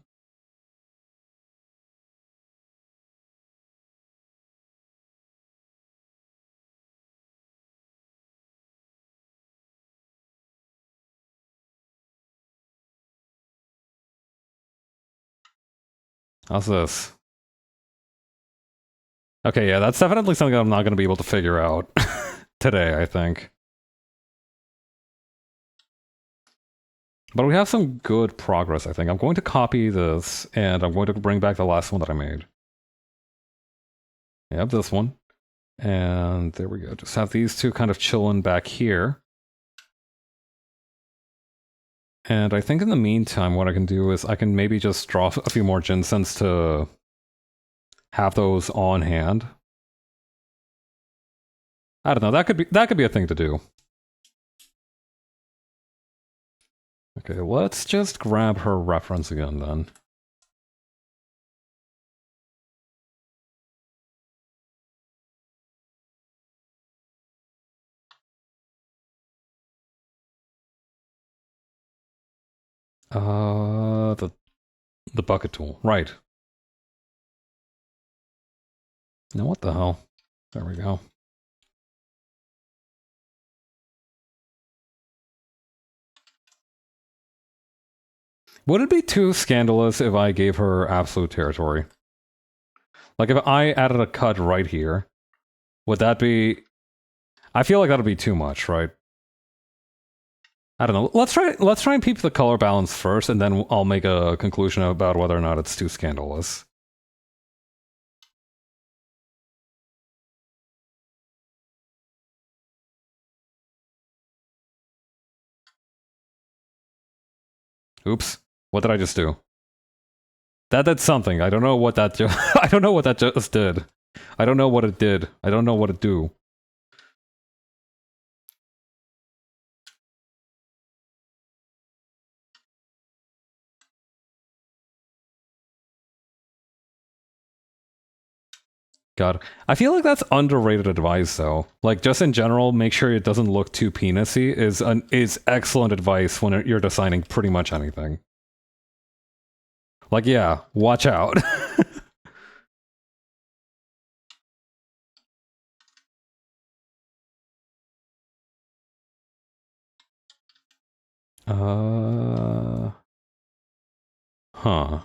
How's this? Okay, yeah, that's definitely something I'm not going to be able to figure out today, I think. But we have some good progress, I think. I'm going to copy this, and I'm going to bring back the last one that I made. I have this one. And there we go. Just have these two kind of chilling back here. And I think in the meantime, what I can do is I can maybe just draw a few more ginsens to have those on hand. I don't know. That could be a thing to do. Okay, let's just grab her reference again then. The bucket tool, right. Now what the hell? There we go. Would it be too scandalous if I gave her absolute territory? Like if I added a cut right here, would that be... I feel like that'd be too much, right? I don't know. Let's try and peep the color balance first, and then I'll make a conclusion about whether or not it's too scandalous. Oops. What did I just do? That did something. I don't know what that I don't know what that just did. I don't know what it did. I don't know what it do. God. I feel like that's underrated advice though. Like just in general, make sure it doesn't look too penisy is excellent advice when you're designing pretty much anything. Like yeah, watch out. Huh.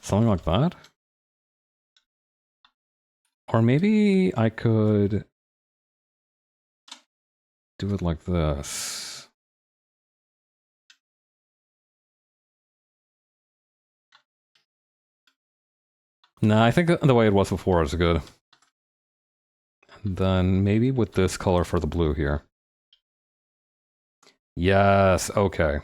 Something like that? Or maybe I could do it like this. Nah, I think the way it was before is good. And then maybe with this color for the blue here. Yes, okay.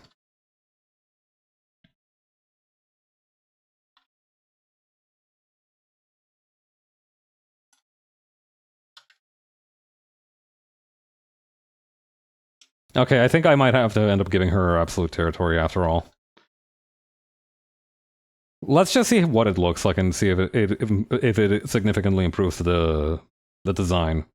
Okay, I think I might have to end up giving her absolute territory after all. Let's just see what it looks like and see if it significantly improves the design.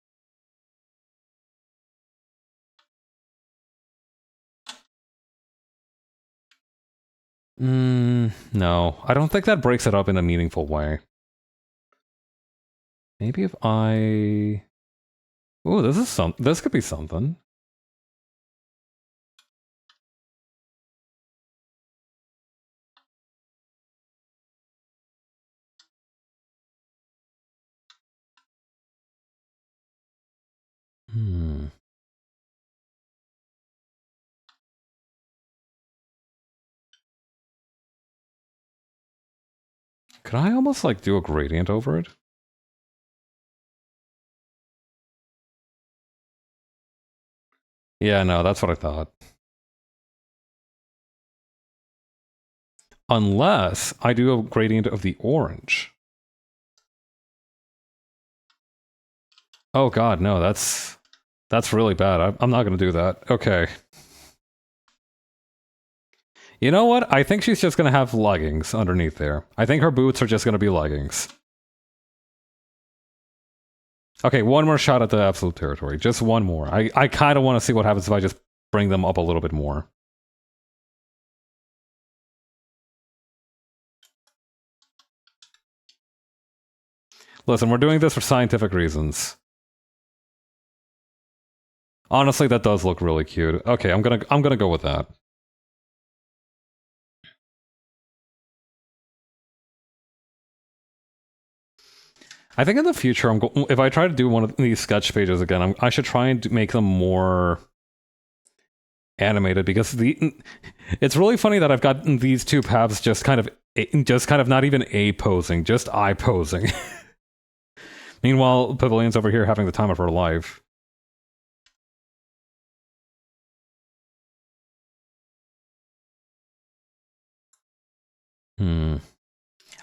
No. I don't think that breaks it up in a meaningful way. Maybe if I... Ooh, this could be something. Could I almost like do a gradient over it? Yeah, no, that's what I thought. Unless I do a gradient of the orange. Oh god, no, that's really bad. I'm not gonna do that. Okay. You know what? I think she's just gonna have leggings underneath there. I think her boots are just gonna be leggings. Okay, one more shot at the absolute territory. Just one more. I kind of want to see what happens if I just bring them up a little bit more. Listen, we're doing this for scientific reasons. Honestly, that does look really cute. Okay, I'm gonna go with that. I think in the future, if I try to do one of these sketch pages again, I should try and make them more animated because it's really funny that I've got these two paths just kind of not even A posing, just I posing. Meanwhile, Pavilion's over here having the time of her life.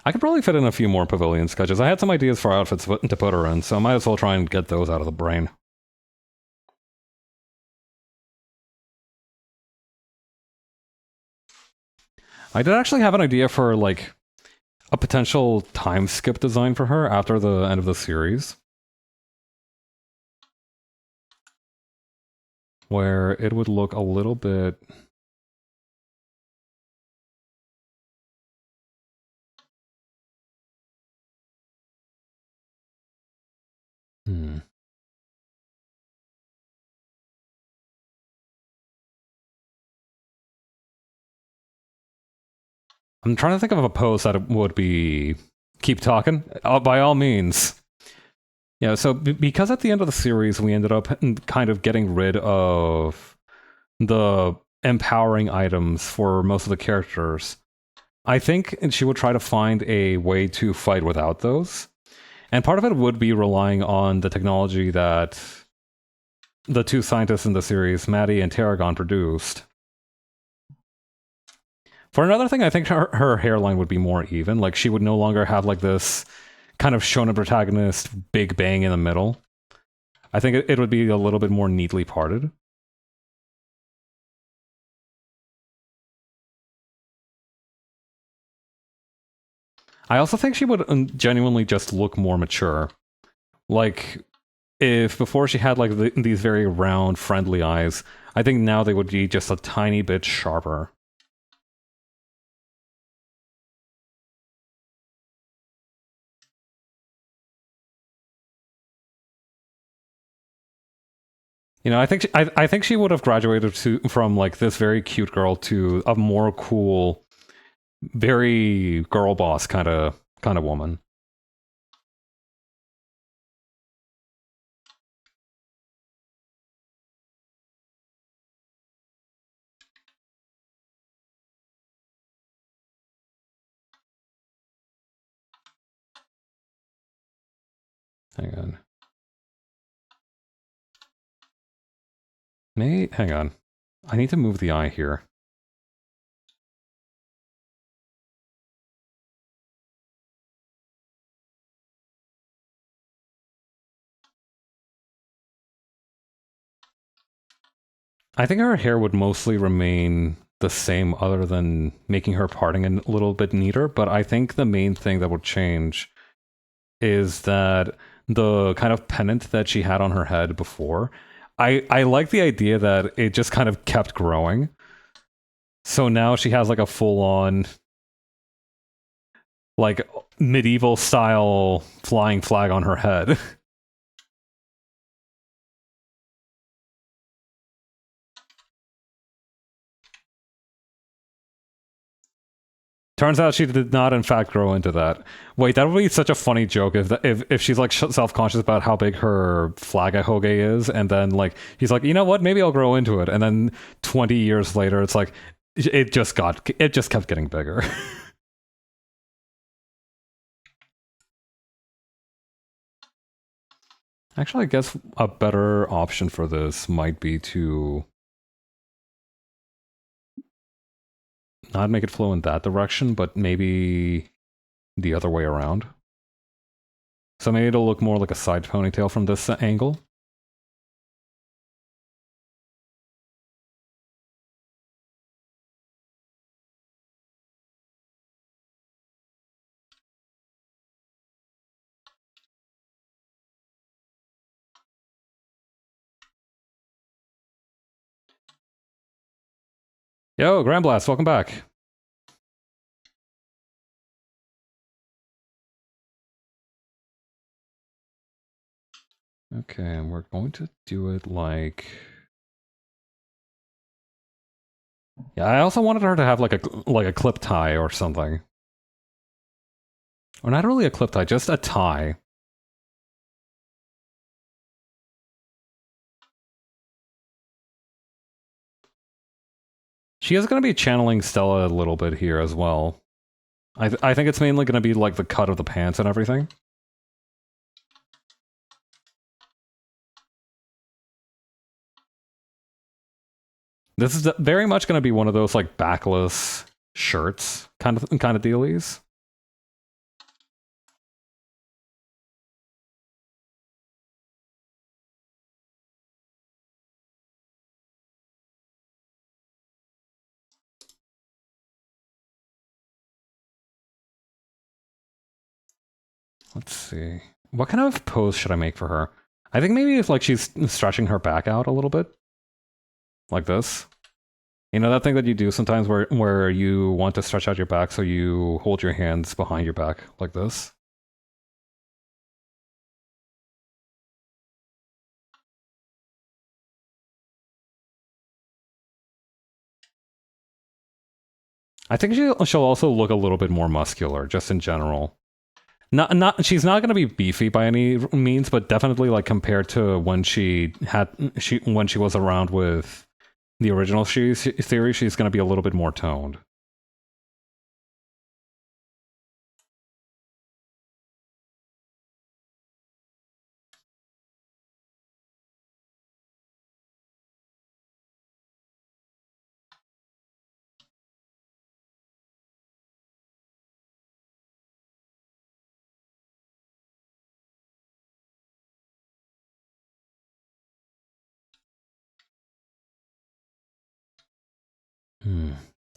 I could probably fit in a few more Pavilion sketches. I had some ideas for outfits to put her in, so I might as well try and get those out of the brain. I did actually have an idea for, like, a potential time skip design for her after the end of the series. Where it would look a little bit... I'm trying to think of a pose that would be... Keep talking? By all means. Yeah, so because at the end of the series we ended up kind of getting rid of the empowering items for most of the characters, I think she would try to find a way to fight without those. And part of it would be relying on the technology that the two scientists in the series, Maddie and Tarragon, produced. For another thing, I think her hairline would be more even. Like, she would no longer have, like, this kind of shonen protagonist big bang in the middle. I think it would be a little bit more neatly parted. I also think she would genuinely just look more mature. Like, if before she had, like, these very round, friendly eyes, I think now they would be just a tiny bit sharper. You know, I think she would have graduated from like this very cute girl to a more cool, very girl boss kind of woman. Hang on. Hang on. I need to move the eye here. I think her hair would mostly remain the same other than making her parting a little bit neater, but I think the main thing that would change is that the kind of pennant that she had on her head before, I like the idea that it just kind of kept growing. So now she has like a full-on, like, medieval style flying flag on her head. Turns out she did not, in fact, grow into that. Wait, that would be such a funny joke if she's like self-conscious about how big her flagahoge is, and then like he's like, you know what, maybe I'll grow into it, and then 20 years later, it's like it just kept getting bigger. Actually, I guess a better option for this might be to not make it flow in that direction, but maybe the other way around. So maybe it'll look more like a side ponytail from this angle. Yo, Grand Blast, welcome back. Okay, and we're going to do it like... Yeah, I also wanted her to have like a clip tie or something. Or not really a clip tie, just a tie. She is going to be channeling Stella a little bit here as well. I think it's mainly going to be like the cut of the pants and everything. This is very much going to be one of those like backless shirts kind of dealies. Let's see. What kind of pose should I make for her? I think maybe if like she's stretching her back out a little bit. Like this. You know that thing that you do sometimes where you want to stretch out your back so you hold your hands behind your back like this? I think she'll also look a little bit more muscular, just in general. She's not going to be beefy by any means, but definitely like compared to when she was around with the original theory, she's going to be a little bit more toned.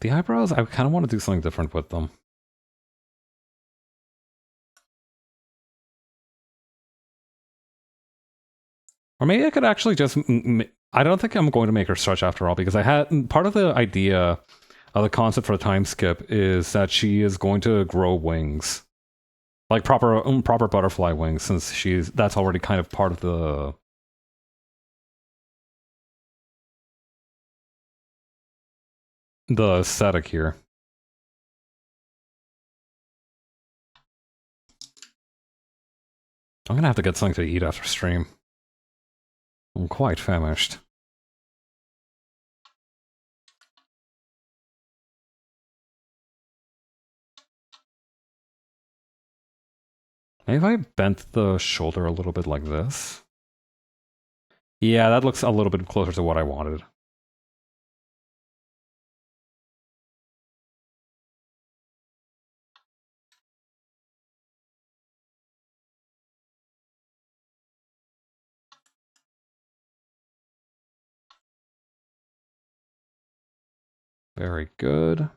The eyebrows, I kind of want to do something different with them. Or maybe I could actually just... I don't think I'm going to make her stretch after all, because I had... Part of the idea of the concept for a time skip is that she is going to grow wings. Like proper butterfly wings, since that's already kind of part of the aesthetic here. I'm gonna have to get something to eat after stream. I'm quite famished. Maybe if I bent the shoulder a little bit like this. Yeah, that looks a little bit closer to what I wanted. Very good.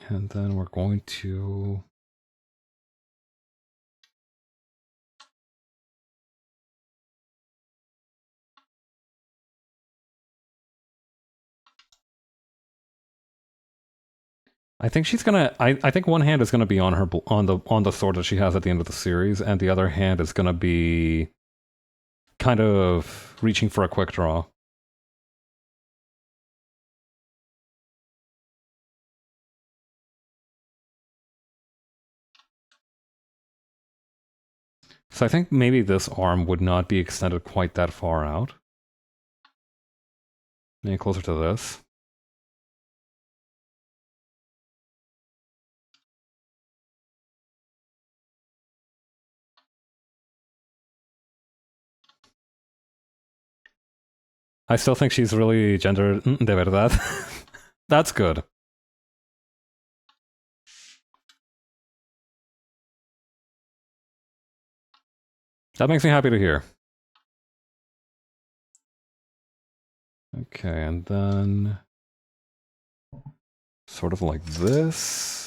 And then we're going to... I think she's gonna. I think one hand is gonna be on her on the sword that she has at the end of the series, and the other hand is gonna be kind of reaching for a quick draw. So I think maybe this arm would not be extended quite that far out. Maybe closer to this. I still think she's really gender de verdad. That's good. That makes me happy to hear. Okay, and then sort of like this.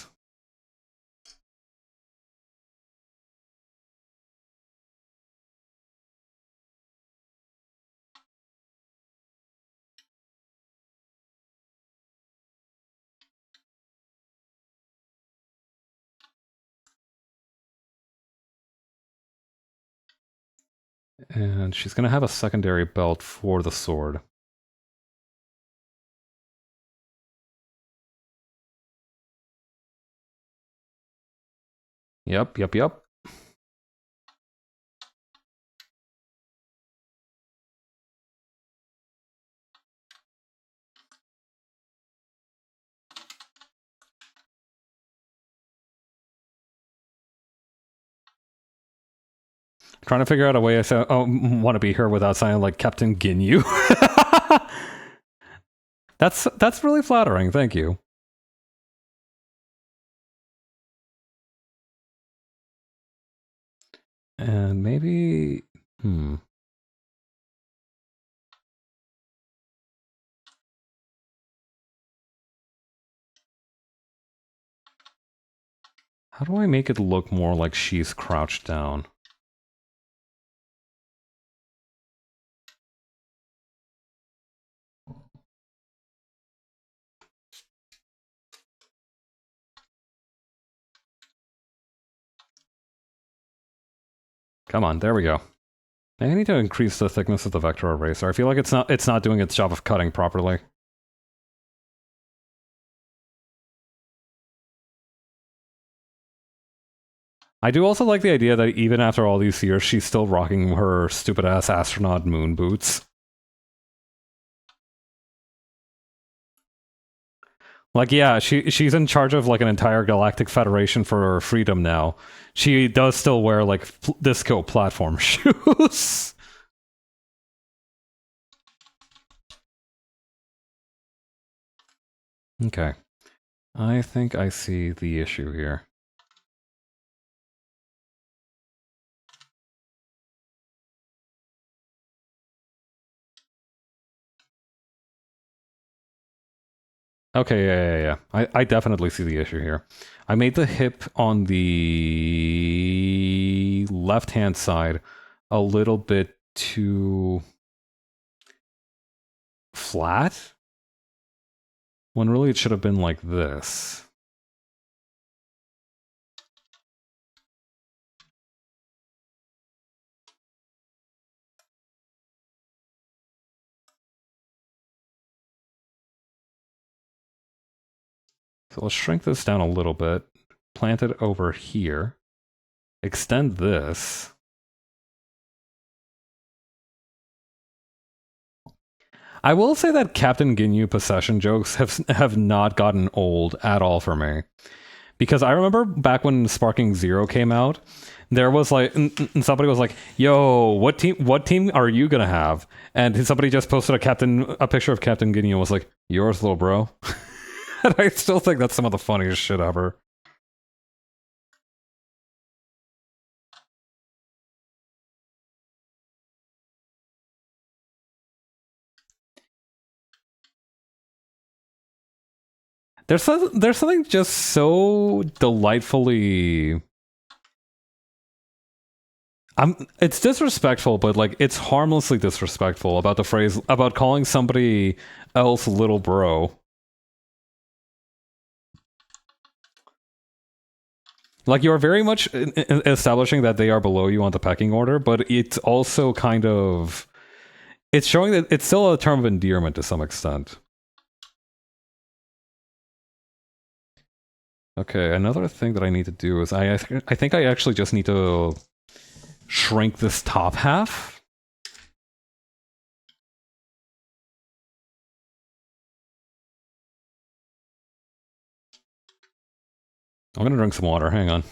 And she's going to have a secondary belt for the sword. Yep. Trying to figure out a way I want to be her without sounding like Captain Ginyu. That's really flattering, thank you. And maybe... How do I make it look more like she's crouched down? Come on, there we go. I need to increase the thickness of the vector eraser. I feel like it's not doing its job of cutting properly. I do also like the idea that even after all these years, she's still rocking her stupid-ass astronaut moon boots. Like, yeah, she's in charge of, like, an entire galactic federation for freedom now. She does still wear, like, disco platform shoes. Okay. I think I see the issue here. Okay, yeah. I definitely see the issue here. I made the hip on the left-hand side a little bit too flat, when really it should have been like this. So let's shrink this down a little bit, plant it over here, extend this. I will say that Captain Ginyu possession jokes have not gotten old at all for me. Because I remember back when Sparking Zero came out, there was like, and somebody was like, "Yo, what team are you gonna have?" And somebody just posted a picture of Captain Ginyu and was like, "Yours, little bro." And I still think that's some of the funniest shit ever. There's something just so delightfully... it's disrespectful, but like it's harmlessly disrespectful about the phrase, about calling somebody else little bro. Like, you're very much establishing that they are below you on the pecking order, but it's also kind of... It's showing that it's still a term of endearment to some extent. Okay, another thing that I need to do is I think I actually just need to shrink this top half. I'm gonna drink some water, hang on.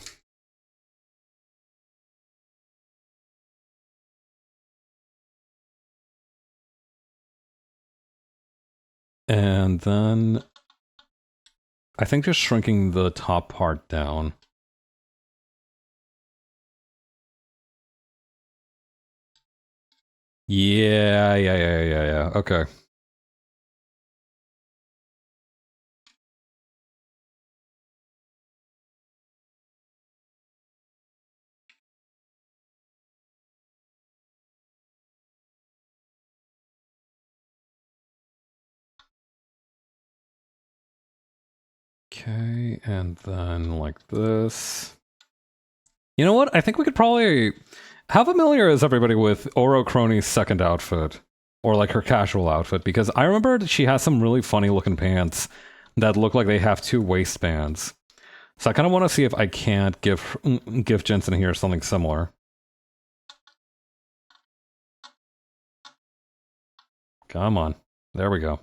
And then I think just shrinking the top part down. Yeah. Okay. Okay, and then like this. You know what? I think we could probably... How familiar is everybody with Oro Crony's second outfit? Or like her casual outfit? Because I remember that she has some really funny looking pants that look like they have two waistbands. So I kind of want to see if I can't give Jensen here something similar. Come on. There we go.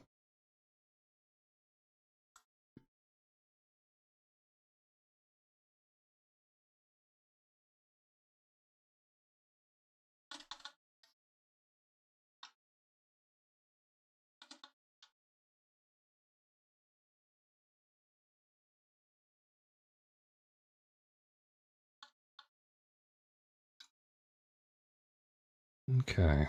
Okay.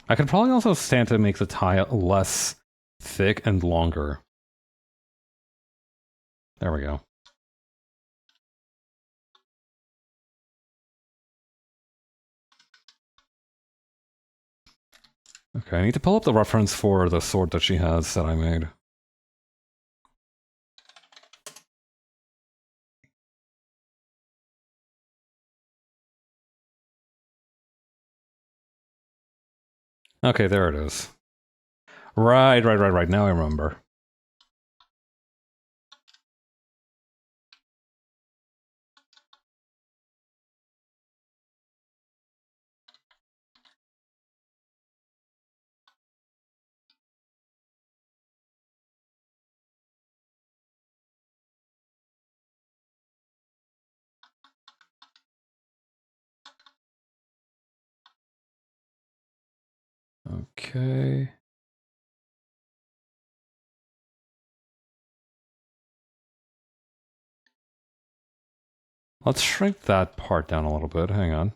I could probably also stand to make the tie less thick and longer. There we go. Okay, I need to pull up the reference for the sword that she has that I made. Okay, there it is. Right. Now I remember. Okay. Let's shrink that part down a little bit. Hang on.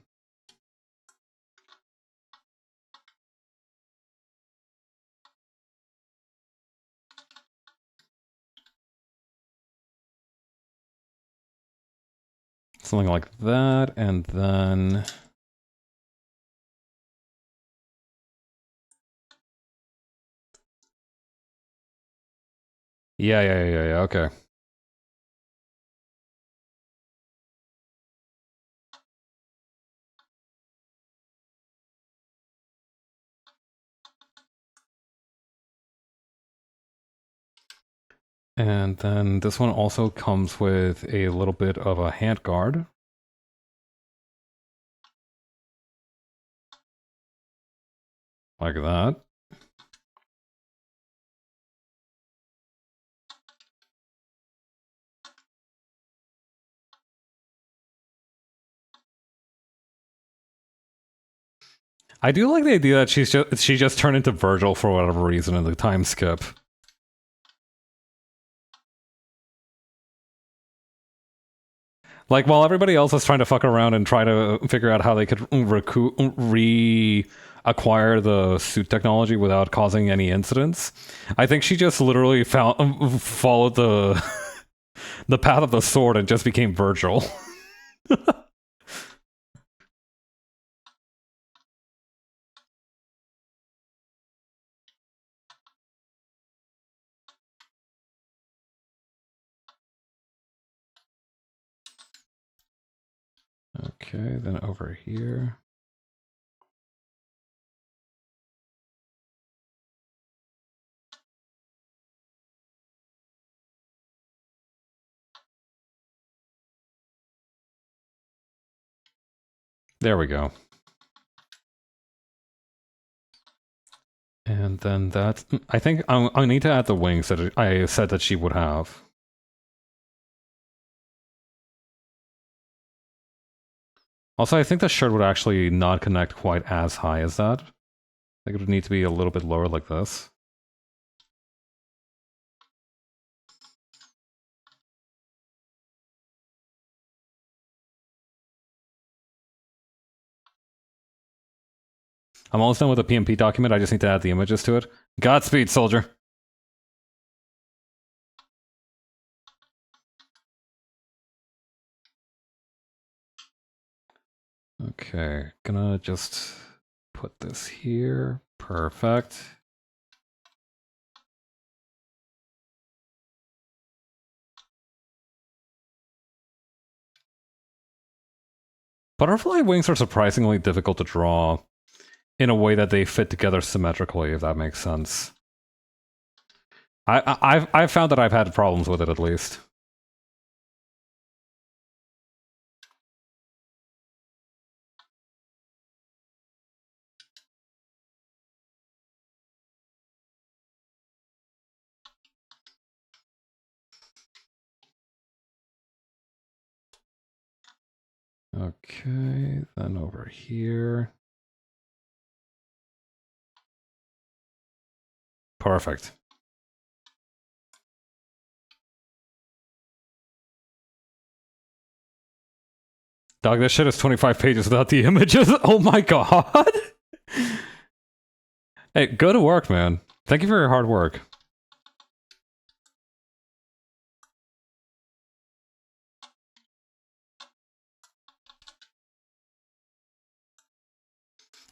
Something like that, and then... Yeah, okay. And then this one also comes with a little bit of a handguard. Like that. I do like the idea that she just turned into Virgil for whatever reason in the time skip. Like, while everybody else is trying to fuck around and try to figure out how they could reacquire the suit technology without causing any incidents, I think she just literally followed the the path of the sword and just became Virgil. Okay, then over here. There we go. And then that... I think I need to add the wings that I said that she would have. Also, I think the shirt would actually not connect quite as high as that. I think it would need to be a little bit lower like this. I'm almost done with the PMP document, I just need to add the images to it. Godspeed, soldier! Okay, gonna just put this here. Perfect. Butterfly wings are surprisingly difficult to draw in a way that they fit together symmetrically, if that makes sense. I've found that I've had problems with it, at least. Okay, then over here. Perfect. Dog, this shit is 25 pages without the images. Oh my god! Hey, go to work, man. Thank you for your hard work.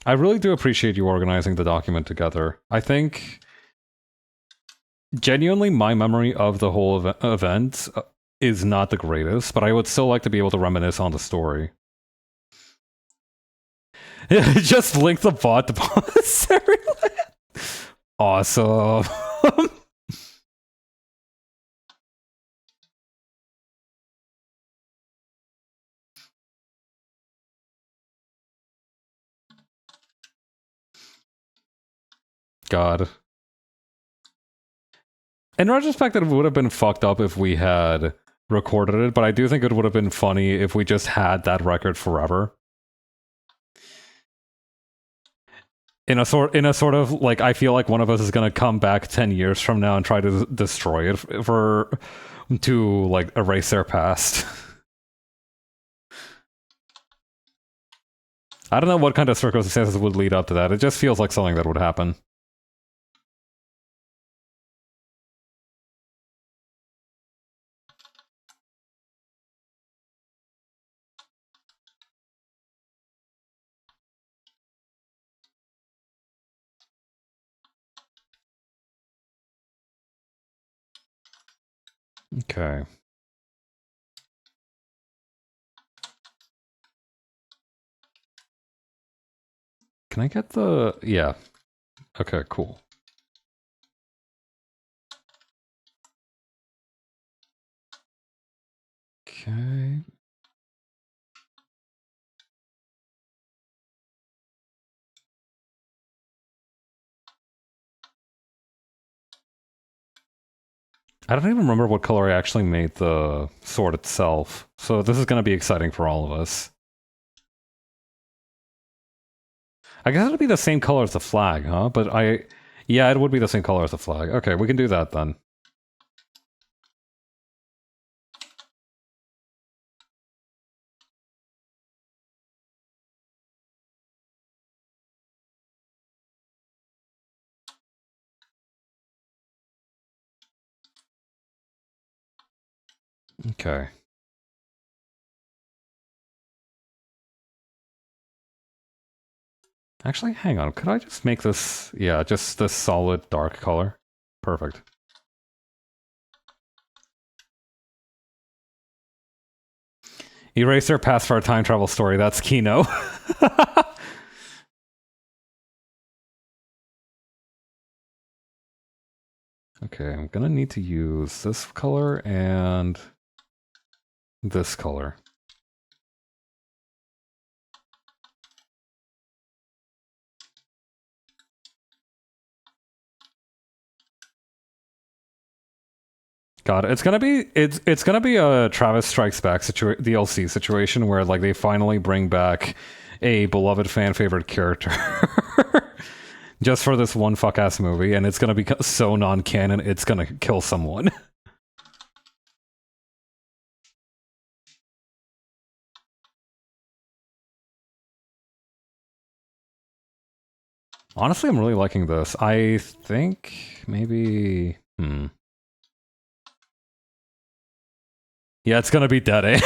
I really do appreciate you organizing the document together. I think... genuinely, my memory of the whole event is not the greatest, but I would still like to be able to reminisce on the story. Just link the bot to Seriland. Awesome. God. In retrospect, it would have been fucked up if we had recorded it, but I do think it would have been funny if we just had that record forever. In a sort of, like, I feel like one of us is gonna come back 10 years from now and try to destroy it to, like, erase their past. I don't know what kind of circumstances would lead up to that. It just feels like something that would happen. Okay. Can I get the... yeah. Okay, cool. Okay. I don't even remember what color I actually made the sword itself, so this is going to be exciting for all of us. I guess it'll be the same color as the flag, huh? But yeah, it would be the same color as the flag. Okay, we can do that then. Okay. Actually, hang on. Could I just make this... yeah, just this solid dark color? Perfect. Eraser pass for a time travel story. That's Kino. Okay, I'm gonna need to use this color and this color. God, it's gonna be a Travis Strikes Back DLC situation where like they finally bring back a beloved fan favorite character just for this one fuck ass movie, and it's gonna be so non-canon it's gonna kill someone. Honestly, I'm really liking this. I think maybe yeah, it's gonna be Dead Ant.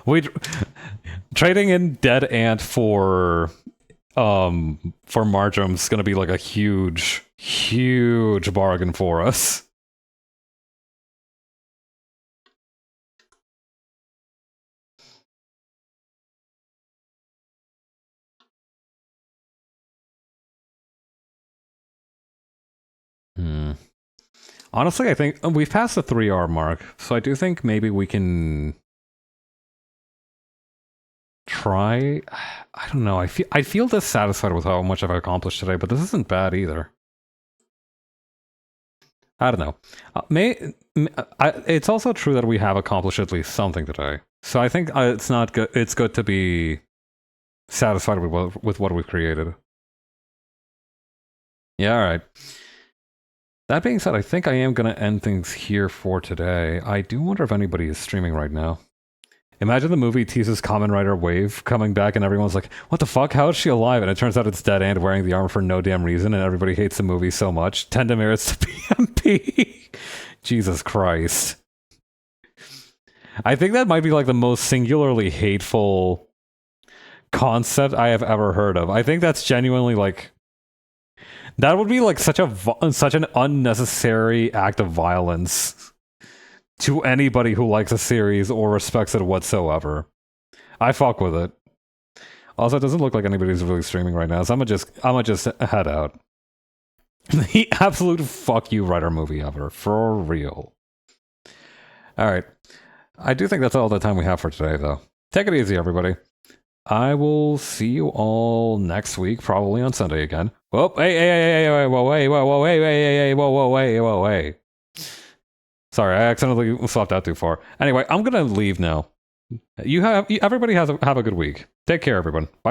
We trading in Dead Ant for Marjorie's gonna be like a huge bargain for us. Honestly, I think we've passed the 3-hour mark, so I do think maybe we can try. I don't know. I feel dissatisfied with how much I've accomplished today, but this isn't bad either. I don't know. It's also true that we have accomplished at least something today, so I think it's not good. It's good to be satisfied with what we've created. Yeah. All right. That being said, I think I am going to end things here for today. I do wonder if anybody is streaming right now. Imagine the movie teases Kamen Rider Wave coming back and everyone's like, what the fuck? How is she alive? And it turns out it's Dead Ant wearing the armor for no damn reason and everybody hates the movie so much. 10 demerits to PMP. Jesus Christ. I think that might be like the most singularly hateful concept I have ever heard of. I think that's genuinely like... That would be like such an unnecessary act of violence to anybody who likes a series or respects it whatsoever. I fuck with it. Also, it doesn't look like anybody's really streaming right now, so I'm gonna just head out. The absolute fuck you writer movie ever, for real. All right, I do think that's all the time we have for today, though. Take it easy, everybody. I will see you all next week, probably on Sunday again. Whoa, hey, whoa, wait. Sorry, I accidentally swapped out too far. Anyway, I'm gonna leave now. Everybody have a good week. Take care, everyone. Bye.